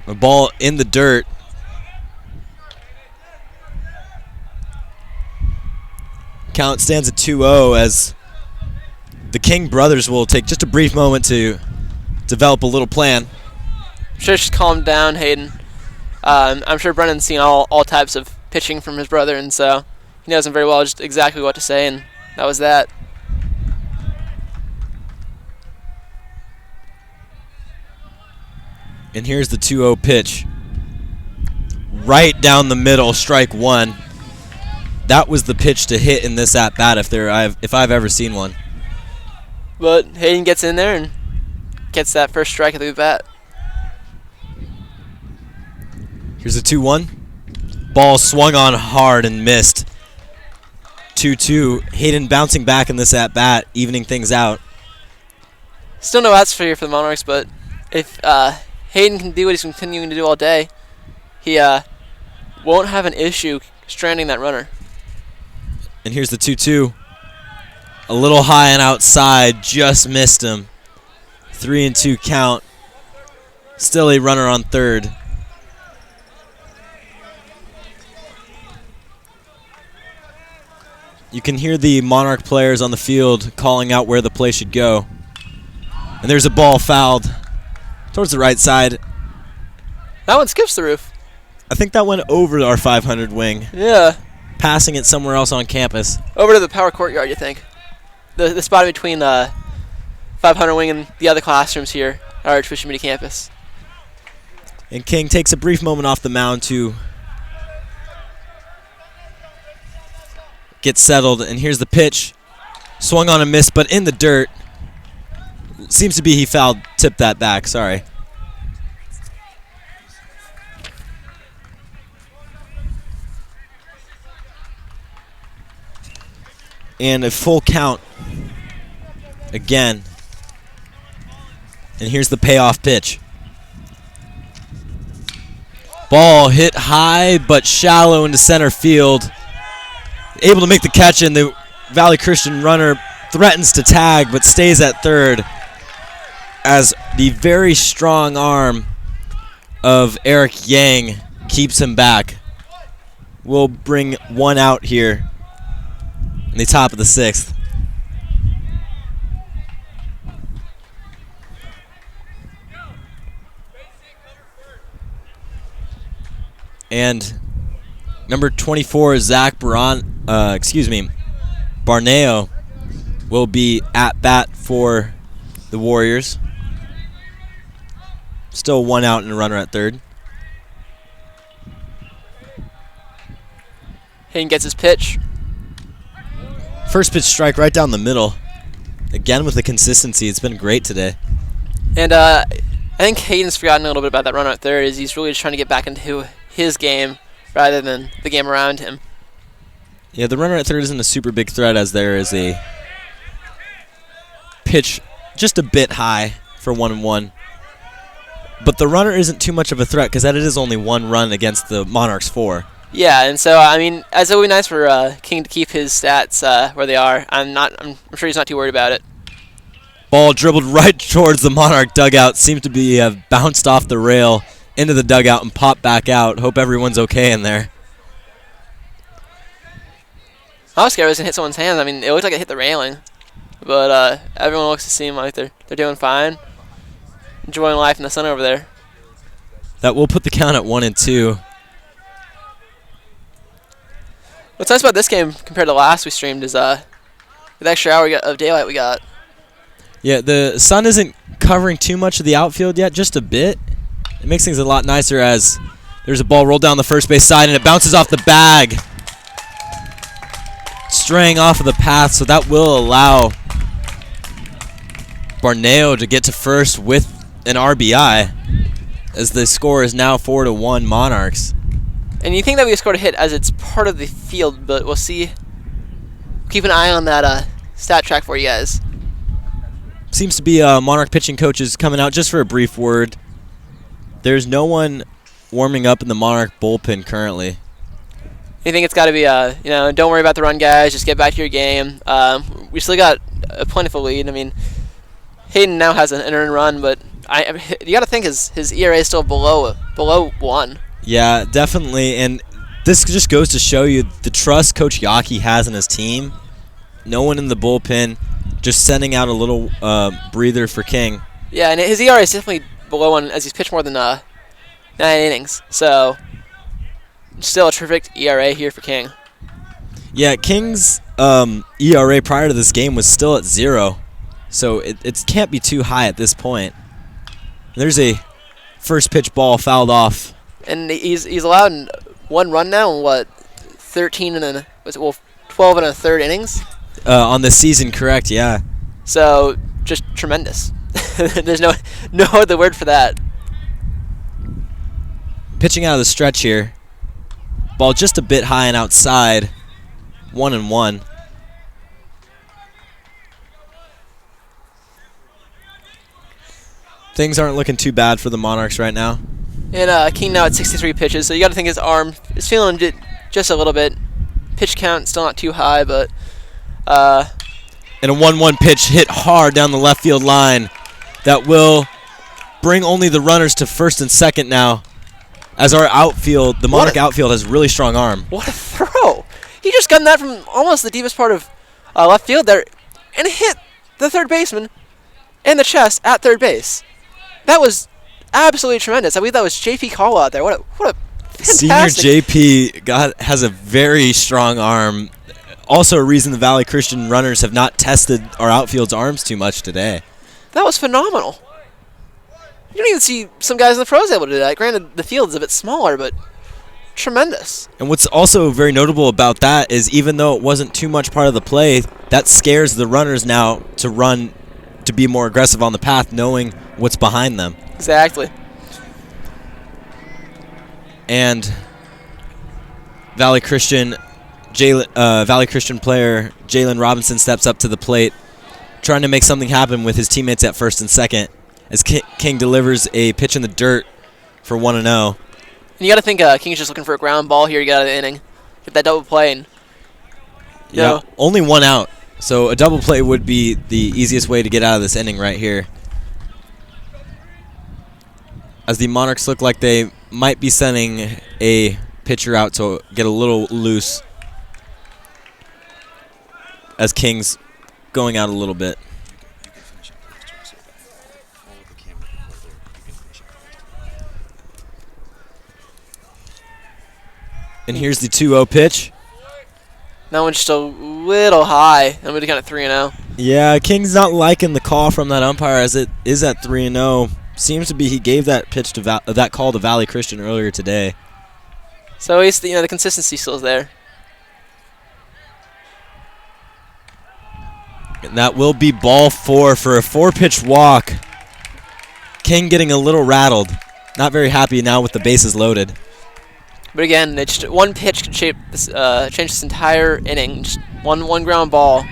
A ball in the dirt. Count stands at 2-0 as the King brothers will take just a brief moment to develop a little plan. I'm sure she's calmed down, Hayden. I'm sure Brennan's seen all types of pitching from his brother, and so he knows him very well, just exactly what to say, and that was that. And here's the 2-0 pitch. Right down the middle, strike 1. That was the pitch to hit in this at-bat if I've ever seen one. But Hayden gets in there and gets that first strike of the bat. Here's a 2-1. Ball swung on hard and missed. 2-2. Hayden bouncing back in this at-bat, evening things out. Still no outs for the Monarchs, but if Hayden can do what he's continuing to do all day, he won't have an issue stranding that runner. And here's the 2-2. A little high and outside, just missed him. 3-2 count. Still a runner on third. You can hear the Monarch players on the field calling out where the play should go. And there's a ball fouled towards the right side. That one skips the roof. I think that went over our 500 wing. Yeah. Passing it somewhere else on campus. Over to the power courtyard, you think? The spot between 500 wing and the other classrooms here at our Archbishop Mitty campus. And King takes a brief moment off the mound to get settled. And here's the pitch. Swung on a miss, but in the dirt. Seems to be he fouled, tipped that back. Sorry. And a full count again. And here's the payoff pitch. Ball hit high but shallow into center field. Able to make the catch, and the Valley Christian runner threatens to tag but stays at third as the very strong arm of Eric Yang keeps him back. We'll bring one out here in the top of the 6th. And number 24, Zach Barneo will be at bat for the Warriors. Still one out and a runner at third. Hayden gets his pitch. First pitch strike right down the middle. Again with the consistency. It's been great today. And I think Hayden's forgotten a little bit about that runner at third. Is he's really just trying to get back into his game rather than the game around him. Yeah, the runner at third isn't a super big threat, as there is a pitch just a bit high for 1-1. But the runner isn't too much of a threat because that it is only one run against the Monarchs 4. Yeah, and so I mean, as it would be nice for King to keep his stats where they are. I'm sure he's not too worried about it. Ball dribbled right towards the Monarch dugout. Seems to be bounced off the rail into the dugout and popped back out. Hope everyone's okay in there. I was scared it was going to hit someone's hands. I mean, it looked like it hit the railing. But everyone looks to seem like they're doing fine. Enjoying life in the sun over there. That will put the count at 1-2. What's nice about this game compared to last we streamed is the extra hour of daylight we got. Yeah, the sun isn't covering too much of the outfield yet, just a bit. It makes things a lot nicer as there's a ball rolled down the first base side and it bounces off the bag, straying off of the path, so that will allow Barneo to get to first with an RBI as the score is now 4-1 Monarchs. And you think that we scored a hit as it's part of the field, but we'll see. Keep an eye on that stat track for you guys. Seems to be Monarch pitching coaches coming out just for a brief word. There's no one warming up in the Monarch bullpen currently. You think it's got to be, don't worry about the run, guys. Just get back to your game. We still got a plentiful lead. I mean, Hayden now has an earned run, but you got to think his ERA is still below 1. Yeah, definitely. And this just goes to show you the trust Coach Yaki has in his team. No one in the bullpen, just sending out a little breather for King. Yeah, and his ERA is definitely below 1 as he's pitched more than 9 innings. So, still a terrific ERA here for King. Yeah, King's ERA prior to this game was still at 0. So it can't be too high at this point. There's a first pitch ball fouled off. And he's allowed 1 run now in 12 and a third innings? On the season, correct, yeah. So, just tremendous. There's no other word for that. Pitching out of the stretch here. Ball just a bit high and outside. 1-1. Things aren't looking too bad for the Monarchs right now. And King now at 63 pitches, so you got to think his arm is feeling just a little bit. Pitch count still not too high, but... And a 1-1 pitch hit hard down the left field line. That will bring only the runners to first and second now. As our outfield, the Monarch outfield has a really strong arm. What a throw! He just gunned that from almost the deepest part of left field there and hit the third baseman in the chest at third base. That was absolutely tremendous. I believe that was JP Call out there. What a fantastic... Senior JP has a very strong arm. Also a reason the Valley Christian runners have not tested our outfield's arms too much today. That was phenomenal. You don't even see some guys in the pros able to do that. Granted, the field's a bit smaller, but tremendous. And what's also very notable about that is even though it wasn't too much part of the play, that scares the runners now to run, to be more aggressive on the path, knowing what's behind them. Exactly. And Valley Christian player Jalen Robinson steps up to the plate, trying to make something happen with his teammates at first and second, as King delivers a pitch in the dirt for 1-0. And you got to think King's just looking for a ground ball here to get out of the inning, get that double play, and only 1 out, so a double play would be the easiest way to get out of this inning right here. As the Monarchs look like they might be sending a pitcher out to get a little loose, as King's going out a little bit. And here's the 2-0 pitch. That one's just a little high. I'm going to count it 3-0. Yeah, King's not liking the call from that umpire as it is at 3-0. Seems to be he gave that pitch to that call to Valley Christian earlier today. So at least the consistency still is there. And that will be ball 4 for a 4-pitch walk. King getting a little rattled. Not very happy now with the bases loaded. But again, it's just one pitch could change this entire inning. Just one ground ball.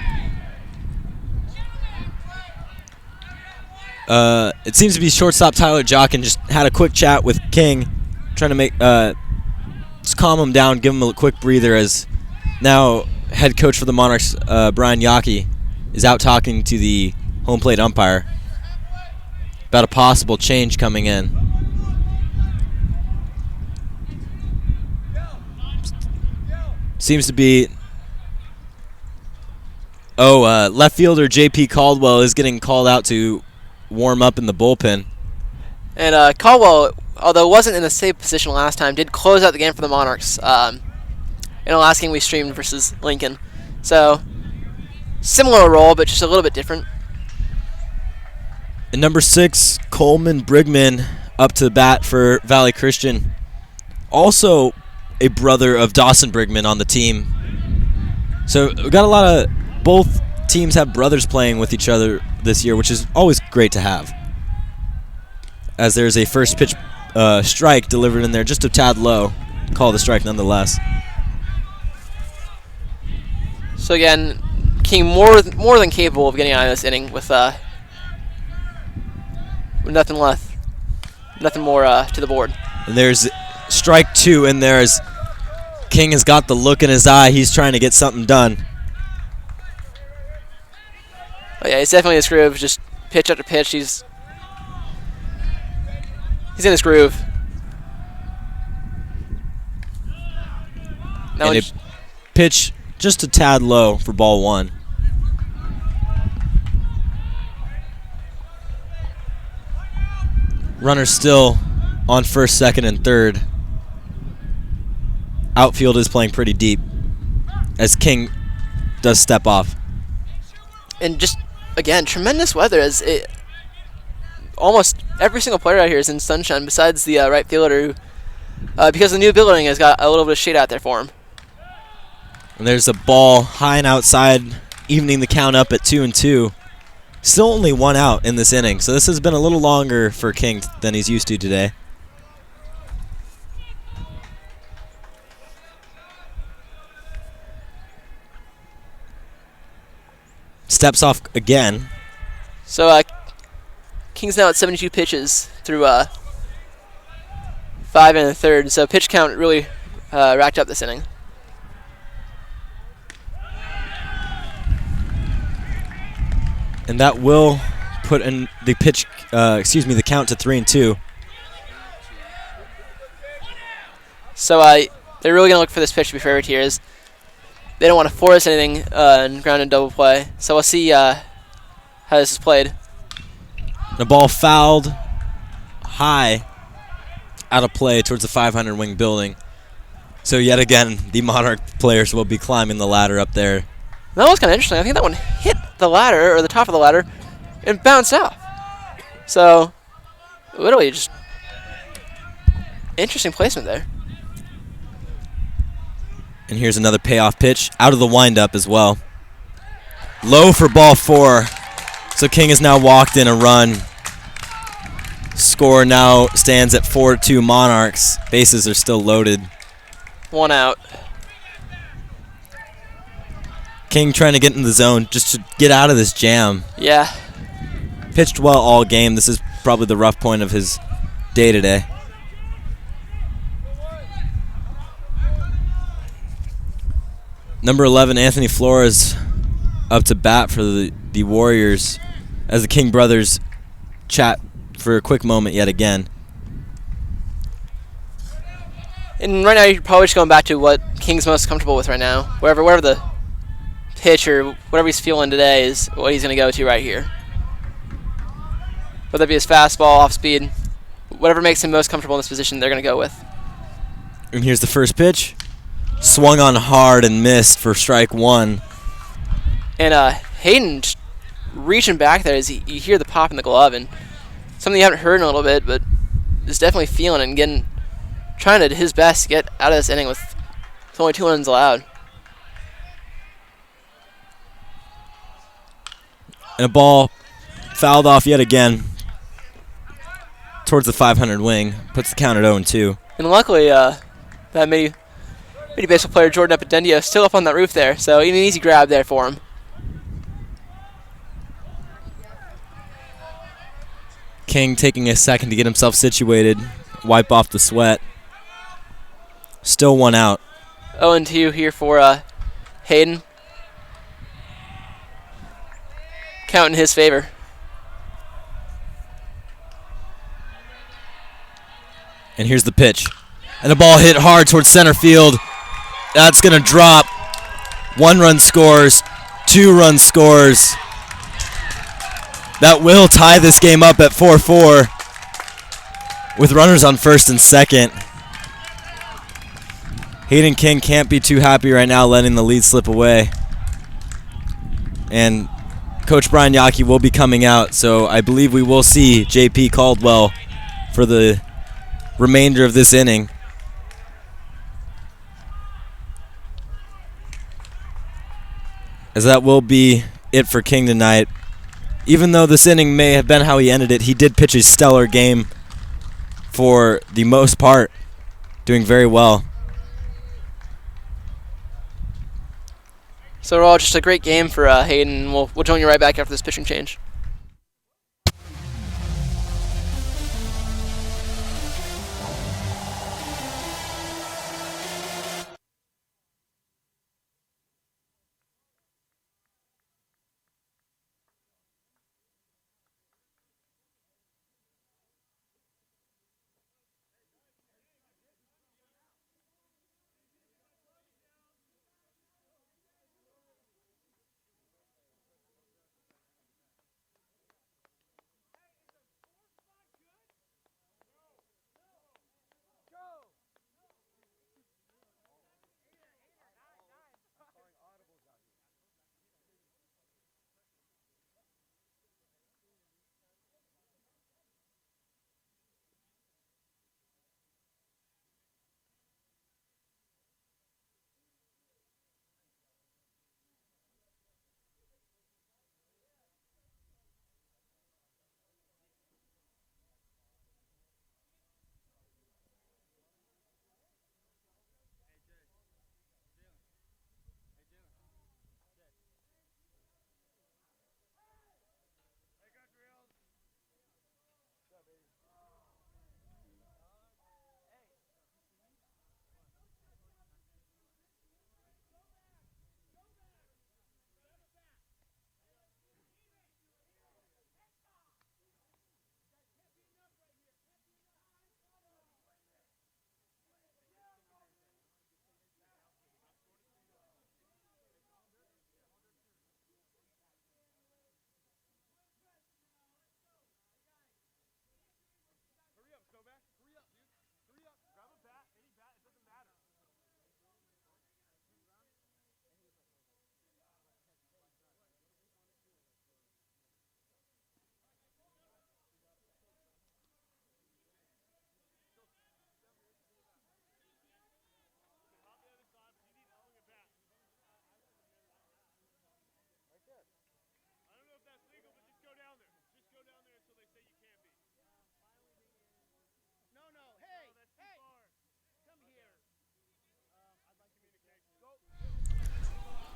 It seems to be shortstop Tyler Jockin just had a quick chat with King, trying to make just calm him down, give him a quick breather. As now head coach for the Monarchs, Brian Yaki, is out talking to the home plate umpire about a possible change coming in. Seems to be Left fielder J.P. Caldwell is getting called out to warm up in the bullpen. And Caldwell, although wasn't in the same position last time, did close out the game for the Monarchs in the last game we streamed versus Lincoln. So, similar role, but just a little bit different. And number 6, Coleman Brigman up to the bat for Valley Christian. Also a brother of Dawson Brigman on the team. So we got a lot of, both teams have brothers playing with each other this year, which is always great to have. As there's a first pitch strike delivered in there just a tad low. Call the strike nonetheless. So again, King more than capable of getting out of this inning with nothing left. Nothing more to the board. And there's strike 2 in there as King has got the look in his eye. He's trying to get something done. Oh yeah, he's definitely in his groove. Just pitch after pitch. He's in his groove. Now and a pitch just a tad low for ball 1. Runner still on first, second, and third. Outfield is playing pretty deep as King does step off. And just, again, tremendous weather as almost every single player out here is in sunshine besides the right fielder who, because the new building has got a little bit of shade out there for him. And there's a ball high and outside, evening the count up at 2-2. Still only 1 out in this inning, so this has been a little longer for King than he's used to today. Steps off again. So King's now at 72 pitches through 5 1/3, so pitch count really racked up this inning. And that will put in the pitch, the count to 3-2. So they're really going to look for this pitch to be favored here. Is they don't want to force anything in ground and double play. So we'll see how this is played. The ball fouled high out of play towards the 500 wing building. So yet again, the Monarch players will be climbing the ladder up there. That was kind of interesting. I think that one hit the ladder, or the top of the ladder, and bounced off. So, literally just interesting placement there. And here's another payoff pitch out of the windup as well. Low for ball 4. So King has now walked in a run. Score now stands at 4-2 Monarchs. Bases are still loaded. 1 out. King trying to get in the zone just to get out of this jam. Yeah. Pitched well all game. This is probably the rough point of his day today. Number 11, Anthony Flores, up to bat for the Warriors as the King brothers chat for a quick moment yet again. And right now you're probably just going back to what King's most comfortable with right now. Wherever the pitch or whatever he's feeling today is what he's going to go to right here. Whether it be his fastball, off speed, whatever makes him most comfortable in this position, they're going to go with. And here's the first pitch. Swung on hard and missed for strike 1. And Hayden just reaching back there as you hear the pop in the glove, and something you haven't heard in a little bit, but is definitely feeling it and trying to his best to get out of this inning with only 2 runs allowed. And a ball fouled off yet again towards the 500 wing. Puts the count at 0-2. And luckily, that Mitty baseball player Jordan Epidendio still up on that roof there, so an easy grab there for him. King taking a second to get himself situated, wipe off the sweat. Still 1 out. 0-2 here for Hayden. Count in his favor. And here's the pitch. And the ball hit hard towards center field. That's going to drop. 1 run scores. 2-run scores that will tie this game up at 4-4 with runners on first and second. Hayden King can't be too happy right now letting the lead slip away. And Coach Brian Yockey will be coming out, so I believe we will see J.P. Caldwell for the remainder of this inning. As that will be it for King tonight. Even though this inning may have been how he ended it, he did pitch a stellar game for the most part, doing very well. So overall, just a great game for Hayden. We'll join you right back after this pitching change.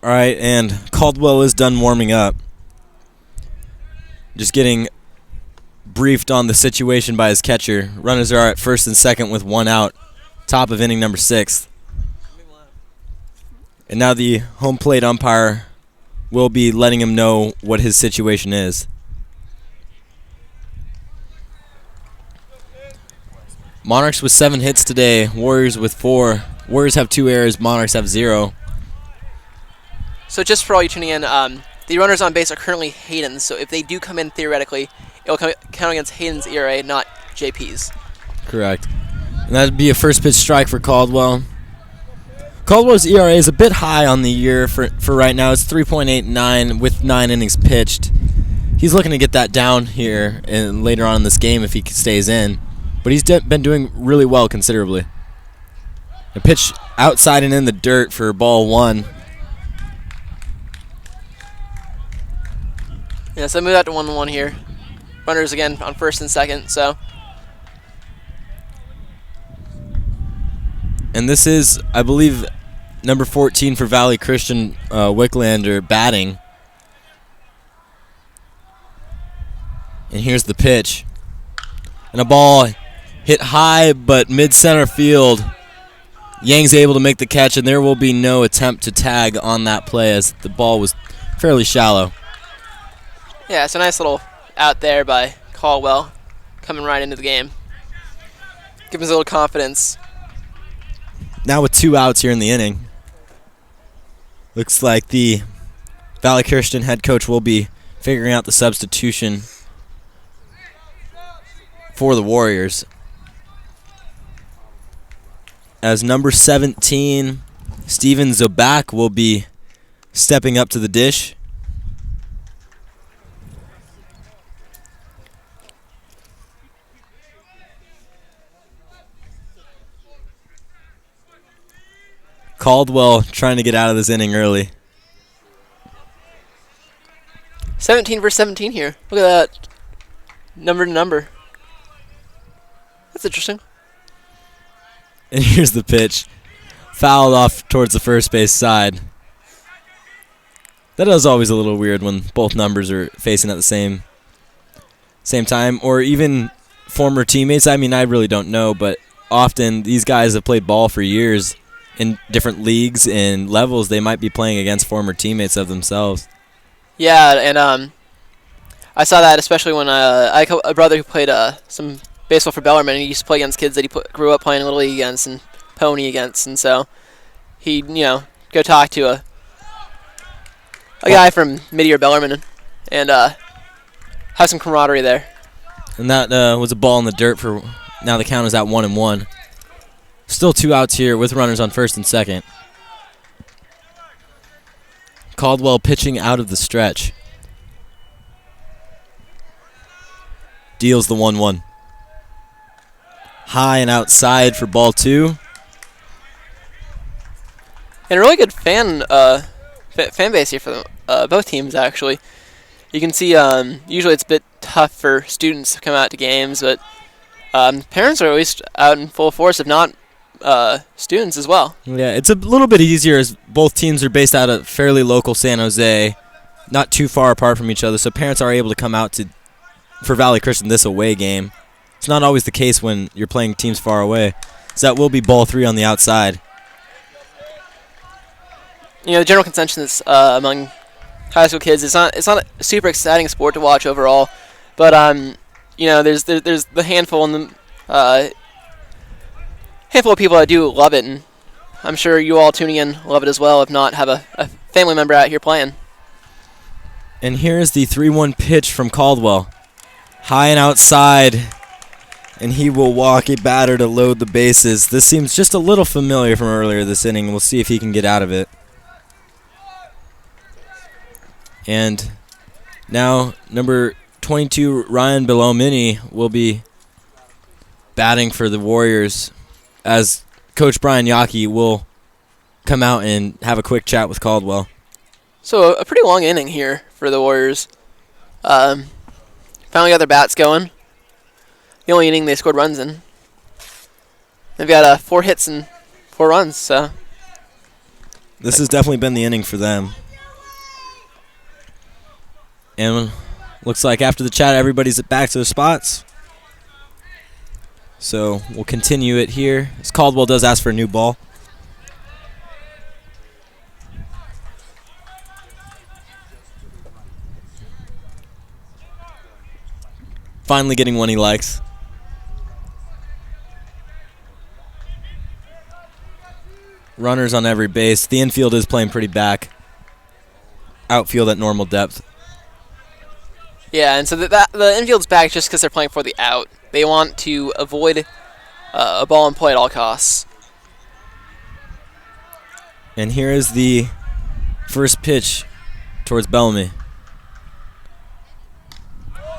All right, and Caldwell is done warming up. Just getting briefed on the situation by his catcher. Runners are at first and second with 1 out, top of inning number 6. And now the home plate umpire will be letting him know what his situation is. Monarchs with 7 hits today, Warriors with 4. Warriors have 2 errors, Monarchs have 0. So just for all you tuning in, the runners on base are currently Hayden's, so if they do come in theoretically, it will count against Hayden's ERA, not JP's. Correct. And that would be a first pitch strike for Caldwell. Caldwell's ERA is a bit high on the year for right now. It's 3.89 with 9 innings pitched. He's looking to get that down here and later on in this game if he stays in. But he's been doing really well considerably. A pitch outside and in the dirt for ball 1. Yeah, so move that to 1-1 here. Runners again on first and second, so. And this is, I believe, number 14 for Valley Christian, Wicklander, batting. And here's the pitch. And a ball hit high but mid-center field. Yang's able to make the catch, and there will be no attempt to tag on that play as the ball was fairly shallow. Yeah, it's a nice little out there by Caldwell, coming right into the game. Give him a little confidence. Now with 2 outs here in the inning. Looks like the Valley Christian head coach will be figuring out the substitution for the Warriors, as number 17, Steven Zobak, will be stepping up to the dish. Caldwell trying to get out of this inning early. 17 versus 17 here. Look at that. Number to number. That's interesting. And here's the pitch. Fouled off towards the first base side. That is always a little weird when both numbers are facing at the same time. Or even former teammates. I mean, I really don't know, but often these guys have played ball for years in different leagues and levels. They might be playing against former teammates of themselves. Yeah, and I saw that especially when I have a brother who played some baseball for Bellarmine, and he used to play against kids that he grew up playing Little League against and Pony against, and so he'd, go talk to a guy from Mitty or Bellarmine and have some camaraderie there. And that was a ball in the dirt for, now the count is at 1-1. Still 2 outs here with runners on first and second. Caldwell pitching out of the stretch. Deals the 1-1. High and outside for ball 2. And a really good fan base here for both teams, actually. You can see usually it's a bit tough for students to come out to games, but parents are always out in full force, if not students as well. Yeah, it's a little bit easier as both teams are based out of fairly local San Jose, not too far apart from each other, so parents are able to come out for Valley Christian this away game. It's not always the case when you're playing teams far away. So that will be ball 3 on the outside. The general consensus among high school kids is it's not a super exciting sport to watch overall, but there's the handful and the handful of people that do love it, and I'm sure you all tuning in love it as well, if not have a family member out here playing. And here's the 3-1 pitch from Caldwell. High and outside, and he will walk a batter to load the bases. This seems just a little familiar from earlier this inning. We'll see if he can get out of it. And now number 22, Ryan Belomini, will be batting for the Warriors, as Coach Brian Yockey will come out and have a quick chat with Caldwell. So a pretty long inning here for the Warriors. Finally got their bats going. The only inning they scored runs in. They've got 4 hits and 4 runs, so. This has definitely been the inning for them. And looks like after the chat, everybody's back to their spots. So we'll continue it here, as Caldwell does ask for a new ball. Finally getting one he likes. Runners on every base. The infield is playing pretty back. Outfield at normal depth. Yeah, and so the infield's back just because they're playing for the out. They want to avoid a ball in play at all costs. And here is the first pitch towards Bellamy.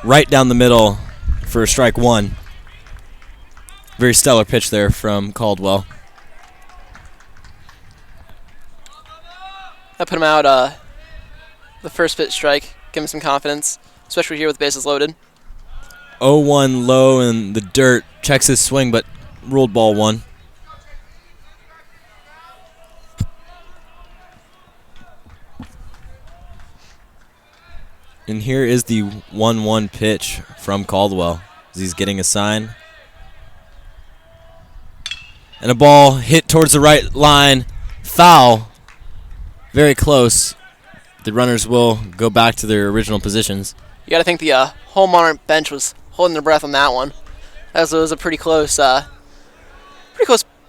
Right down the middle for strike 1. Very stellar pitch there from Caldwell. That put him out the first pitch strike, give him some confidence, especially here with bases loaded. 0-1 low in the dirt, checks his swing, but ruled ball 1. And here is the 1-1 pitch from Caldwell as he's getting a sign. And a ball hit towards the right line. Foul. Very close. The runners will go back to their original positions. You got to think the whole Monarch bench was holding their breath on that one. As it was a pretty close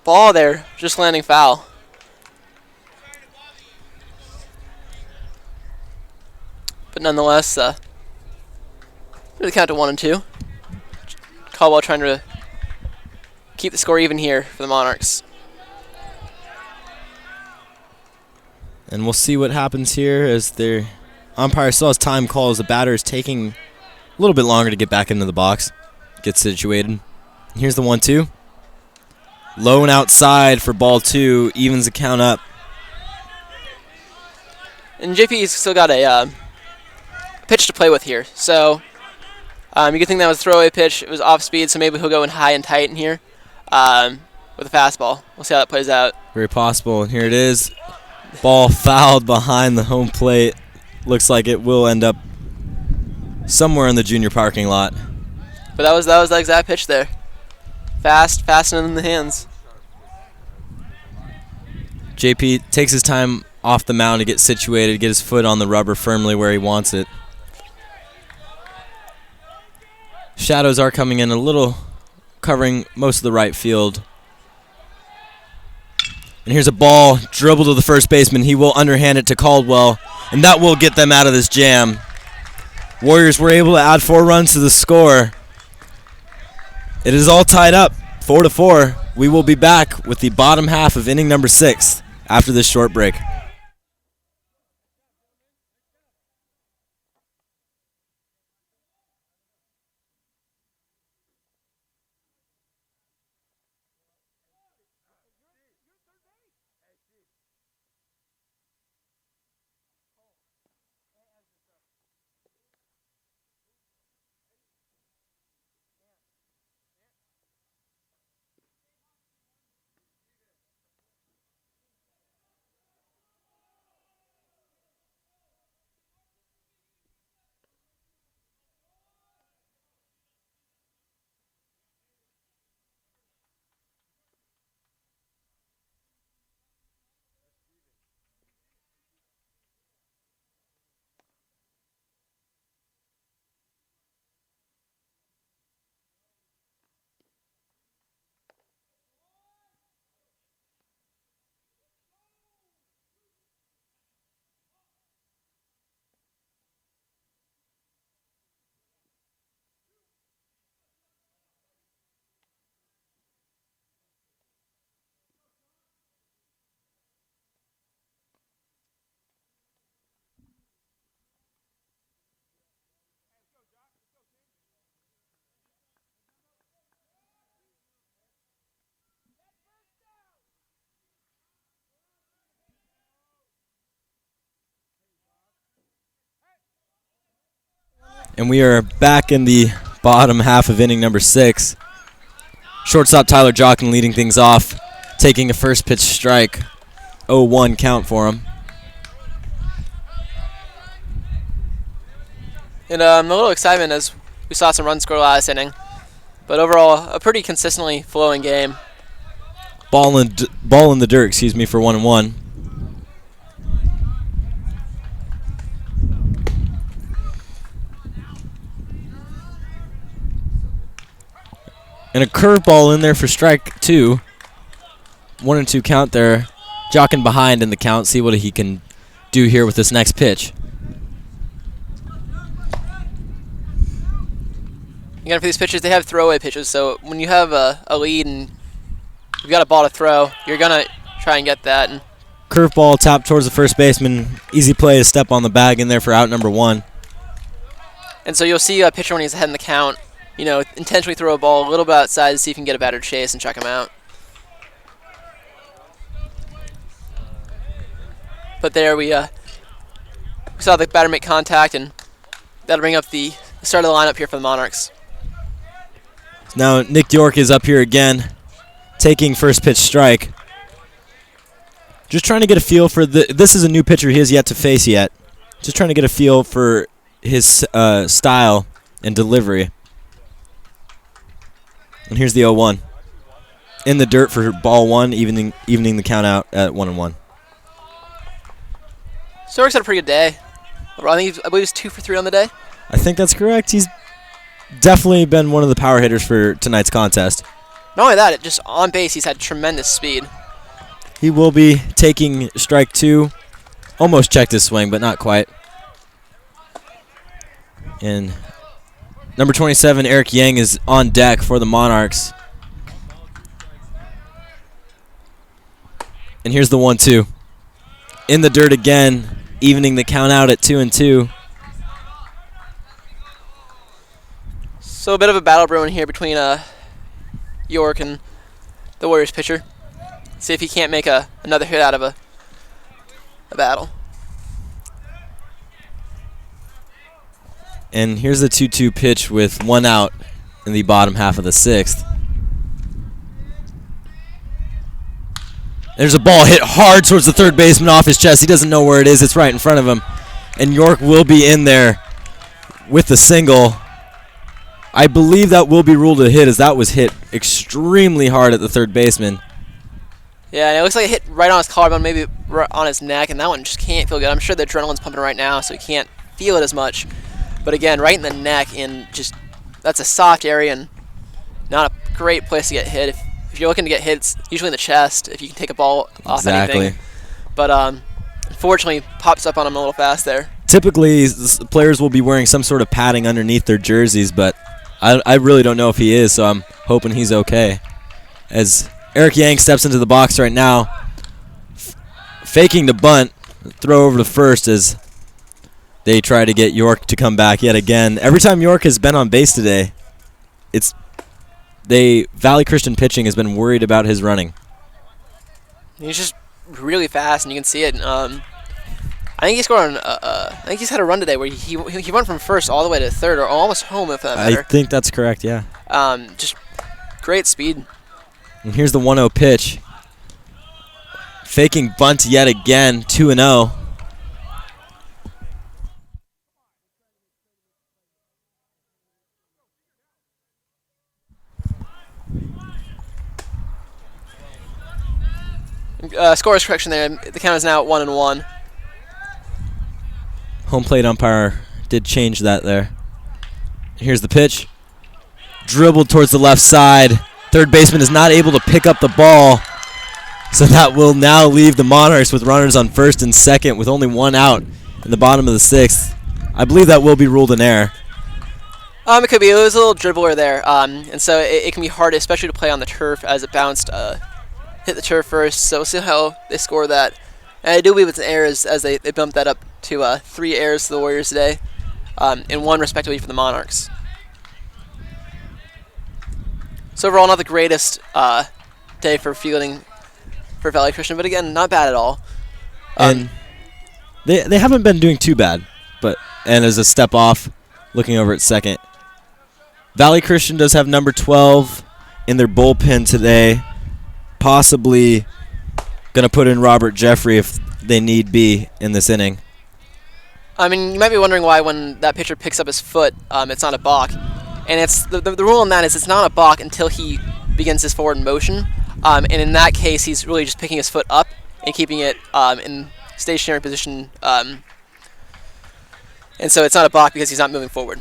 ball there, just landing foul. But nonetheless, really count to 1 and 2. Caldwell trying to keep the score even here for the Monarchs. And we'll see what happens here as their umpire still has time calls. The batter is taking a little bit longer to get back into the box, get situated. Here's the 1-2. Low and outside for ball 2, evens the count up. And JP's still got a pitch to play with here. So you could think that was a throwaway pitch. It was off speed, so maybe he'll go in high and tight in here with a fastball. We'll see how that plays out. Very possible. And here it is. Ball fouled behind the home plate. Looks like it will end up somewhere in the junior parking lot. But that was the exact pitch there. Fast and in the hands. JP takes his time off the mound to get situated, get his foot on the rubber firmly where he wants it. Shadows are coming in a little, covering most of the right field. And here's a ball dribbled to the first baseman. He will underhand it to Caldwell, and that will get them out of this jam. Warriors were able to add 4 runs to the score. It is all tied up, 4-4. We will be back with the bottom half of inning number 6 after this short break. And we are back in the bottom half of inning number 6. Shortstop Tyler Jochen leading things off, taking a first pitch strike. 0-1 count for him. And a little excitement as we saw some runs score last inning. But overall, a pretty consistently flowing game. Ball in the dirt, for 1-1. And a curveball in there for strike 2. 1-2 count there. Jochen behind in the count. See what he can do here with this next pitch. Again, for these pitchers, they have throwaway pitches. So when you have a lead and you've got a ball to throw, you're going to try and get that. And curveball tapped towards the first baseman. Easy play to step on the bag in there for out number 1. And so you'll see a pitcher when he's ahead in the count, intentionally throw a ball a little bit outside to see if he can get a batter chase and check him out. But there we saw the batter make contact, and that'll bring up the start of the lineup here for the Monarchs. Now Nick York is up here again, taking first pitch strike. Just trying to get a feel for this is a new pitcher he has yet to face yet. Just trying to get a feel for his style and delivery. And here's the 0-1. In the dirt for ball 1, evening the count out at 1-1. Stork's had a pretty good day. I believe he's 2 for 3 on the day. I think that's correct. He's definitely been one of the power hitters for tonight's contest. Not only that, just on base, he's had tremendous speed. He will be taking strike 2. Almost checked his swing, but not quite. And number 27, Eric Yang, is on deck for the Monarchs. And here's the 1-2. In the dirt again, evening the count out at 2-2. So a bit of a battle brewing here between York and the Warriors pitcher. See if he can't make another hit out of a battle. And here's the 2-2 pitch with 1 out in the bottom half of the 6th. There's a ball hit hard towards the third baseman off his chest. He doesn't know where it is. It's right in front of him. And York will be in there with the single. I believe that will be ruled a hit, as that was hit extremely hard at the third baseman. Yeah, and it looks like it hit right on his collarbone, maybe right on his neck, and that one just can't feel good. I'm sure the adrenaline's pumping right now, so he can't feel it as much. But again, right in the neck, and just that's a soft area and not a great place to get hit. If you're looking to get hit, it's usually in the chest if you can take a ball off anything. But unfortunately, pops up on him a little fast there. Typically, players will be wearing some sort of padding underneath their jerseys, but I really don't know if he is, so I'm hoping he's okay. As Eric Yang steps into the box right now, faking the bunt, throw over to first as they try to get York to come back yet again. Every time York has been on base today, Valley Christian pitching has been worried about his running. He's just really fast, and you can see it. I think he scored I think he's had a run today where he went from first all the way to third, or almost home, if that matter. I think that's correct, yeah. Just great speed. And here's the 1-0 pitch. Faking bunt yet again, 2-0. Scores correction there. The count is now at 1-1. Home plate umpire did change that there. Here's the pitch. Dribbled towards the left side. Third baseman is not able to pick up the ball. So that will now leave the Monarchs with runners on first and second with only 1 out in the bottom of the 6th. I believe that will be ruled an error. It could be. It was a little dribbler there. And so it can be hard, especially to play on the turf as it bounced, hit the turf first. So we'll see how they score that. And I do believe it's an error as they bumped that up to 3 errors for the Warriors today, and 1 respectively for the Monarchs. So overall, not the greatest day for fielding for Valley Christian, but again, not bad at all. And they haven't been doing too bad, and as a step off, looking over at second, Valley Christian does have number 12 in their bullpen today, possibly going to put in Robert Jeffrey if they need be in this inning. I mean, you might be wondering why when that pitcher picks up his foot, it's not a balk. And it's the rule on that is it's not a balk until he begins his forward motion. And in that case, he's really just picking his foot up and keeping it in stationary position. And so it's not a balk because he's not moving forward.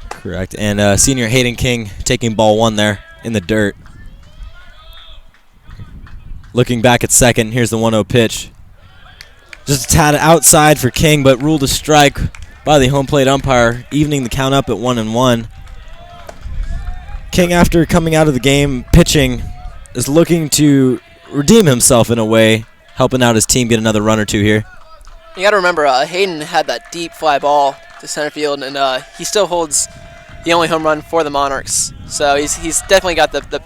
Correct. And senior Hayden King taking ball 1 there in the dirt. Looking back at second, here's the 1-0 pitch. Just a tad outside for King, but ruled a strike by the home plate umpire, evening the count up at 1-1. King, after coming out of the game pitching, is looking to redeem himself in a way, helping out his team get another run or 2 here. You got to remember, Hayden had that deep fly ball to center field, and he still holds the only home run for the Monarchs. So he's definitely got the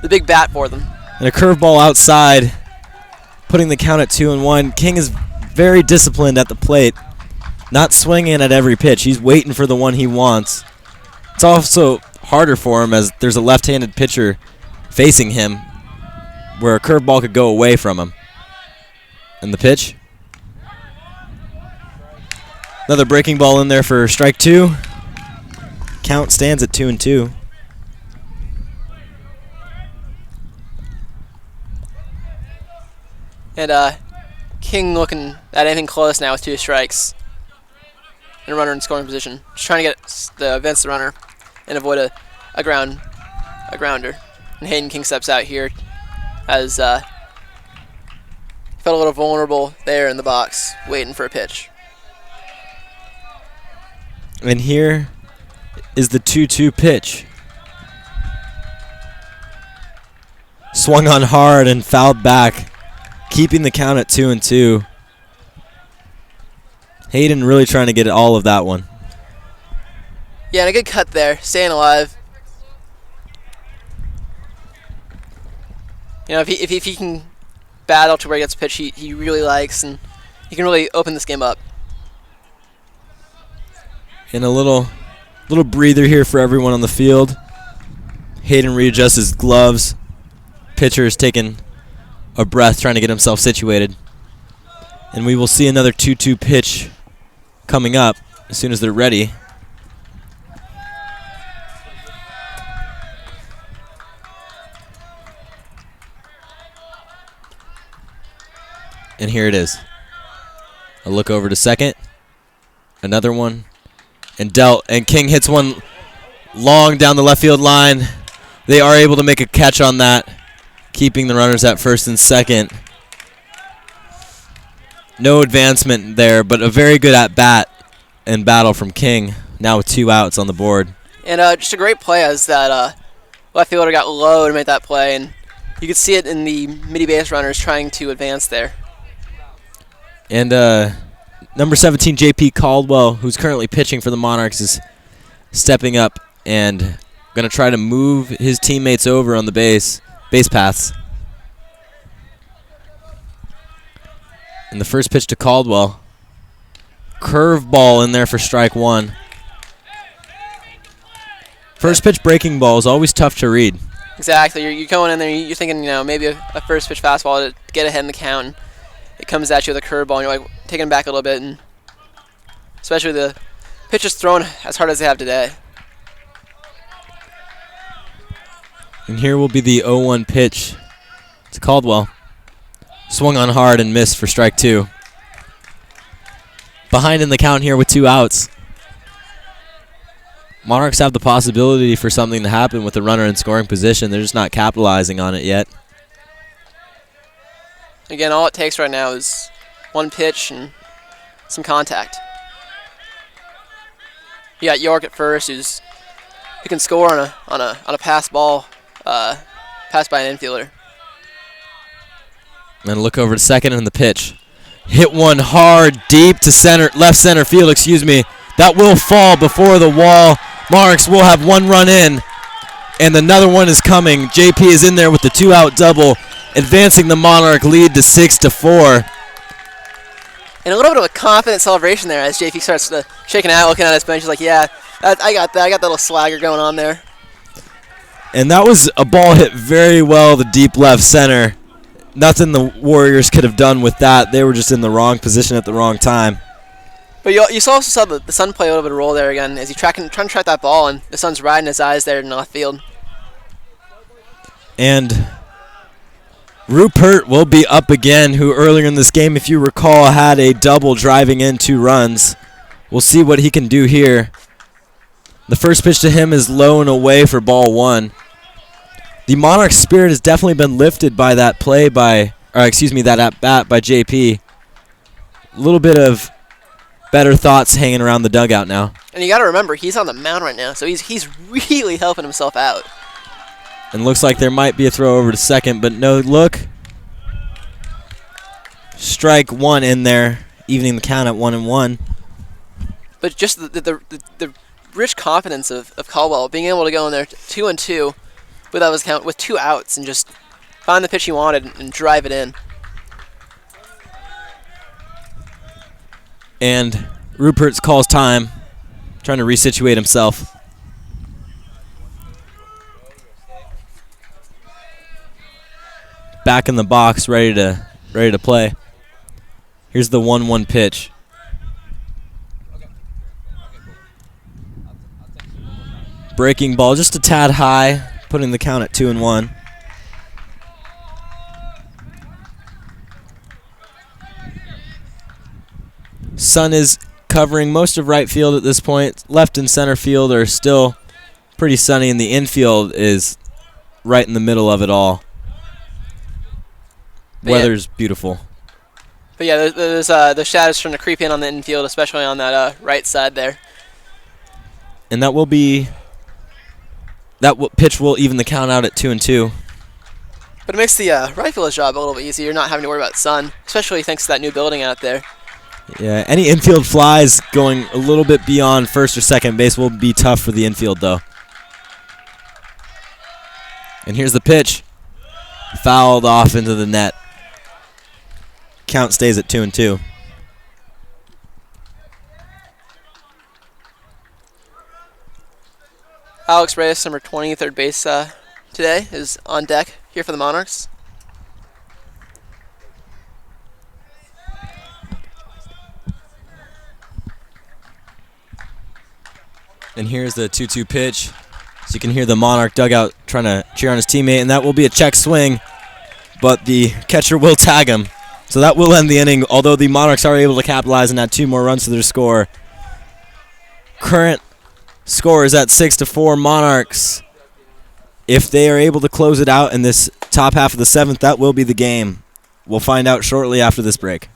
big bat for them. And a curveball outside, putting the count at 2-1. King is very disciplined at the plate, not swinging at every pitch. He's waiting for the one he wants. It's also harder for him as there's a left-handed pitcher facing him where a curveball could go away from him. And the pitch. Another breaking ball in there for strike 2. Count stands at 2-2. And King looking at anything close now with 2 strikes. And a runner in scoring position. Just trying to get advance the runner and avoid a grounder. And Hayden King steps out here as felt a little vulnerable there in the box, waiting for a pitch. And here is the 2-2 pitch. Swung on hard and fouled back, keeping the count at 2-2. Hayden really trying to get all of that one. Yeah, and a good cut there, staying alive. You know, if he can battle to where he gets pitch he really likes, and he can really open this game up. And a little breather here for everyone on the field. Hayden readjusts his gloves. Pitcher is taking a breath, trying to get himself situated. And we will see another 2-2 pitch coming up as soon as they're ready. And here it is. A look over to second. Another one. And dealt. And King hits one long down the left field line. They are able to make a catch on that, keeping the runners at first and second. No advancement there, but a very good at-bat and battle from King, now with 2 outs on the board. And just a great play as that left fielder got low to make that play, and you could see it in the Mitty base runners trying to advance there. And number 17, J.P. Caldwell, who's currently pitching for the Monarchs, is stepping up and going to try to move his teammates over on the base paths. And the first pitch to Caldwell. Curveball in there for strike one. First pitch breaking ball is always tough to read. Exactly. You're going in there, you're thinking, maybe a first pitch fastball to get ahead in the count. And it comes at you with a curveball, and you're like taking it back a little bit, and especially the pitches thrown as hard as they have today. And here will be the 0-1 pitch to Caldwell. Swung on hard and missed for strike 2. Behind in the count here with 2 outs. Monarchs have the possibility for something to happen with the runner in scoring position. They're just not capitalizing on it yet. Again, all it takes right now is one pitch and some contact. You got York at first, who can score on a pass ball, passed by an infielder. And look over to second and the pitch. Hit one hard, deep to left center field, That will fall before the wall. Monarchs will have 1 run in, and another one is coming. JP is in there with the 2-out double, advancing the Monarch lead to 6-4. And a little bit of a confident celebration there as JP starts shaking out, looking at his bench. He's like, yeah, I got that. I got that little swagger going on there. And that was a ball hit very well to deep left center. Nothing the Warriors could have done with that. They were just in the wrong position at the wrong time. But you also saw the sun play a little bit of a role there again as he's trying to track that ball, and the sun's riding his eyes there in left field. And Rupert will be up again, who earlier in this game, if you recall, had a double driving in 2 runs. We'll see what he can do here. The first pitch to him is low and away for ball 1. The Monarch spirit has definitely been lifted by that play that at-bat by JP. A little bit of better thoughts hanging around the dugout now. And you got to remember, he's on the mound right now, so he's really helping himself out. And looks like there might be a throw over to second, but no look. Strike 1 in there, evening the count at 1-1. But just the rich confidence of Caldwell, being able to go in there 2-2 with 2 outs and just find the pitch he wanted and drive it in. And Rupert's calls time, trying to resituate himself. Back in the box, ready to play. Here's the 1-1 pitch. Breaking ball just a tad high, putting the count at 2-1. Sun is covering most of right field at this point. Left and center field are still pretty sunny, and the infield is right in the middle of it all. Weather's beautiful. But yeah, there's the shadows starting to creep in on the infield, especially on that right side there. And that pitch will even the count out at 2-2. But it makes the right fielder's job a little bit easier, not having to worry about sun, especially thanks to that new building out there. Yeah, any infield flies going a little bit beyond first or second base will be tough for the infield, though. And here's the pitch. Fouled off into the net. Count stays at 2-2. Alex Reyes, number 20, third base today, is on deck here for the Monarchs. And here's the 2-2 pitch. So you can hear the Monarch dugout trying to cheer on his teammate, and that will be a check swing, but the catcher will tag him. So that will end the inning, although the Monarchs are able to capitalize and add 2 more runs to their score. Current score is at 6-4 Monarchs. If they are able to close it out in this top half of the 7th, that will be the game. We'll find out shortly after this break.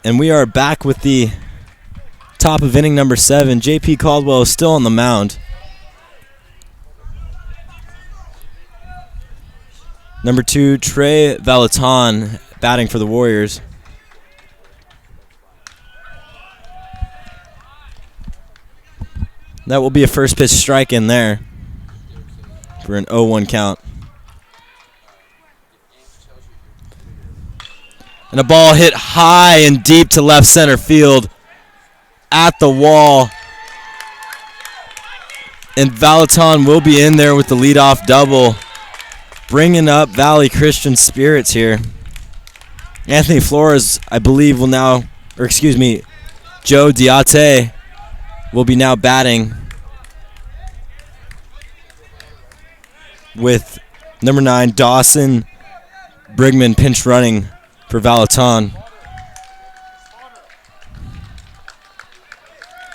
And we are back with the top of inning number 7. J.P. Caldwell is still on the mound. Number 2, Trey Valaton, batting for the Warriors. That will be a first pitch strike in there for an 0-1 count. And a ball hit high and deep to left center field at the wall. And Valaton will be in there with the leadoff double, bringing up Valley Christian spirits here. Anthony Flores, I believe, will now, or excuse me, Joe Diate will be now batting with number 9, Dawson Brigman, pinch running for Valaton.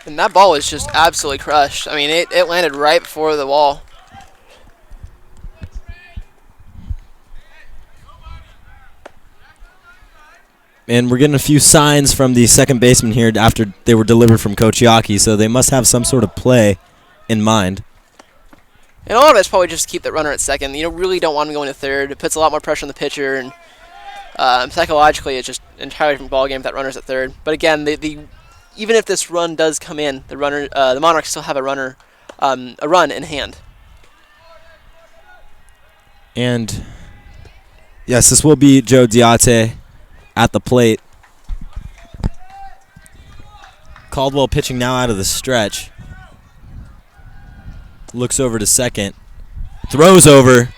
And that ball was just absolutely crushed. I mean, it landed right before the wall. And we're getting a few signs from the second baseman here after they were delivered from Coach Yaki, so they must have some sort of play in mind. And a lot of it's probably just to keep that runner at second. You really don't want him going to third. It puts a lot more pressure on the pitcher, and psychologically it's just an entirely different ballgame if that runner's at third. But again, even if this run does come in, the Monarchs still have a run in hand. And yes, this will be Joe Diate at the plate. Caldwell pitching now out of the stretch. Looks over to second. Throws over.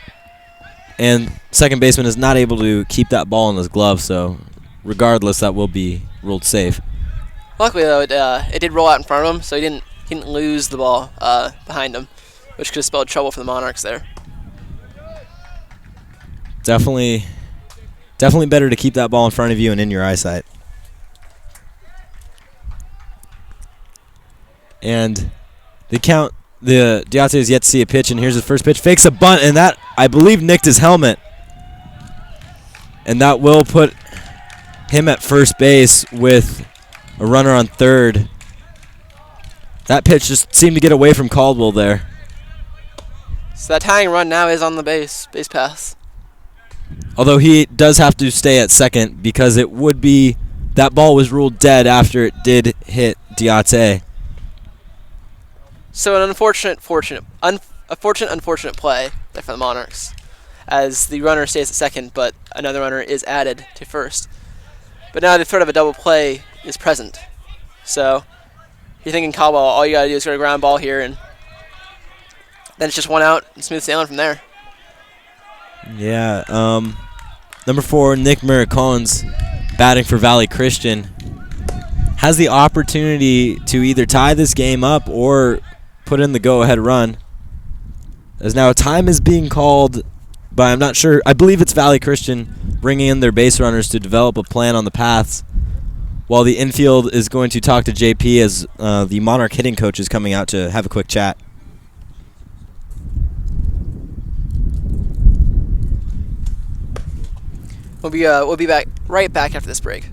And second baseman is not able to keep that ball in his glove, so regardless, that will be ruled safe. Luckily, though, it did roll out in front of him, so he didn't lose the ball behind him, which could have spelled trouble for the Monarchs there. Definitely better to keep that ball in front of you and in your eyesight. And the Diate has yet to see a pitch, and here's his first pitch. Fakes a bunt, and that, I believe, nicked his helmet. And that will put him at first base with a runner on third. That pitch just seemed to get away from Caldwell there. So that tying run now is on the base pass. Although he does have to stay at second because it would be that ball was ruled dead after it did hit Diate. So an unfortunate play there for the Monarchs, as the runner stays at second, but another runner is added to first. But now the threat of a double play is present. So you're thinking Caldwell, all you gotta do is get a ground ball here, and then it's just one out and smooth sailing from there. Yeah. Number 4, Nick Maricones, batting for Valley Christian, has the opportunity to either tie this game up or put in the go-ahead run. As now time is being called by, I'm not sure, I believe it's Valley Christian, bringing in their base runners to develop a plan on the paths, while the infield is going to talk to JP as the Monarch hitting coach is coming out to have a quick chat. We'll be right back after this break.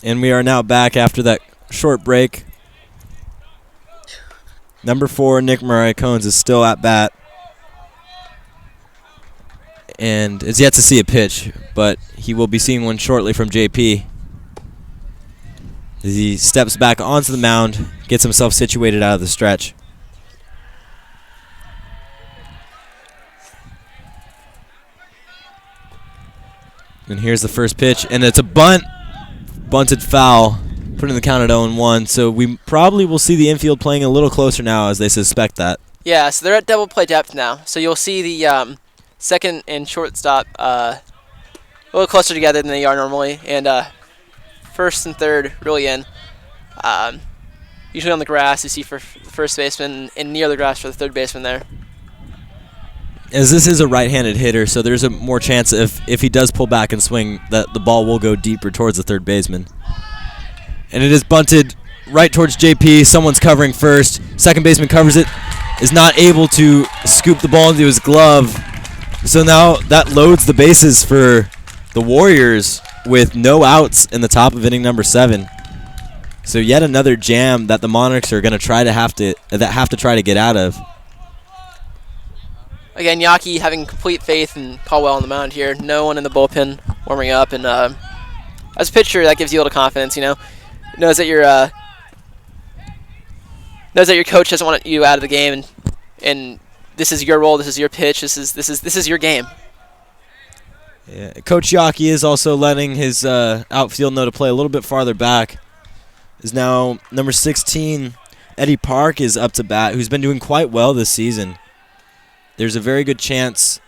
And we are now back after that short break. Number 4, Nick Maricones, is still at bat and is yet to see a pitch, but he will be seeing one shortly from JP. As he steps back onto the mound, gets himself situated out of the stretch. And here's the first pitch, and it's a bunt. Bunted foul, putting the count at 0-1. So we probably will see the infield playing a little closer now as they suspect that. Yeah, so they're at double play depth now. So you'll see the second and shortstop a little closer together than they are normally, and first and third really in. Usually on the grass, you see for the first baseman, and near the grass for the third baseman there. As this is a right-handed hitter, so there's a more chance if he does pull back and swing that the ball will go deeper towards the third baseman. And it is bunted right towards JP. Someone's covering first. Second baseman covers it, is not able to scoop the ball into his glove. So now that loads the bases for the Warriors with no outs in the top of inning number 7. So yet another jam that the Monarchs are going to have to try to get out of. Again, Yaki having complete faith in Caldwell on the mound here. No one in the bullpen warming up, and as a pitcher, that gives you a little confidence. You know, knows that your coach doesn't want you out of the game, and this is your role. This is your pitch. This is your game. Yeah, Coach Yaki is also letting his outfield know to play a little bit farther back. Is now number 16, Eddie Park, is up to bat, who's been doing quite well this season. There's a very good chance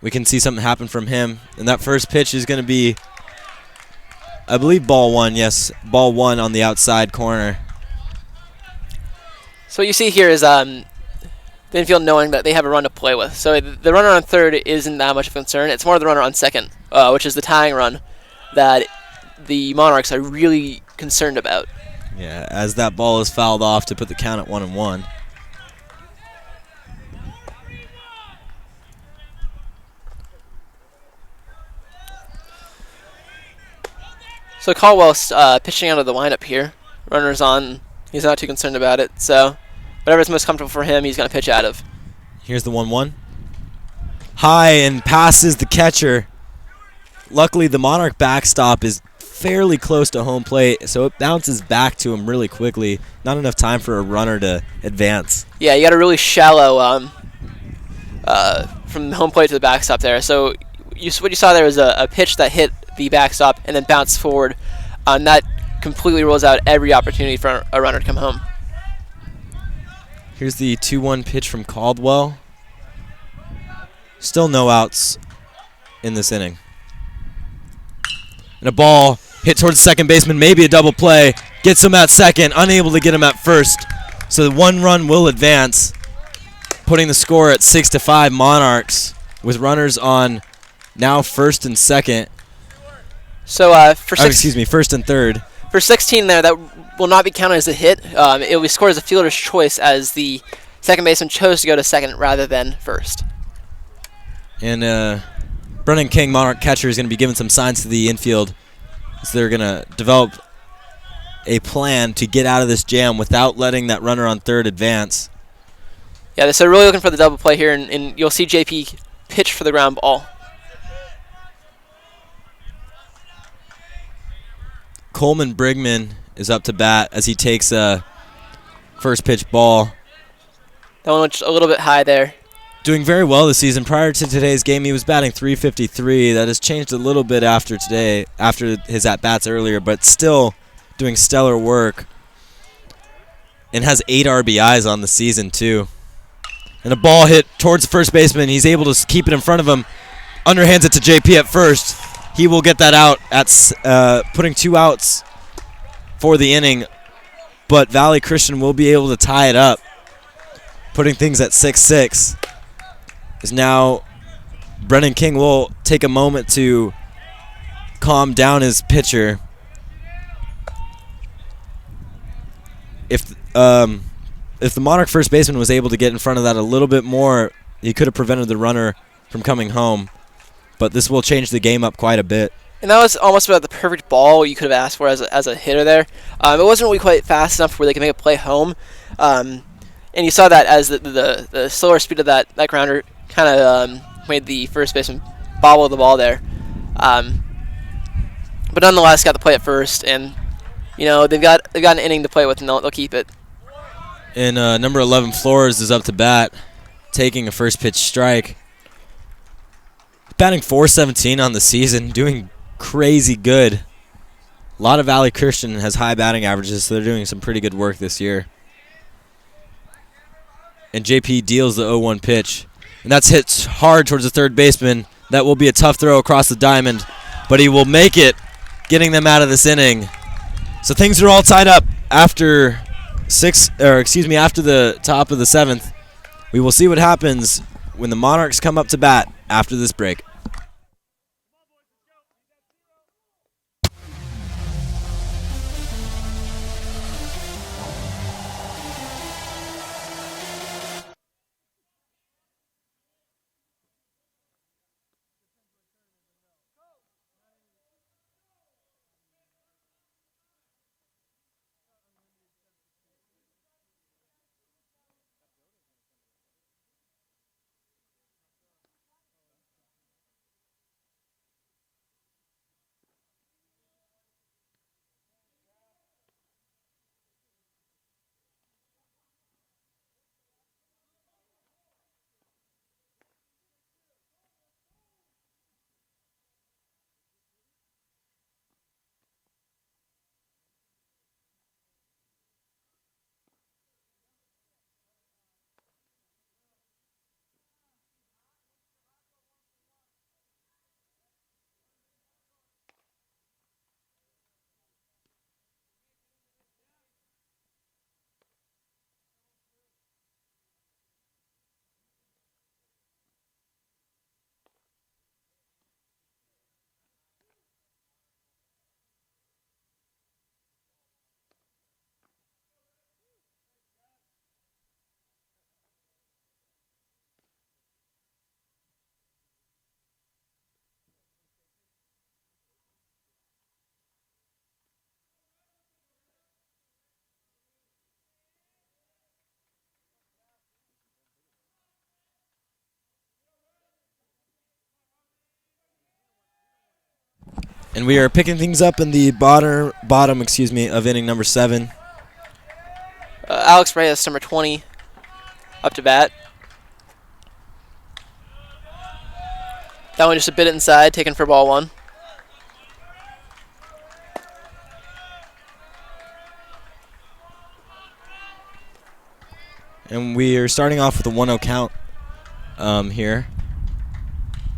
we can see something happen from him. And that first pitch is going to be, I believe, ball 1. Yes, ball 1 on the outside corner. So what you see here is the infield knowing that they have a run to play with. So the runner on third isn't that much of a concern. It's more the runner on second, which is the tying run, that the Monarchs are really concerned about. Yeah, as that ball is fouled off to put the count at 1-1. So Caldwell's pitching out of the windup here. Runner's on. He's not too concerned about it. So whatever's most comfortable for him, he's going to pitch out of. Here's the 1-1. High and passes the catcher. Luckily, the Monarch backstop is fairly close to home plate, so it bounces back to him really quickly. Not enough time for a runner to advance. Yeah, you got a really shallow from home plate to the backstop there. So what you saw there was a pitch that hit the backstop and then bounced forward. And that completely rules out every opportunity for a runner to come home. Here's the 2-1 pitch from Caldwell. Still no outs in this inning. And a ball hit towards the second baseman, maybe a double play. Gets him at second, unable to get him at first. So the 1 run will advance, putting the score at 6-5 Monarchs with runners on Now first and second. So First and third. For 16 there, that will not be counted as a hit. It will be scored as a fielder's choice as the second baseman chose to go to second rather than first. And Brennan King, Monarch catcher, is going to be giving some signs to the infield. So they're going to develop a plan to get out of this jam without letting that runner on third advance. Yeah, they're really looking for the double play here, and you'll see JP pitch for the ground ball. Coleman Brigman is up to bat as he takes a first pitch ball. That one went a little bit high there. Doing very well this season. Prior to today's game, he was batting .353. That has changed a little bit after his at-bats earlier, but still doing stellar work. And has 8 RBIs on the season, too. And a ball hit towards the first baseman. He's able to keep it in front of him. Underhands it to JP at first. He will get that out at putting 2 outs for the inning. But Valley Christian will be able to tie it up, putting things at 6-6. Is now Brennan King will take a moment to calm down his pitcher. If the Monarch first baseman was able to get in front of that a little bit more, he could have prevented the runner from coming home. But this will change the game up quite a bit. And that was almost about the perfect ball you could have asked for as a hitter there. It wasn't really quite fast enough where they could make a play home. And you saw that as the slower speed of that grounder kind of made the first baseman bobble the ball there. But nonetheless, got the play at first, and they've got an inning to play with, and they'll keep it. And number 11 Flores is up to bat, taking a first pitch strike. Batting .417 on the season, doing crazy good. A lot of Valley Christian has high batting averages, so they're doing some pretty good work this year. And JP deals the 0-1 pitch. And that's hit hard towards the third baseman. That will be a tough throw across the diamond, but he will make it, getting them out of this inning. So things are all tied up after the top of the 7th. We will see what happens when the Monarchs come up to bat after this break. And we are picking things up in the bottom of inning number 7. Alex Reyes, number 20, up to bat. That one just a bit inside, taken for ball 1. And we are starting off with a 1-0 count here.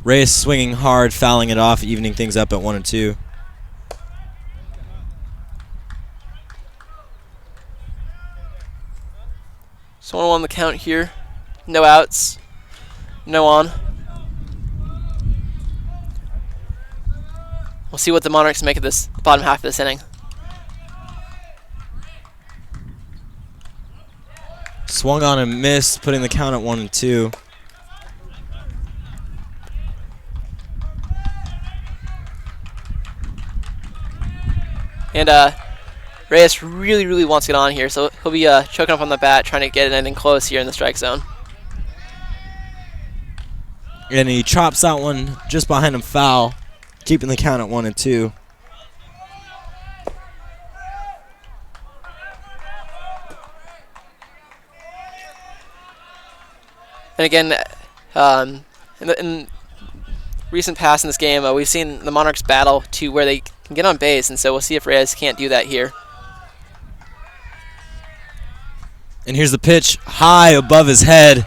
Reyes swinging hard, fouling it off, evening things up at 1-2. So 1-1 the count here. No outs. No on. We'll see what the Monarchs make of this bottom half of this inning. Swung on and missed, putting the count at 1-2. And Reyes really wants to get on here, so he'll be choking up on the bat, trying to get anything close here in the strike zone. And he chops that one just behind him foul, keeping the count at 1-2. And again, in recent past in this game, we've seen the Monarchs battle to where they can get on base, and so we'll see if Reyes can't do that here. And here's the pitch, high above his head,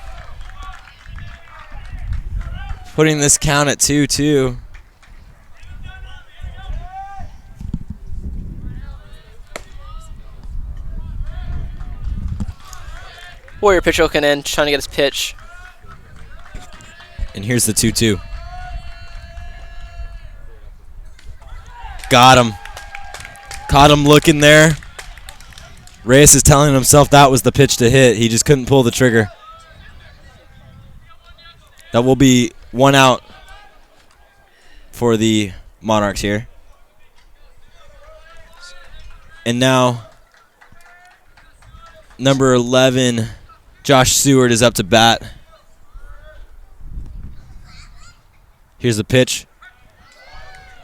putting this count at 2-2. Warrior pitcher looking in, trying to get his pitch. And here's the 2-2. Got him. Caught him looking there. Reyes is telling himself that was the pitch to hit. He just couldn't pull the trigger. That will be 1 out for the Monarchs here. And now, number 11, Josh Seward, is up to bat. Here's the pitch.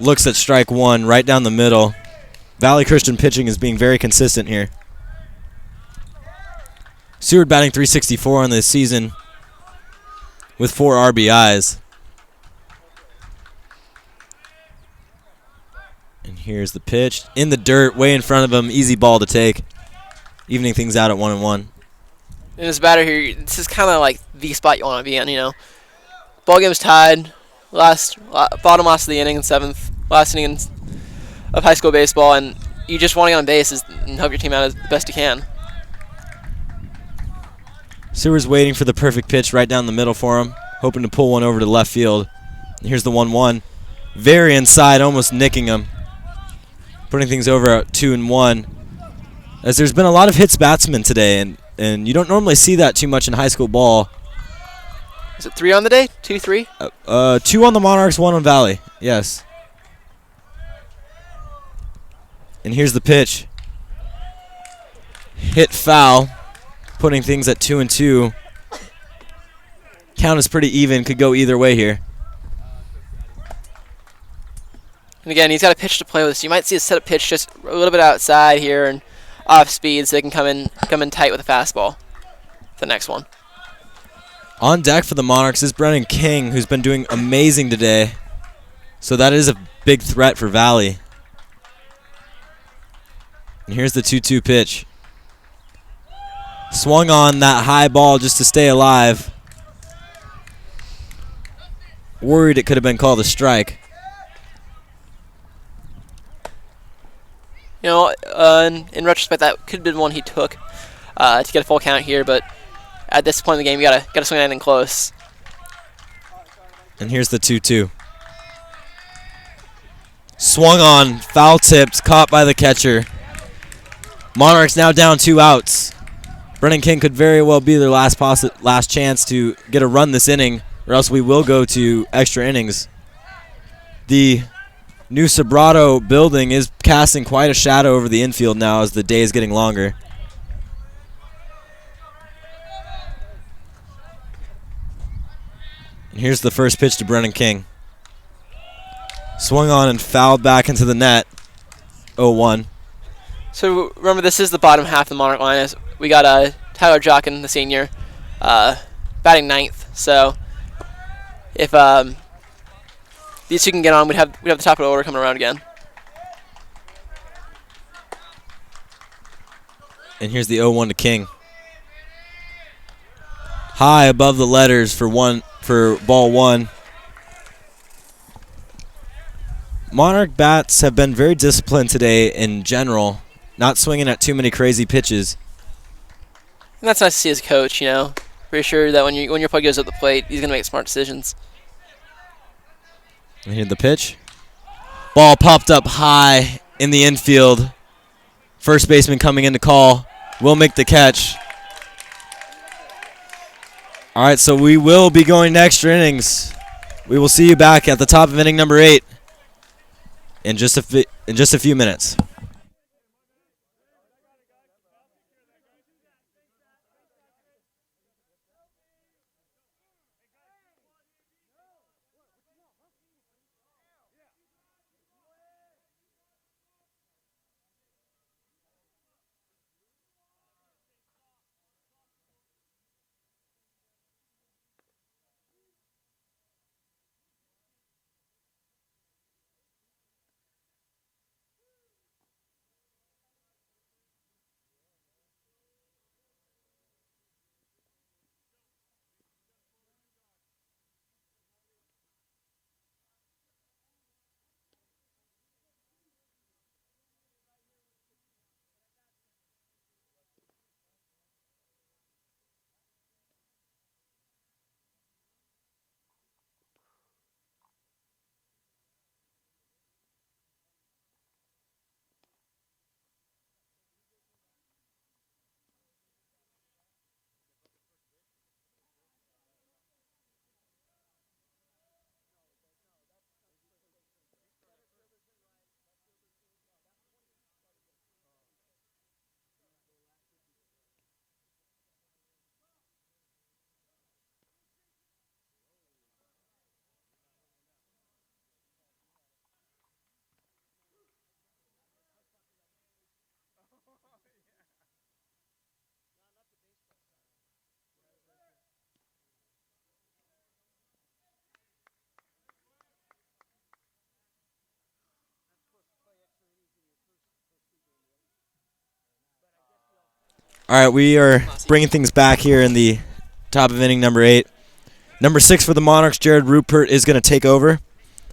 Looks at strike one, right down the middle. Valley Christian pitching is being very consistent here. Seward batting .364 on this season with 4 RBIs. And here's the pitch. In the dirt, way in front of him. Easy ball to take. Evening things out at 1-1. And this batter here, this is kind of like the spot you want to be in, you know. Ball game's tied. Bottom last of the inning in 7th. Last inning of high school baseball, and you just want to get on base and help your team out as best you can. Seward's waiting for the perfect pitch right down the middle for him, hoping to pull one over to left field. And here's the 1-1. Very inside, almost nicking him. Putting things over at 2-1. As there's been a lot of hits batsmen today, and you don't normally see that too much in high school ball. Is it 3 on the day? 2, 3? 2 on the Monarchs, 1 on Valley. Yes. And here's the pitch. Hit foul, putting things at 2-2. Count is pretty even, could go either way here. And again, he's got a pitch to play with, so you might see a setup pitch just a little bit outside here and off speed, so they can come in tight with a fastball. The next one. On deck for the Monarchs is Brennan King, who's been doing amazing today. So that is a big threat for Valley. And here's the 2-2 pitch. Swung on that high ball just to stay alive. Worried it could have been called a strike. You know, in retrospect, that could have been one he took to get a full count here, but at this point in the game, you gotta swing anything close. And here's the 2-2. Swung on, foul tipped, caught by the catcher. Monarchs now down 2 outs. Brennan King could very well be their last chance to get a run this inning, or else we will go to extra innings. The new Sobrato building is casting quite a shadow over the infield now as the day is getting longer. And here's the first pitch to Brennan King. Swung on and fouled back into the net. 0-1. So remember, this is the bottom half of the Monarch line. We got Tyler Jockin, the senior, batting 9th. So if these two can get on, we'd have the top of the order coming around again. And here's the 0-1 to King. High above the letters for ball 1. Monarch bats have been very disciplined today in general, not swinging at too many crazy pitches. And that's nice to see as a coach, you know. Pretty sure that when your play goes up the plate, he's going to make smart decisions. And here's the pitch. Ball popped up high in the infield. First baseman coming in to call. Will make the catch. All right, so we will be going to extra innings. We will see you back at the top of inning number 8 in just a few minutes. All right, we are bringing things back here in the top of inning number 8. Number 6 for the Monarchs, Jared Rupert, is going to take over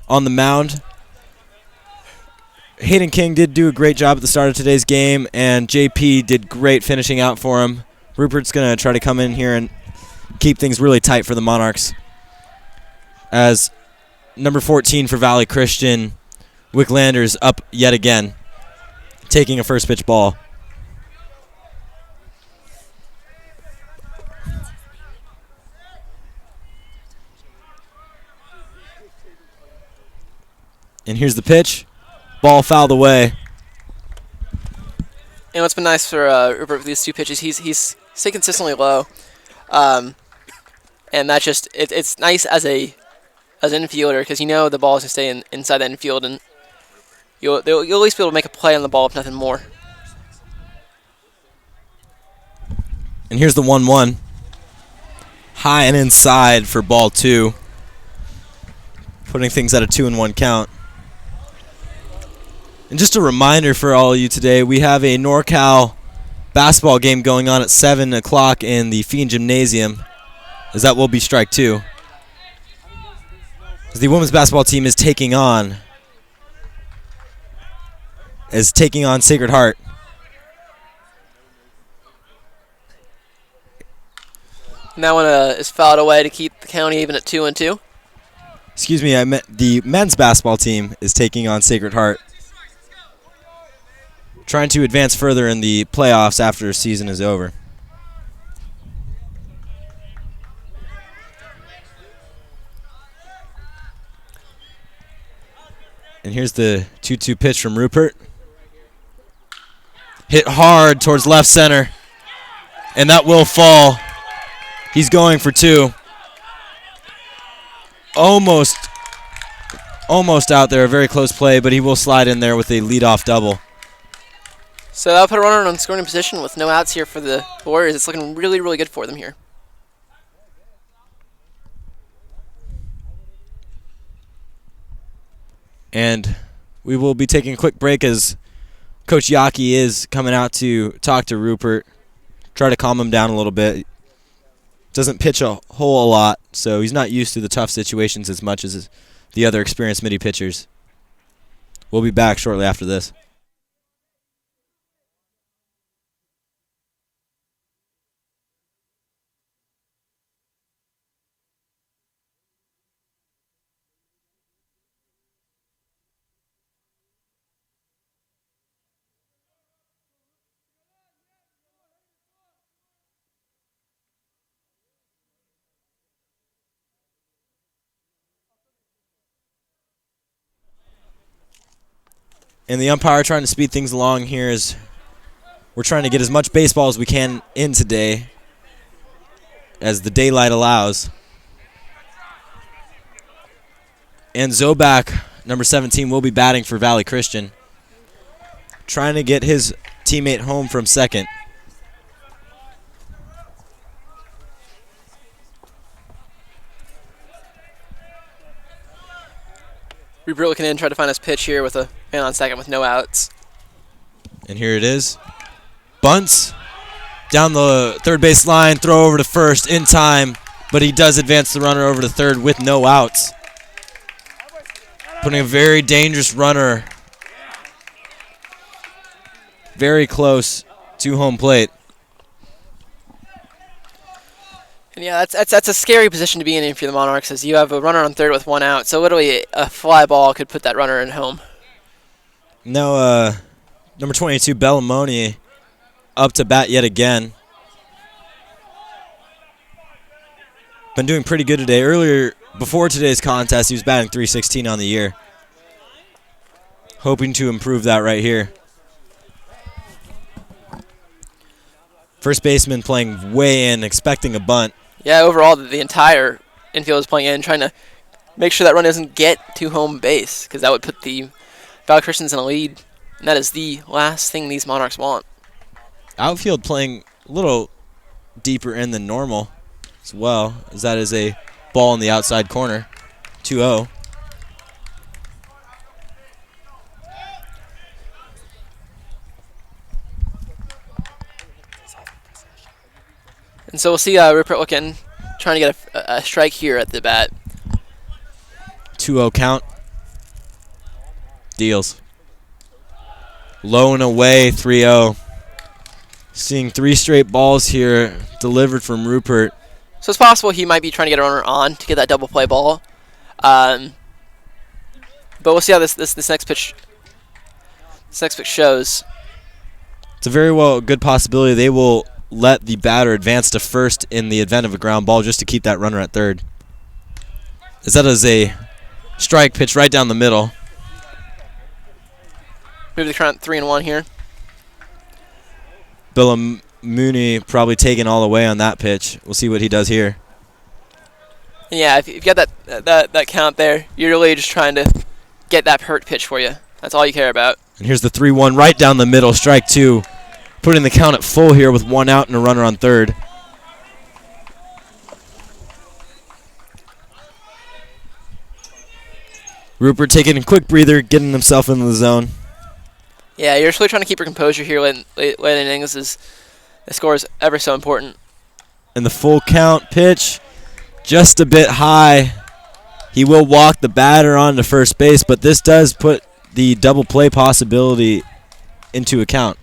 on the mound. Hayden King did do a great job at the start of today's game, and JP did great finishing out for him. Rupert's going to try to come in here and keep things really tight for the Monarchs. As number 14 for Valley Christian, Wicklander's up yet again, taking a first pitch ball. And here's the pitch. Ball fouled away. And what's been nice for Rupert with these 2 pitches, he's stayed consistently low, and that's just it's nice as an infielder because you know the ball is going to stay inside the infield, and you'll at least be able to make a play on the ball if nothing more. And here's the 1-1. High and inside for ball 2, putting things at a 2-1 count. And just a reminder for all of you today, we have a NorCal basketball game going on at 7 o'clock in the Fiend Gymnasium, as that will be strike 2. As the women's basketball team is taking on Sacred Heart. And that one is fouled away to keep the count even at 2-2. Excuse me, I meant the men's basketball team is taking on Sacred Heart, trying to advance further in the playoffs after the season is over. And here's the 2-2 pitch from Rupert. Hit hard towards left center, and that will fall. He's going for 2. Almost out there, a very close play, but he will slide in there with a leadoff double. So that'll put a runner on scoring position with no outs here for the Warriors. It's looking really, really good for them here. And we will be taking a quick break as Coach Yaki is coming out to talk to Rupert, try to calm him down a little bit. Doesn't pitch a whole lot, so he's not used to the tough situations as much as the other experienced Mitty pitchers. We'll be back shortly after this. And the umpire trying to speed things along here as we're trying to get as much baseball as we can in today as the daylight allows. And Zobak, number 17, will be batting for Valley Christian, trying to get his teammate home from second. Rupert looking in, trying to find his pitch here with a man on second with no outs. And here it is. Bunts down the third base line, throw over to first in time, but he does advance the runner over to third with no outs. Putting a very dangerous runner very close to home plate. And yeah, that's a scary position to be in if you're the Monarchs, as you have a runner on third with one out. So literally a fly ball could put that runner in home. Now, number 22, Bellamoni, up to bat yet again. Been doing pretty good today. Earlier, before today's contest, he was batting .316 on the year. Hoping to improve that right here. First baseman playing way in, expecting a bunt. Yeah, overall, the entire infield is playing in, trying to make sure that run doesn't get to home base, because that would put the Valley Christians in a lead, and that is the last thing these Monarchs want. Outfield playing a little deeper in than normal as well, as that is a ball in the outside corner, 2-0. And so we'll see Rupert looking, trying to get a strike here at the bat. 2-0 count. Deals. Low and away, 3-0. Seeing 3 straight balls here delivered from Rupert. So it's possible he might be trying to get a runner on to get that double play ball. But we'll see how this next pitch shows. It's a very good possibility they will let the batter advance to first in the event of a ground ball just to keep that runner at third. As that is a strike pitch right down the middle. Move the count 3-1 here. Mooney probably taking all the way on that pitch. We'll see what he does here. And yeah, if you've got that count there, you're really just trying to get that hurt pitch for you. That's all you care about. And here's the 3-1 right down the middle, strike 2. Putting the count at full here with 1 out and a runner on third. Rupert taking a quick breather, getting himself into the zone. Yeah, you're just really trying to keep your composure here late innings. The score is ever so important. And the full count pitch, just a bit high. He will walk the batter onto first base, but this does put the double play possibility into account.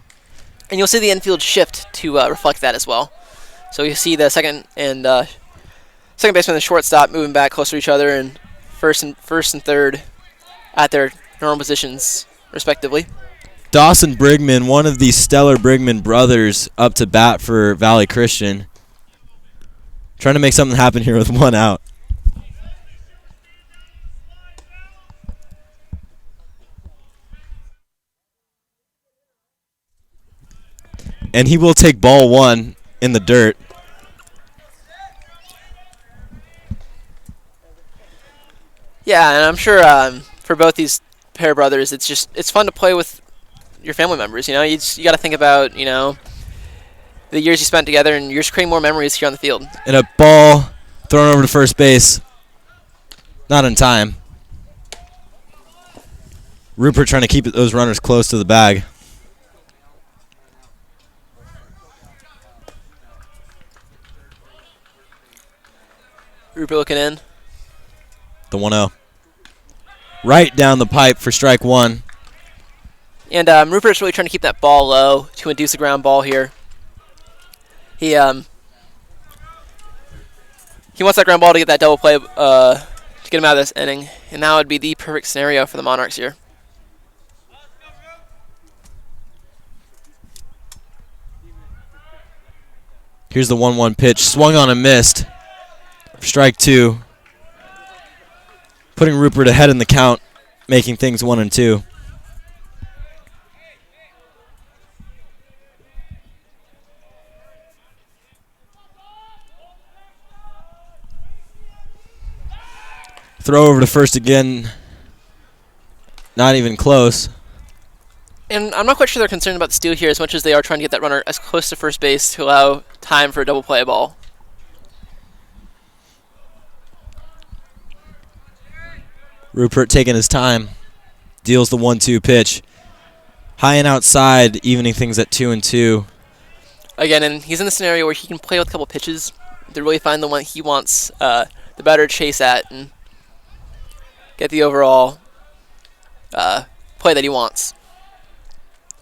And you'll see the infield shift to reflect that as well. So you see the second baseman and the shortstop moving back closer to each other, and first and third at their normal positions, respectively. Dawson Brigman, one of the stellar Brigman brothers, up to bat for Valley Christian. Trying to make something happen here with 1 out. And he will take ball 1 in the dirt. Yeah, and I'm sure for both these pair of brothers, it's fun to play with your family members. You know, you got to think about the years you spent together, and you're just creating more memories here on the field. And a ball thrown over to first base, not in time. Rupert trying to keep those runners close to the bag. Rupert looking in. The 1-0. Right down the pipe for strike 1. And Rupert's really trying to keep that ball low to induce a ground ball here. He wants that ground ball to get that double play to get him out of this inning, and that would be the perfect scenario for the Monarchs here. Here's the 1-1 pitch, swung on and missed. Strike 2. Putting Rupert ahead in the count, making things 1-2. Throw over to first again. Not even close. And I'm not quite sure they're concerned about the steal here as much as they are trying to get that runner as close to first base to allow time for a double play ball. Rupert taking his time. Deals the 1-2 pitch. High and outside, evening things at 2-2. Again, and he's in the scenario where he can play with a couple pitches to really find the one he wants the batter to chase at and get the overall play that he wants.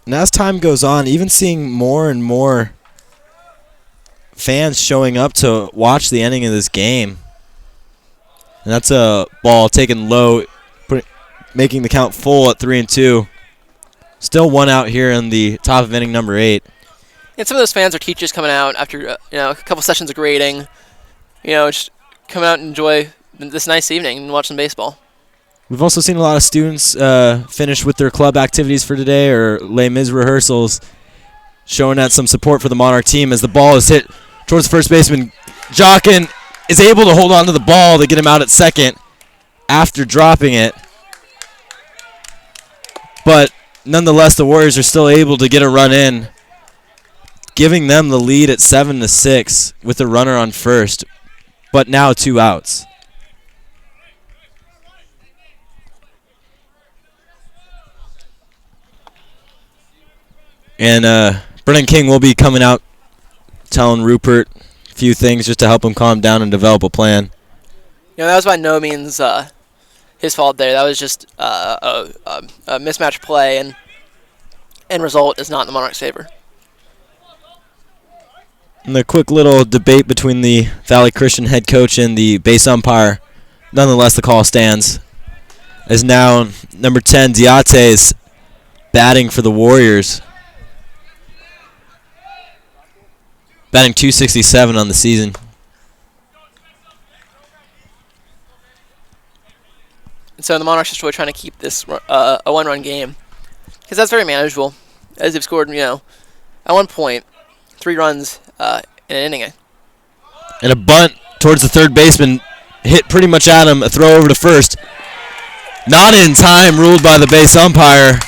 And as time goes on, even seeing more and more fans showing up to watch the ending of this game. And that's a ball taken low, making the count full at 3-2. Still one out here in the top of inning number 8. And some of those fans are teachers coming out after a couple sessions of grading. Just come out and enjoy this nice evening and watch some baseball. We've also seen a lot of students finish with their club activities for today or Les Mis rehearsals, showing that some support for the Monarch team as the ball is hit towards first baseman. Jockin is able to hold on to the ball to get him out at second after dropping it. But nonetheless, the Warriors are still able to get a run in, giving them the lead at 7-6 with a runner on first, but now 2 outs. And Brennan King will be coming out telling Rupert a few things just to help him calm down and develop a plan. That was by no means his fault there. That was just a mismatched play, and end result is not in the Monarchs' favor. And the quick little debate between the Valley Christian head coach and the base umpire, nonetheless the call stands. As now number 10, Diate, is batting for the Warriors. Batting .267 on the season. And so the Monarchs are really trying to keep this a one-run game, because that's very manageable, as they've scored, at one point, 3 runs in an inning. And a bunt towards the third baseman, hit pretty much at him. A throw over to first. Not in time, ruled by the base umpire.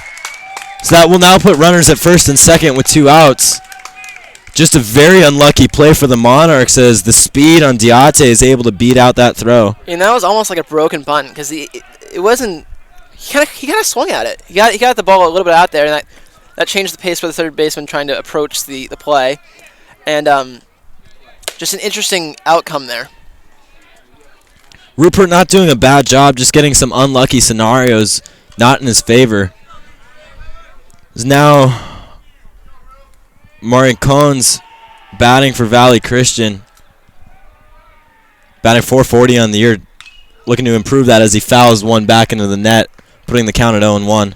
So that will now put runners at first and second with 2 outs. Just a very unlucky play for the Monarchs as the speed on Diate is able to beat out that throw. And that was almost like a broken bunt because it wasn't. He kind of swung at it. He got the ball a little bit out there, and that changed the pace for the third baseman trying to approach the play, and just an interesting outcome there. Rupert not doing a bad job, just getting some unlucky scenarios not in his favor. Is now Marion Cones batting for Valley Christian. Batting .440 on the year. Looking to improve that as he fouls one back into the net, putting the count at 0-1.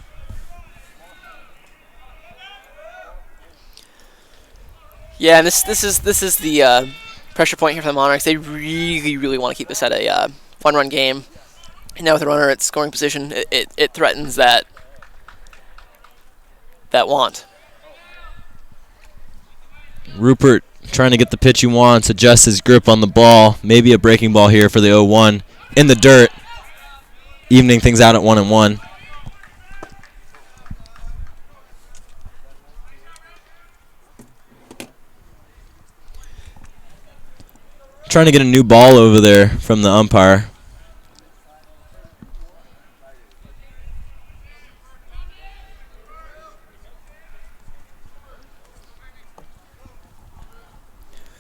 Yeah, and this is the pressure point here for the Monarchs. They really, really want to keep this at a one-run game. And now with a runner at scoring position, it threatens that want. Rupert trying to get the pitch he wants, adjust his grip on the ball. Maybe a breaking ball here for the 0-1. In the dirt, evening things out at 1-1. Trying to get a new ball over there from the umpire.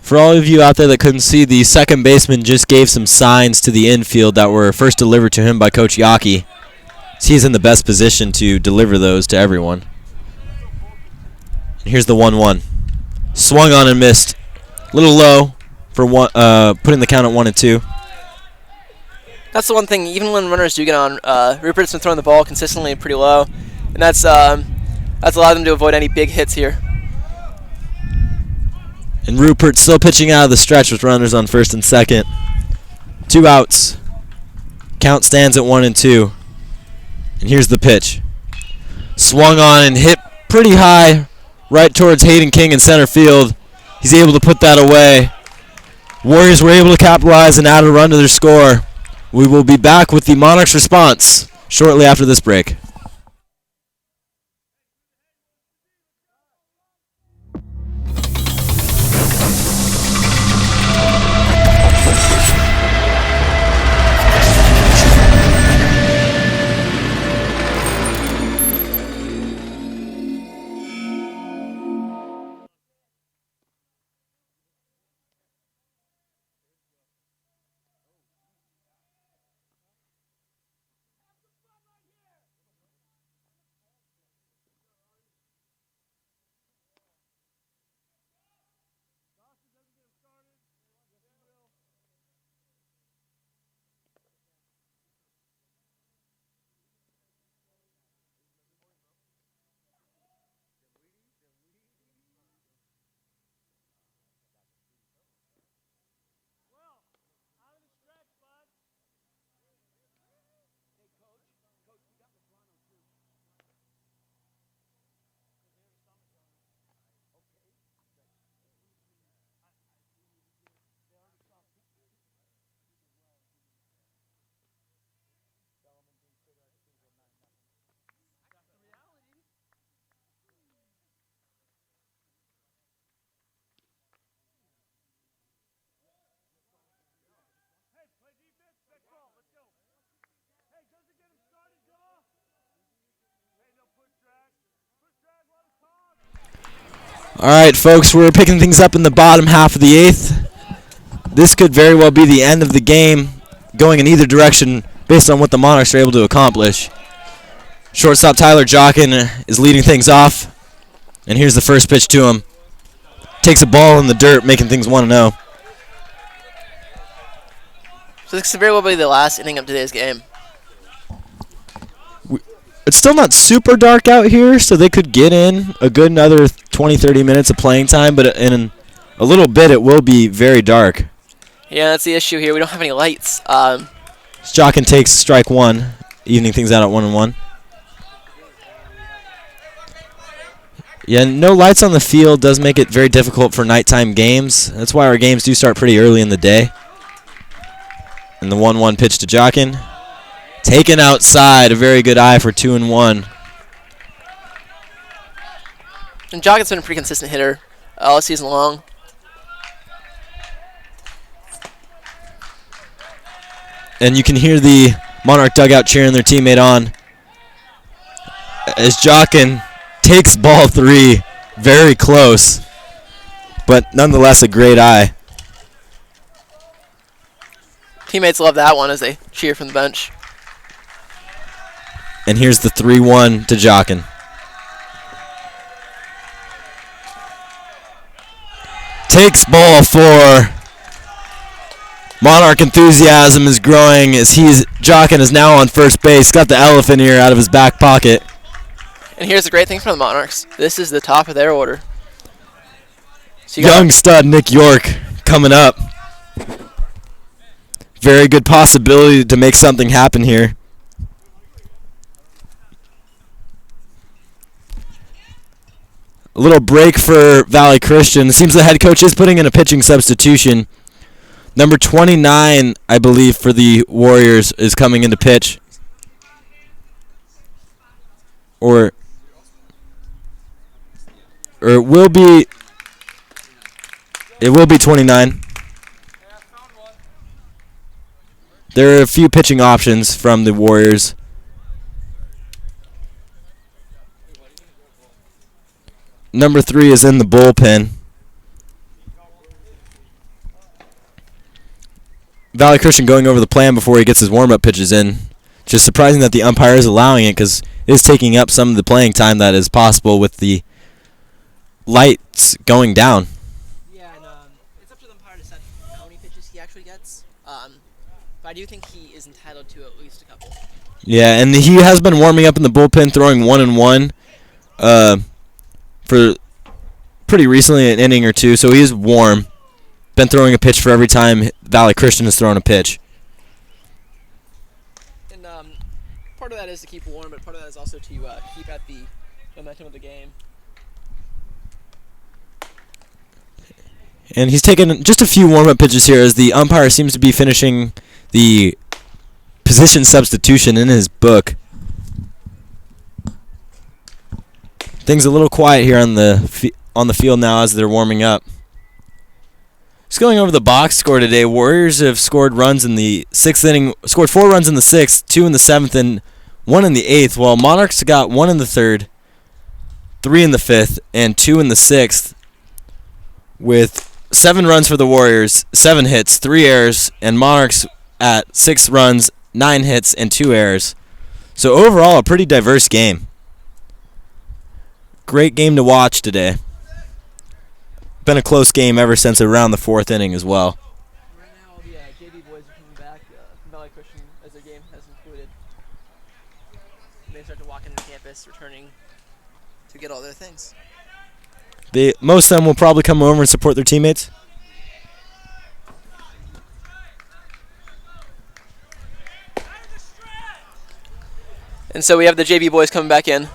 For all of you out there that couldn't see, the second baseman just gave some signs to the infield that were first delivered to him by Coach Yaki. He's in the best position to deliver those to everyone. And here's the 1-1. Swung on and missed. A little low for putting the count at 1-2. That's the one thing, even when runners do get on, Rupert's been throwing the ball consistently pretty low. And that's allowed them to avoid any big hits here. And Rupert still pitching out of the stretch with runners on first and second. 2 outs. Count stands at 1-2. And here's the pitch. Swung on and hit pretty high right towards Hayden King in center field. He's able to put that away. Warriors were able to capitalize and add a run to their score. We will be back with the Monarchs' response shortly after this break. All right, folks, we're picking things up in the bottom half of the 8th. This could very well be the end of the game, going in either direction based on what the Monarchs are able to accomplish. Shortstop Tyler Jockin is leading things off, and here's the first pitch to him. Takes a ball in the dirt, making things 1-0. So this could very well be the last inning of today's game. It's still not super dark out here, so they could get in a good another 20-30 minutes of playing time, but in a little bit it will be very dark. Yeah, that's the issue here. We don't have any lights. Jockin takes strike 1, evening things out at 1-1. Yeah, no lights on the field does make it very difficult for nighttime games. That's why our games do start pretty early in the day. And the 1-1 pitch to Jockin. Taken outside, a very good eye for 2-1. And Jockin's been a pretty consistent hitter all season long. And you can hear the Monarch dugout cheering their teammate on as Jockin takes ball 3, very close, but nonetheless a great eye. Teammates love that one as they cheer from the bench. And here's the 3-1 to Jockin. Takes ball 4. Monarch enthusiasm is growing as Jockin is now on first base. Got the elephant ear out of his back pocket. And here's the great thing from the Monarchs. This is the top of their order. So young stud Nick York coming up. Very good possibility to make something happen here. A little break for Valley Christian. Seems the head coach is putting in a pitching substitution. Number 29, I believe, for the Warriors is coming into pitch. Or it will be 29. There are a few pitching options from the Warriors. Number 3 is in the bullpen. Valley Christian going over the plan before he gets his warm-up pitches in. Just surprising that the umpire is allowing it because it is taking up some of the playing time that is possible with the lights going down. Yeah, and it's up to the umpire to set how many pitches he actually gets. But I do think he is entitled to at least a couple. Yeah, and he has been warming up in the bullpen, throwing 1-1 for pretty recently, an inning or two, so he is warm. Been throwing a pitch for every time Valley Christian has thrown a pitch. And part of that is to keep warm, but part of that is also to keep at the momentum of the game. And he's taken just a few warm-up pitches here as the umpire seems to be finishing the position substitution in his book. Things a little quiet here on the field now as they're warming up. Just going over the box score today, Warriors have scored runs in the 6th inning, scored 4 runs in the 6th, 2 in the 7th, and 1 in the 8th, while Monarchs got 1 in the 3rd, 3 in the 5th, and 2 in the 6th, with 7 runs for the Warriors, 7 hits, 3 errors, and Monarchs at 6 runs, 9 hits, and 2 errors. So overall, a pretty diverse game. Great game to watch today. Been a close game ever since around the 4th inning as well. Right now, the JV boys are coming back from Valley Christian as their game has concluded. They start to walk into campus, returning to get all their things. Most of them will probably come over and support their teammates. And so we have the JV boys coming back in,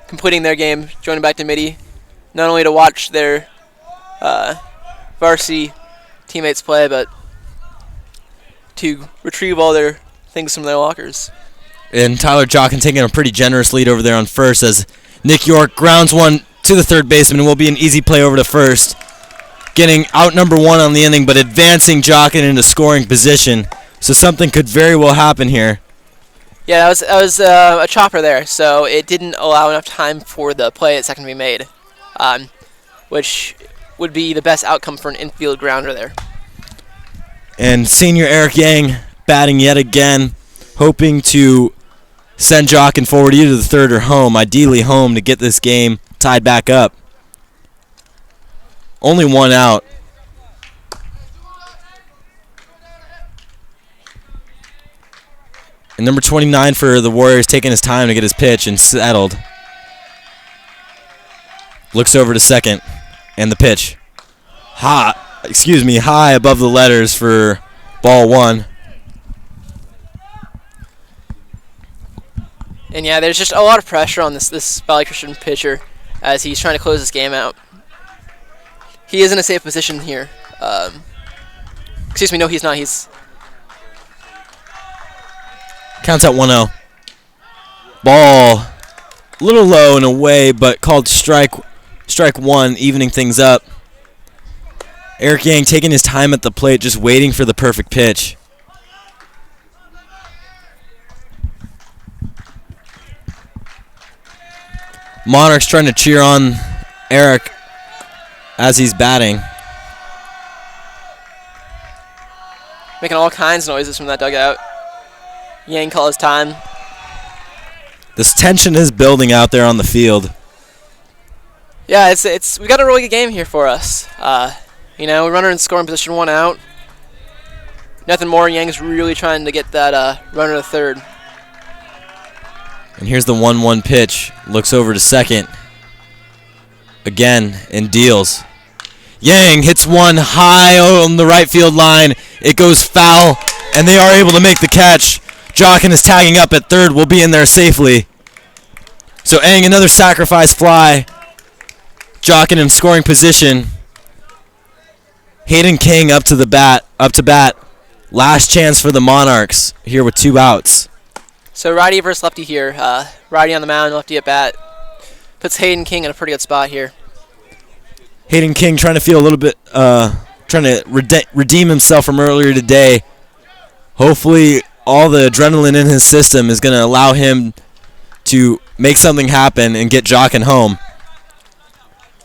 completing their game, joining back to Mitty, not only to watch their varsity teammates play, but to retrieve all their things from their lockers. And Tyler Jockin taking a pretty generous lead over there on first as Nick York grounds one to the third baseman. It will be an easy play over to first. Getting out number 1 on the inning, but advancing Jockin into scoring position. So something could very well happen here. Yeah, that was a chopper there, so it didn't allow enough time for the play at second to be made, which would be the best outcome for an infield grounder there. And senior Eric Yang batting yet again, hoping to send Jockin forward either to the third or home, ideally home, to get this game tied back up. Only 1 out. And number 29 for the Warriors taking his time to get his pitch and settled. Looks over to second. And the pitch. High above the letters for ball 1. And yeah, there's just a lot of pressure on this Valley Christian pitcher as he's trying to close this game out. He is in a safe position here. No, he's not. He's counts at 1-0. Ball a little low and away, but called strike 1, evening things up. Eric Yang taking his time at the plate, just waiting for the perfect pitch. Monarchs trying to cheer on Eric as he's batting. making all kinds of noises from that dugout. Yang call his time. This tension is building out there on the field. Yeah, it's we got a really good game here for us. We runner in scoring position, 1 out. Nothing more. Yang's really trying to get that runner to third. And here's the 1-1 pitch. Looks over to second. Again, and deals. Yang hits one high on the right field line. It goes foul, and they are able to make the catch. Jockin is tagging up at third. Will be in there safely. So Eng, another sacrifice fly. Jockin in scoring position. Hayden King up to bat. Last chance for the Monarchs here with 2 outs. So righty versus lefty here. Righty on the mound, lefty at bat. Puts Hayden King in a pretty good spot here. Hayden King trying to feel a little bit, trying to redeem himself from earlier today. Hopefully all the adrenaline in his system is going to allow him to make something happen and get Jockin home.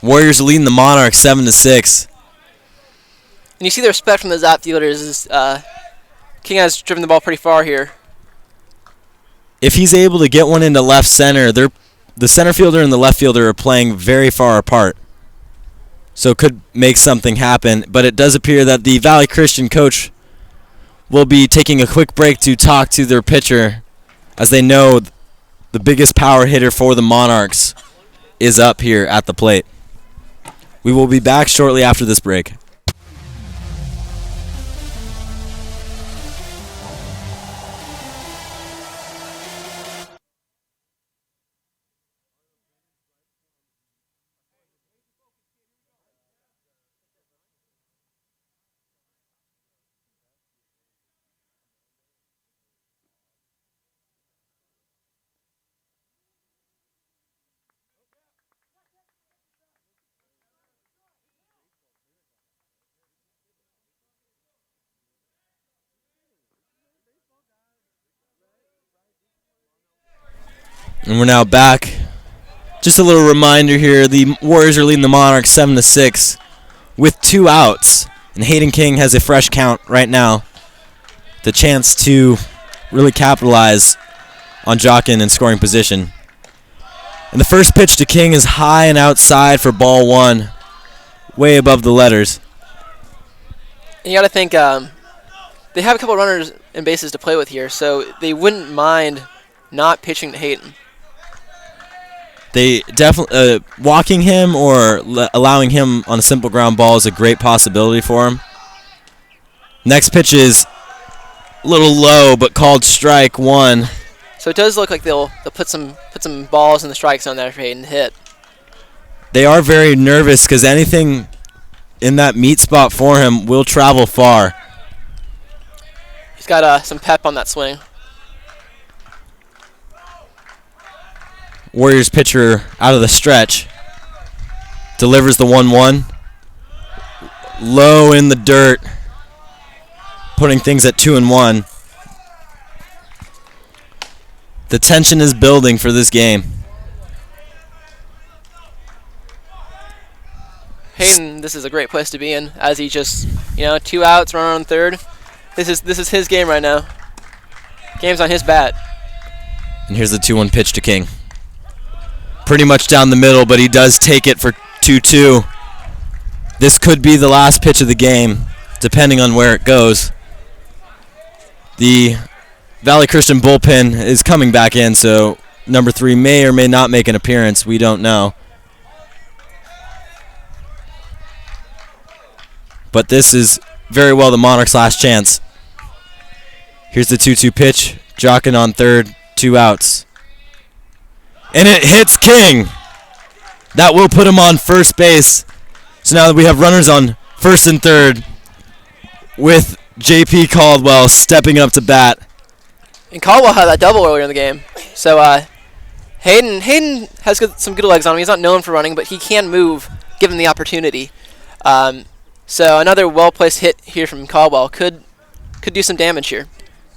Warriors leading the Monarchs 7-6. And you see the respect from the outfielders. King has driven the ball pretty far here. If he's able to get one into left center, the center fielder and the left fielder are playing very far apart. So could make something happen. But it does appear that the Valley Christian coach will be taking a quick break to talk to their pitcher, as they know the biggest power hitter for the Monarchs is up here at the plate. We will be back shortly after this break. And we're now back. Just a little reminder here, the Warriors are leading the Monarchs 7-6 with 2 outs. And Hayden King has a fresh count right now. The chance to really capitalize on Jockin in scoring position. And the first pitch to King is high and outside for ball 1, way above the letters. And you got to think they have a couple runners and bases to play with here, so they wouldn't mind not pitching to Hayden. They definitely walking him or allowing him on a simple ground ball is a great possibility for him. Next pitch is a little low, but called strike 1. So it does look like they'll put some balls in the strike zone there for Hayden to hit. They are very nervous because anything in that meat spot for him will travel far. He's got some pep on that swing. Warriors pitcher out of the stretch. Delivers the 1-1. Low in the dirt. Putting things at 2-1. The tension is building for this game. Hayden, this is a great place to be in, as he just, 2 outs, runner on third. This is his game right now. Game's on his bat. And here's the 2-1 pitch to King. Pretty much down the middle, but he does take it for 2-2. This could be the last pitch of the game, depending on where it goes. The Valley Christian bullpen is coming back in, so number 3 may or may not make an appearance. We don't know. But this is very well the Monarchs' last chance. Here's the 2-2 pitch. Jockin on third, 2 outs. And it hits King. That will put him on first base. So now that we have runners on first and third with J.P. Caldwell stepping up to bat. And Caldwell had that double earlier in the game. So Hayden has some good legs on him. He's not known for running, but he can move given the opportunity. So another well-placed hit here from Caldwell could do some damage here.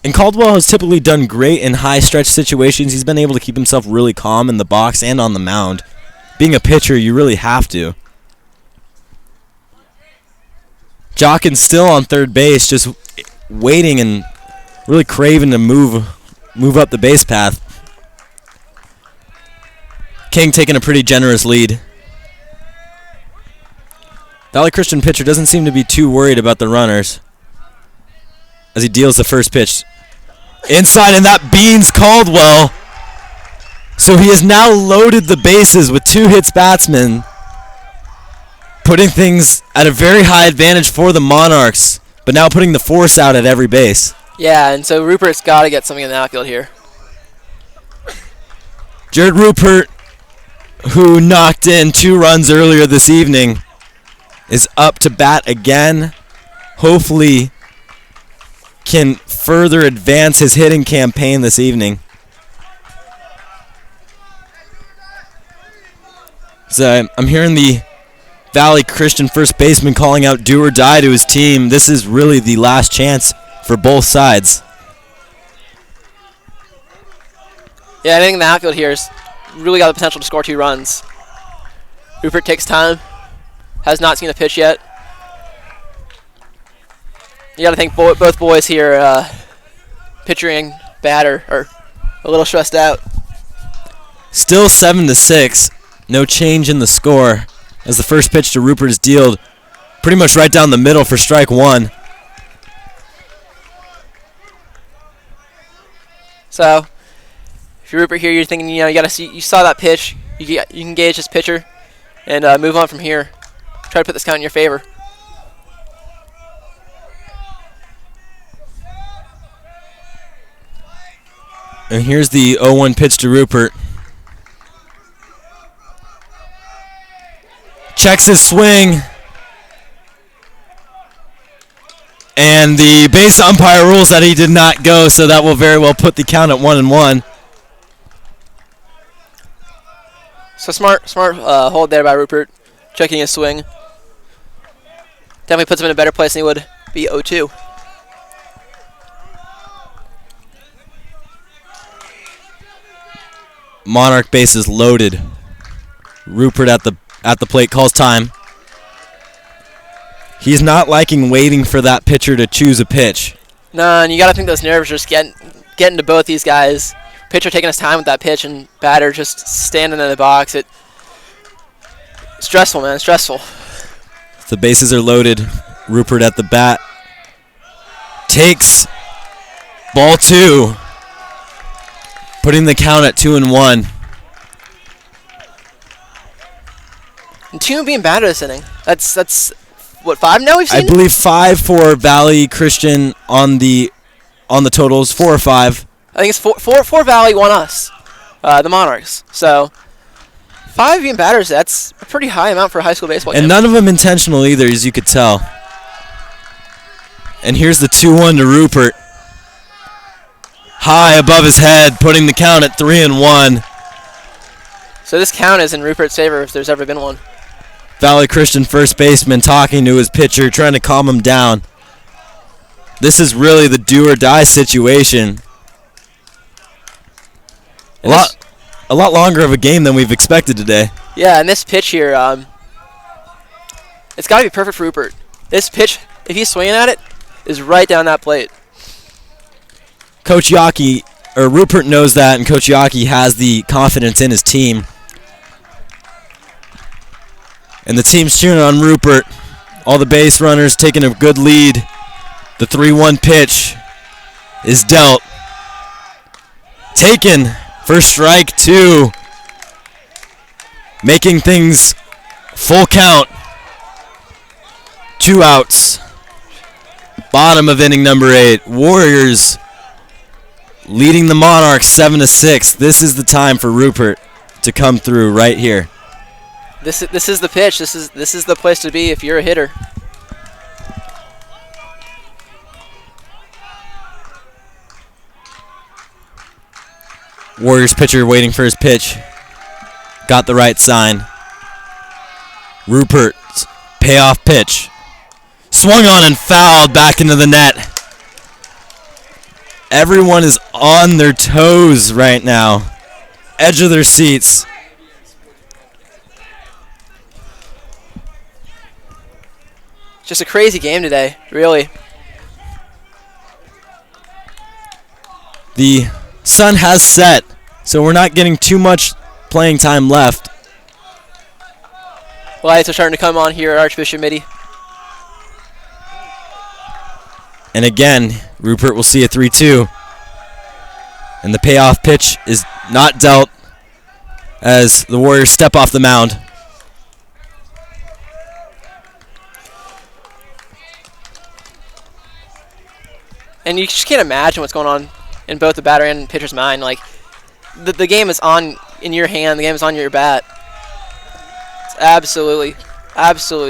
And Caldwell has typically done great in high-stretch situations. He's been able to keep himself really calm in the box and on the mound. Being a pitcher, you really have to. Jockin's still on third base, just waiting and really craving to move up the base path. King taking a pretty generous lead. Valley Christian pitcher doesn't seem to be too worried about the runners as he deals the first pitch. Inside, and that beans Caldwell. So he has now loaded the bases with 2 hits batsmen, putting things at a very high advantage for the Monarchs, but now putting the force out at every base. Yeah, and so Rupert's got to get something in the outfield here. Jared Rupert, who knocked in 2 runs earlier this evening, is up to bat again. Hopefully can further advance his hitting campaign this evening. So I'm hearing the Valley Christian first baseman calling out do or die to his team. This is really the last chance for both sides. Yeah, I think the outfield here has really got the potential to score 2 runs. Rupert takes time. Has not seen a pitch yet. You got to think both boys here, pitcher and batter, are a little stressed out. Still 7-6. No change in the score as the first pitch to Rupert is dealed pretty much right down the middle for strike 1. So, if you're Rupert here, you're thinking, you saw that pitch, you can gauge this pitcher, and move on from here. Try to put this count in your favor. And here's the 0-1 pitch to Rupert. Checks his swing. And the base umpire rules that he did not go, so that will very well put the count at 1-1. So smart hold there by Rupert, checking his swing. Definitely puts him in a better place than he would be 0-2. Monarch base is loaded. Rupert at the plate calls time. He's not liking waiting for that pitcher to choose a pitch. No, and you got to think those nerves just getting to both these guys. Pitcher taking his time with that pitch, and batter just standing in the box. It's stressful, man. It's stressful. The bases are loaded. Rupert at the bat. Takes ball 2. Putting the count at 2-1. And 2 being batted this inning. That's what, 5 now we've seen? I believe 5 for Valley Christian on the totals. 4 or 5. I think it's 4 Valley, 1 us, the Monarchs. So 5 being batters, that's a pretty high amount for a high school baseball game. And none of them intentional either, as you could tell. And here's the 2-1 to Rupert. High above his head, putting the count at 3-1. So this count is in Rupert's favor if there's ever been one. Valley Christian first baseman talking to his pitcher, trying to calm him down. This is really the do-or-die situation. A lot longer of a game than we've expected today. Yeah, and this pitch here, it's got to be perfect for Rupert. This pitch, if he's swinging at it, is right down that plate. Coach Yockey, or Rupert knows that, and Coach Yockey has the confidence in his team. And the team's cheering on Rupert. All the base runners taking a good lead. The 3-1 pitch is dealt. Taken. First strike, 2. Making things full count. 2 outs. Bottom of inning number 8. Warriors leading the Monarchs 7-6. This is the time for Rupert to come through right here. This is the pitch. This is the place to be if you're a hitter. Warriors pitcher waiting for his pitch. Got the right sign. Rupert's payoff pitch. Swung on and fouled back into the net. Everyone is on their toes right now. Edge of their seats. Just a crazy game today, really. The sun has set, so we're not getting too much playing time left. Lights are starting to come on here at Archbishop Mitty. And again, Rupert will see a 3-2. And the payoff pitch is not dealt as the Warriors step off the mound. And you just can't imagine what's going on in both the batter and pitcher's mind. Like, the game is in your hand. The game is on your bat. It's absolutely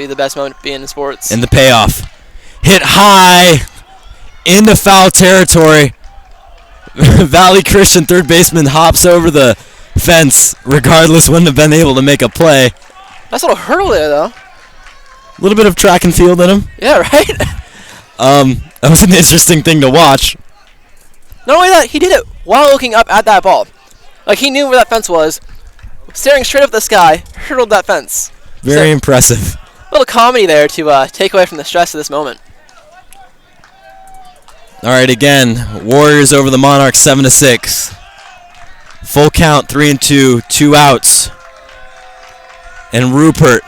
the best moment to be in sports. And the payoff. Hit high into foul territory. Valley Christian third baseman hops over the fence. Regardless, wouldn't have been able to make a play. Nice little hurdle there, though. A little bit of track and field in him. Yeah, right? That was an interesting thing to watch. Not only that, he did it while looking up at that ball. Like, he knew where that fence was. Staring straight up at the sky, hurdled that fence. Very impressive. A little comedy there to take away from the stress of this moment. All right, again, Warriors over the Monarchs 7-6. Full count, 3-2, 2 outs. And Rupert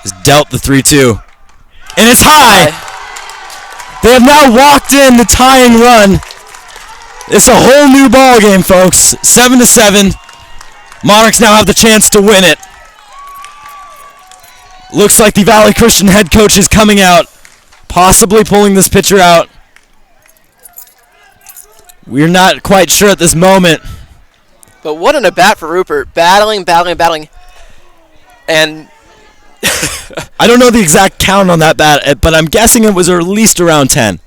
is dealt the 3-2. And it's high! They have now walked in the tying run. It's a whole new ball game, folks. 7-7. Monarchs now have the chance to win it. Looks like the Valley Christian head coach is coming out, possibly pulling this pitcher out. We're not quite sure at this moment. But what an at-bat for Rupert. Battling. And I don't know the exact count on that bat, but I'm guessing it was at least around 10.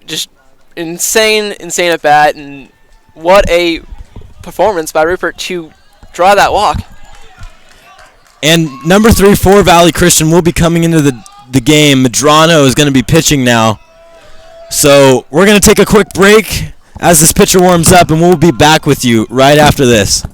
Just insane at-bat. And what a performance by Rupert to draw that walk. And number 3 for Valley Christian will be coming into the game. Medrano is going to be pitching now. So we're going to take a quick break as this pitcher warms up, and we'll be back with you right after this.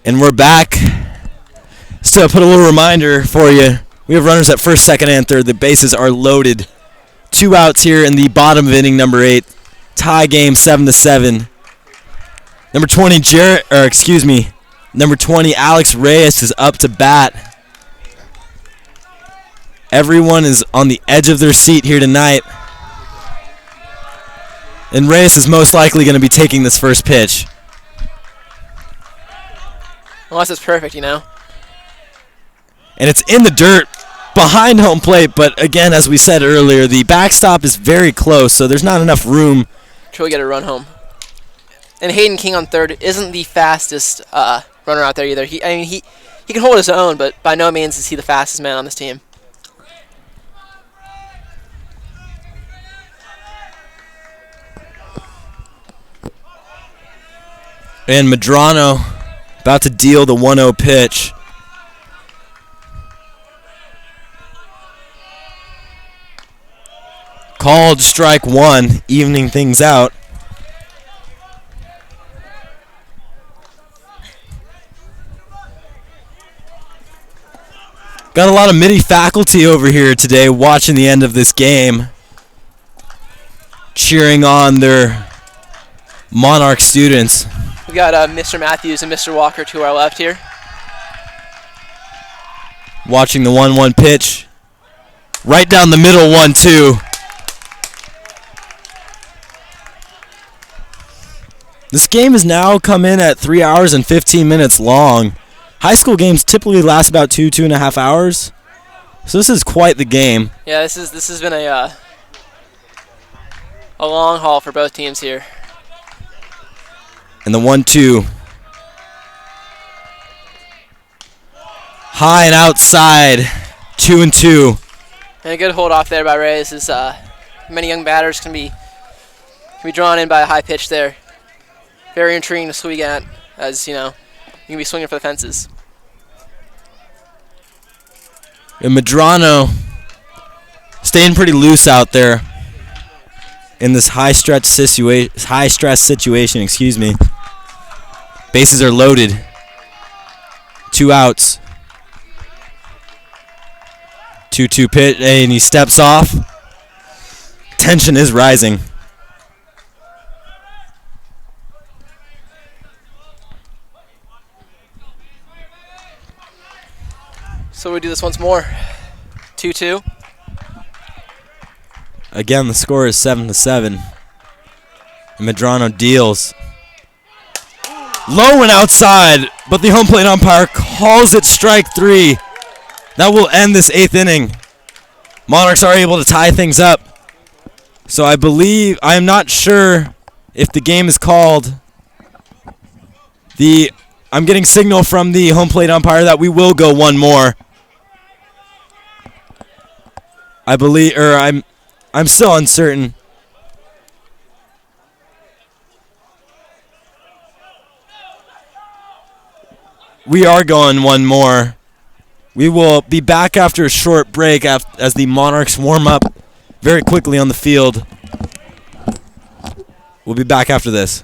And we're back. So I put a little reminder for you. We have runners at first, second, and third. The bases are loaded. 2 outs here in the bottom of inning number 8. Tie game 7-7. Number 20, Number 20, Alex Reyes is up to bat. Everyone is on the edge of their seat here tonight. And Reyes is most likely going to be taking this first pitch. Unless it's perfect, you know. And it's in the dirt behind home plate, but again, as we said earlier, the backstop is very close, so there's not enough room to really get a run home. And Hayden King on third isn't the fastest runner out there either. He can hold his own, but by no means is he the fastest man on this team. And Medrano about to deal the 1-0 pitch. Called strike 1, evening things out. Got a lot of Mitty faculty over here today watching the end of this game, cheering on their Monarch students. We got Mr. Matthews and Mr. Walker to our left here. Watching the 1-1 pitch. Right down the middle, 1-2. This game has now come in at 3 hours and 15 minutes long. High school games typically last about 2.5 hours. So this is quite the game. Yeah, this has been a long haul for both teams here. And the 1-2. High and outside. 2-2. And a good hold off there by Reyes. As many young batters can be drawn in by a high pitch there. Very intriguing to swing at, as you know, you can be swinging for the fences. And Medrano staying pretty loose out there in this high stress situation. Excuse me. Bases are loaded. 2 outs. 2-2 pitch, and he steps off. Tension is rising. So we do this once more. 2-2. Again, the score is 7-7. And Medrano deals. Low and outside, but the home plate umpire calls it strike 3. That will end this 8th inning. Monarchs are able to tie things up. So I am not sure if the game is called. I'm getting signal from the home plate umpire that we will go one more. I'm still uncertain. We are going one more. We will be back after a short break as the Monarchs warm up very quickly on the field. We'll be back after this.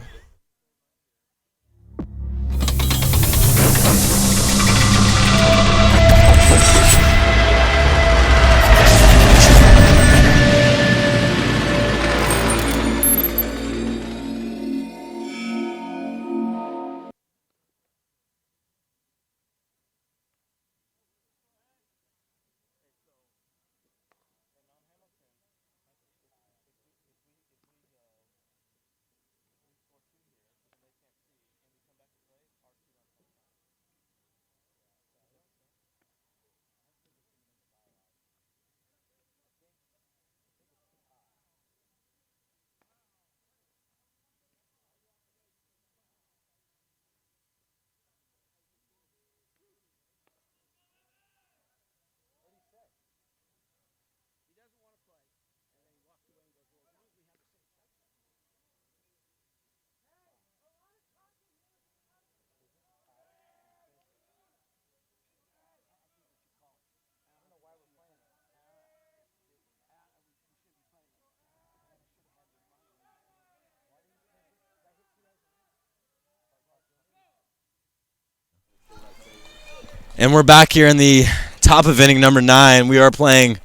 And we're back here in the top of inning number 9. We are playing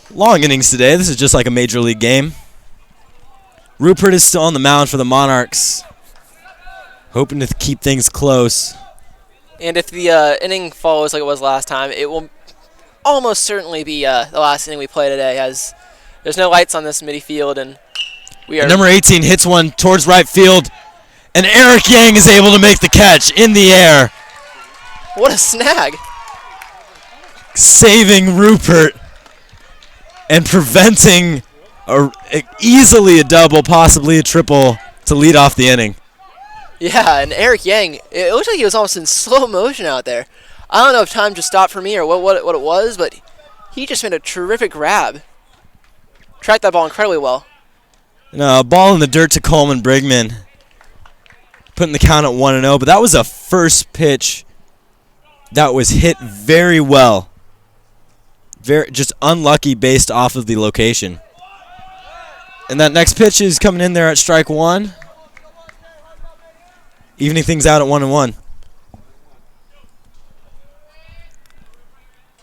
long innings today. This is just like a major league game. Rupert is still on the mound for the Monarchs, hoping to keep things close. And if the inning follows like it was last time, it will almost certainly be the last inning we play today, as there's no lights on this Mitty field, and we are... And number 18 hits one towards right field, and Eric Yang is able to make the catch in the air. What a snag. Saving Rupert and preventing easily a double, possibly a triple, to lead off the inning. Yeah, and Eric Yang, it looks like he was almost in slow motion out there. I don't know if time just stopped for me or what it was, but he just made a terrific grab. Tracked that ball incredibly well. No, ball in the dirt to Coleman Brigman, putting the count at 1-0, but that was a first pitch that was hit very well. Just unlucky based off of the location. And that next pitch is coming in there at strike 1. Evening things out at 1-1.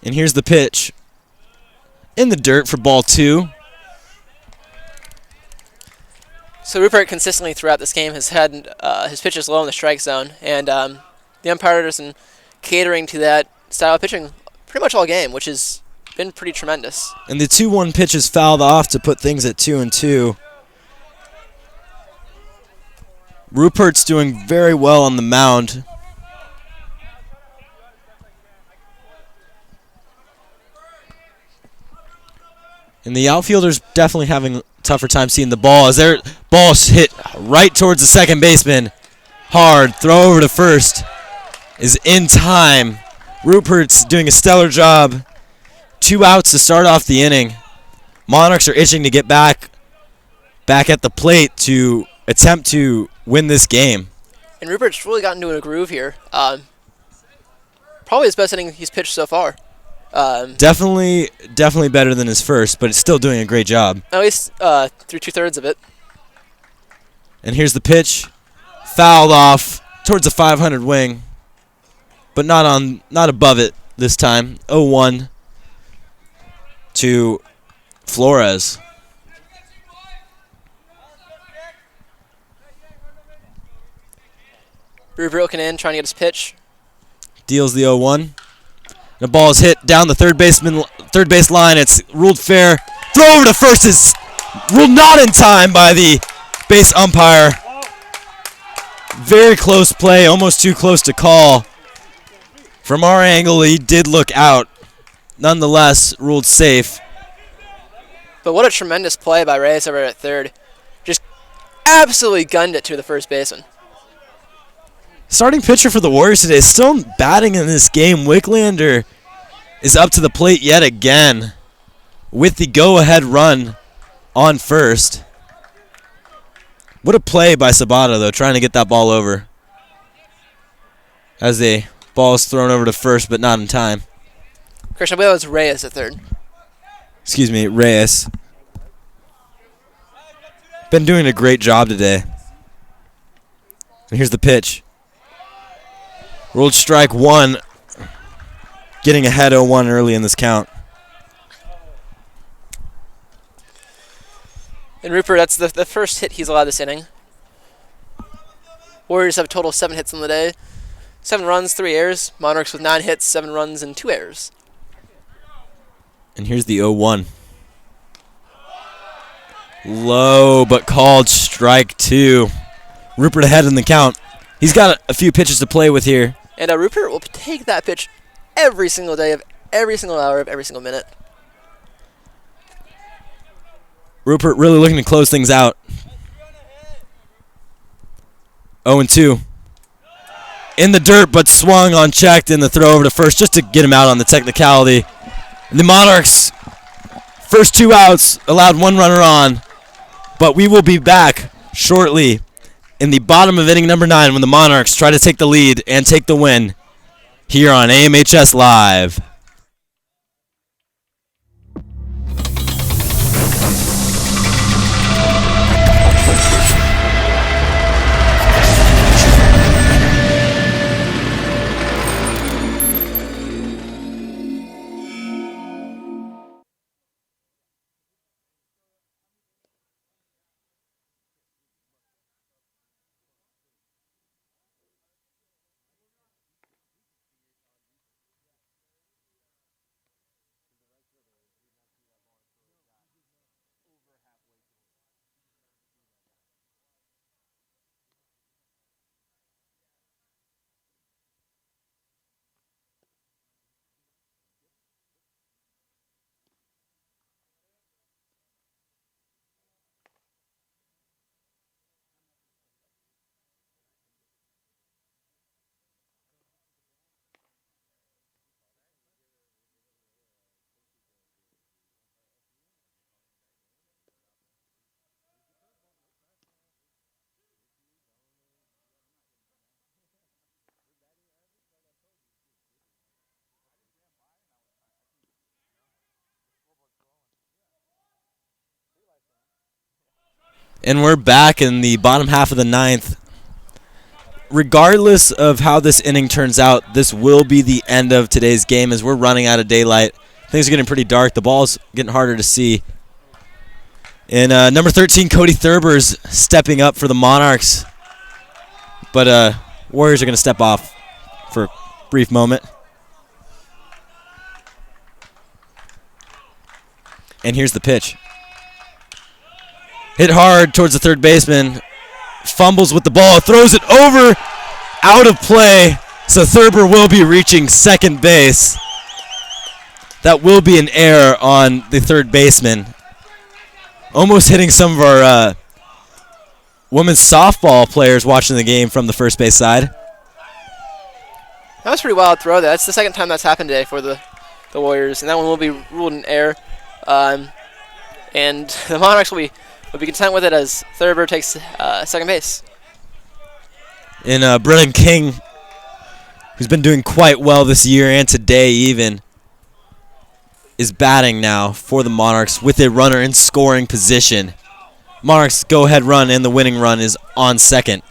And here's the pitch in the dirt for ball 2. So Rupert consistently throughout this game has had his pitches low in the strike zone, and the umpires been catering to that style of pitching pretty much all game, which has been pretty tremendous. And the 2-1 pitch is fouled off to put things at 2-2. Rupert's doing very well on the mound. And the outfielder's definitely having a tougher time seeing the ball, as their ball's hit right towards the second baseman. Hard throw over to first is in time. Rupert's doing a stellar job. 2 outs to start off the inning. Monarchs are itching to get back at the plate to attempt to win this game. And Rupert's really gotten into a groove here. Probably his best inning he's pitched so far. Definitely better than his first, but it's still doing a great job. At least through 2/3 of it. And here's the pitch, fouled off towards the 500 wing, but not above it this time. 0-1 to Flores. Rupert looking in, trying to get his pitch. Deals the 0-1. The ball is hit down the third base line. It's ruled fair. Throw over to first is ruled not in time by the base umpire. Very close play, almost too close to call. From our angle, he did look out. Nonetheless, ruled safe. But what a tremendous play by Reyes over at third. Just absolutely gunned it to the first baseman. Starting pitcher for the Warriors today is still batting in this game. Wicklander is up to the plate yet again with the go-ahead run on first. What a play by Sabata, though, trying to get that ball over. As the ball is thrown over to first, but not in time. Christian, I believe it was Reyes at third. Excuse me, Reyes. Been doing a great job today. And here's the pitch. Ruled strike 1, getting ahead 0-1 early in this count. And Rupert, that's the first hit he's allowed this inning. Warriors have a total of 7 hits on the day. 7 runs, 3 errors. Monarchs with 9 hits, 7 runs, and 2 errors. And here's the 0-1. Low, but called strike 2. Rupert ahead in the count. He's got a few pitches to play with here. And Rupert will take that pitch every single day of every single hour of every single minute. Rupert really looking to close things out. 0-2. In the dirt, but swung unchecked in the throw over to first just to get him out on the technicality. And the Monarchs, first 2 outs, allowed 1 runner on. But we will be back shortly in the bottom of inning number 9 when the Monarchs try to take the lead and take the win here on AMHS Live. And we're back in the bottom half of the ninth. Regardless of how this inning turns out, this will be the end of today's game as we're running out of daylight. Things are getting pretty dark. The ball's getting harder to see. And number 13, Cody Thurber's stepping up for the Monarchs. But Warriors are going to step off for a brief moment. And here's the pitch. Hit hard towards the third baseman. Fumbles with the ball. Throws it over. Out of play. So Thurber will be reaching second base. That will be an error on the third baseman. Almost hitting some of our women's softball players watching the game from the first base side. That was a pretty wild throw there. That's the second time that's happened today for the Warriors, and that one will be ruled an error. And the Monarchs will be content with it as Thurber takes second base. And Brennan King, who's been doing quite well this year and today even, is batting now for the Monarchs with a runner in scoring position. Monarchs' go-ahead run and the winning run is on second.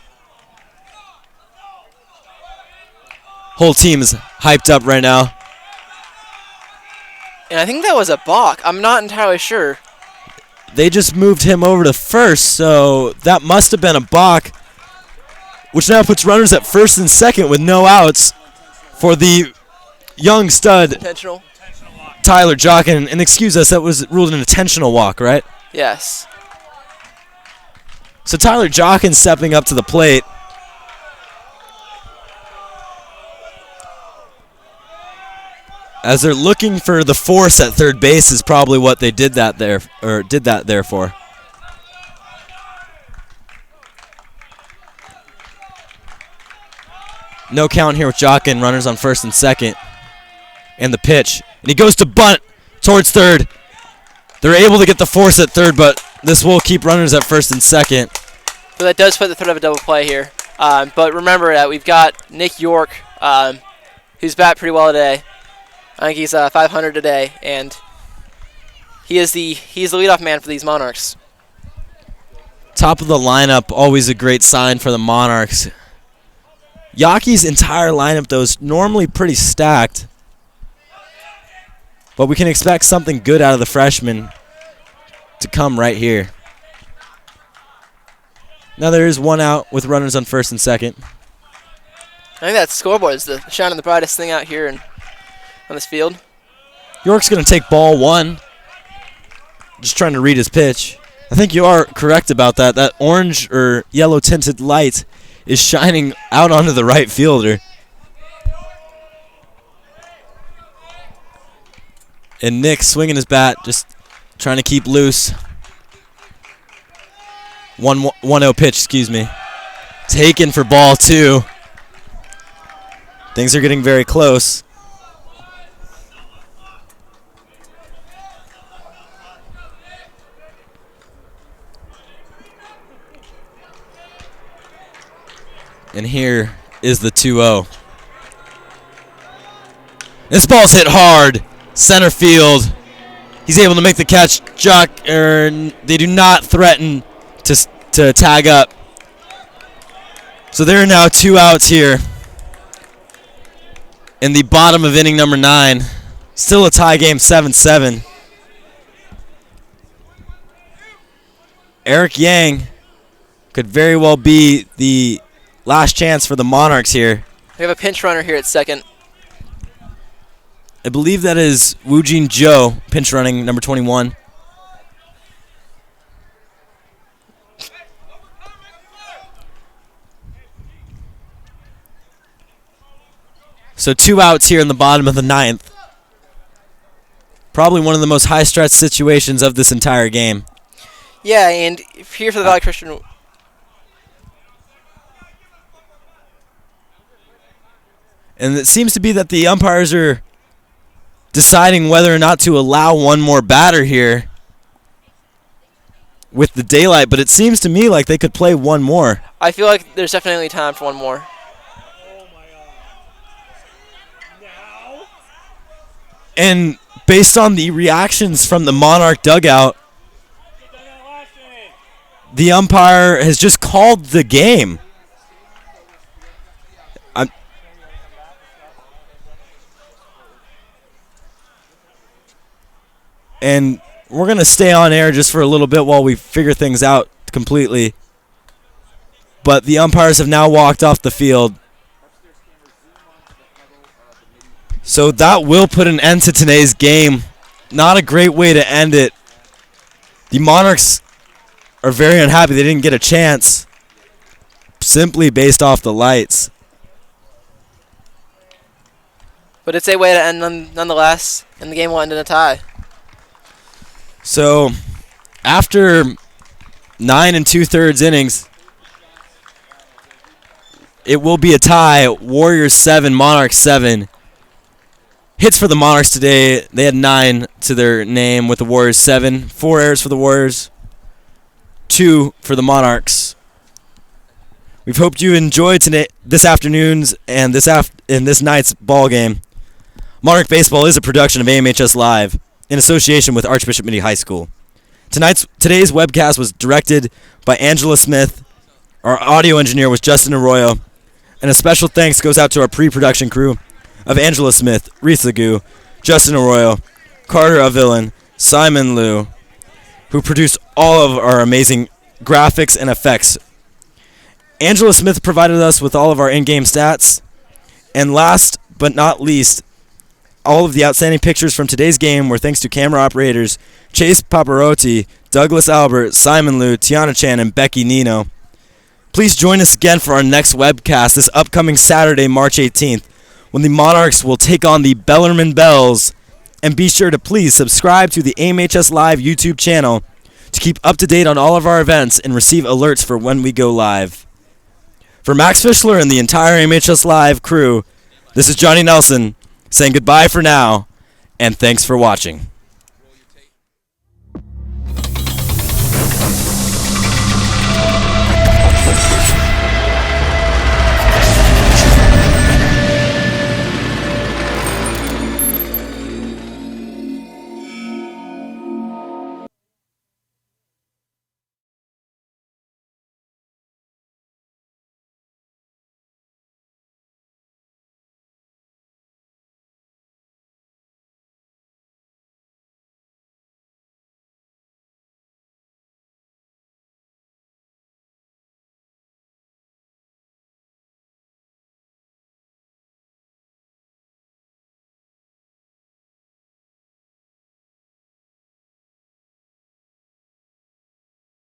Whole team is hyped up right now. And I think that was a balk. I'm not entirely sure. They just moved him over to first, so that must have been a balk, which now puts runners at first and second with no outs for the young stud Intentional. Tyler Jockin. And excuse us, that was ruled an intentional walk, right? Yes. So Tyler Jockin stepping up to the plate. As they're looking for the force at third base is probably what they did that there for. No count here with Jockin, runners on first and second. And the pitch. And he goes to bunt towards third. They're able to get the force at third, but this will keep runners at first and second. So that does put the threat of a double play here. But remember that we've got Nick York, who's batted pretty well today. I think he's 500 today, and he's the leadoff man for these Monarchs. Top of the lineup, always a great sign for the Monarchs. Yaki's entire lineup, though, is normally pretty stacked. But we can expect something good out of the freshman to come right here. Now there is one out with runners on first and second. I think that scoreboard is the shining the brightest thing out here on this field. York's going to take ball one. Just trying to read his pitch. I think you are correct about that. That orange or yellow tinted light is shining out onto the right fielder. And Nick swinging his bat, just trying to keep loose. 1-0 pitch, excuse me. Taken for ball two. Things are getting very close. And here is the 2-0. This ball's hit hard. Center field. He's able to make the catch. They do not threaten to tag up. So there are now 2 outs here in the bottom of inning number 9. Still a tie game, 7-7. Eric Yang could very well be the last chance for the Monarchs here. We have a pinch runner here at second. I believe that is Woojin Joe, pinch running, number 21. So 2 outs here in the bottom of the 9th. Probably one of the most high-stress situations of this entire game. Yeah, and here for the Valley Christian. And it seems to be that the umpires are deciding whether or not to allow one more batter here with the daylight, but it seems to me like they could play one more. I feel like there's definitely time for one more. And based on the reactions from the Monarch dugout, the umpire has just called the game. And we're going to stay on air just for a little bit while we figure things out completely. But the umpires have now walked off the field. So that will put an end to today's game. Not a great way to end it. The Monarchs are very unhappy they didn't get a chance simply based off the lights. But it's a way to end nonetheless, and the game will end in a tie. So, after 9 2/3 innings, it will be a tie. Warriors 7, Monarchs 7. Hits for the Monarchs today. They had 9 to their name with the Warriors 7. 4 errors for the Warriors, 2 for the Monarchs. We've hoped you enjoyed this afternoon's and this night's ball game. Monarch Baseball is a production of AMHS Live in association with Archbishop Mitty High School. Today's webcast was directed by Angela Smith. Our audio engineer was Justin Arroyo. And a special thanks goes out to our pre-production crew of Angela Smith, Reese Lagu, Justin Arroyo, Carter Avillan, Simon Liu, who produced all of our amazing graphics and effects. Angela Smith provided us with all of our in-game stats. And last but not least, all of the outstanding pictures from today's game were thanks to camera operators Chase Paparotti, Douglas Albert, Simon Liu, Tiana Chan, and Becky Nino. Please join us again for our next webcast this upcoming Saturday, March 18th, when the Monarchs will take on the Bellarmine Bells. And be sure to please subscribe to the AMHS Live YouTube channel to keep up to date on all of our events and receive alerts for when we go live. For Max Fischler and the entire AMHS Live crew, this is Johnny Nelson saying goodbye for now, and thanks for watching.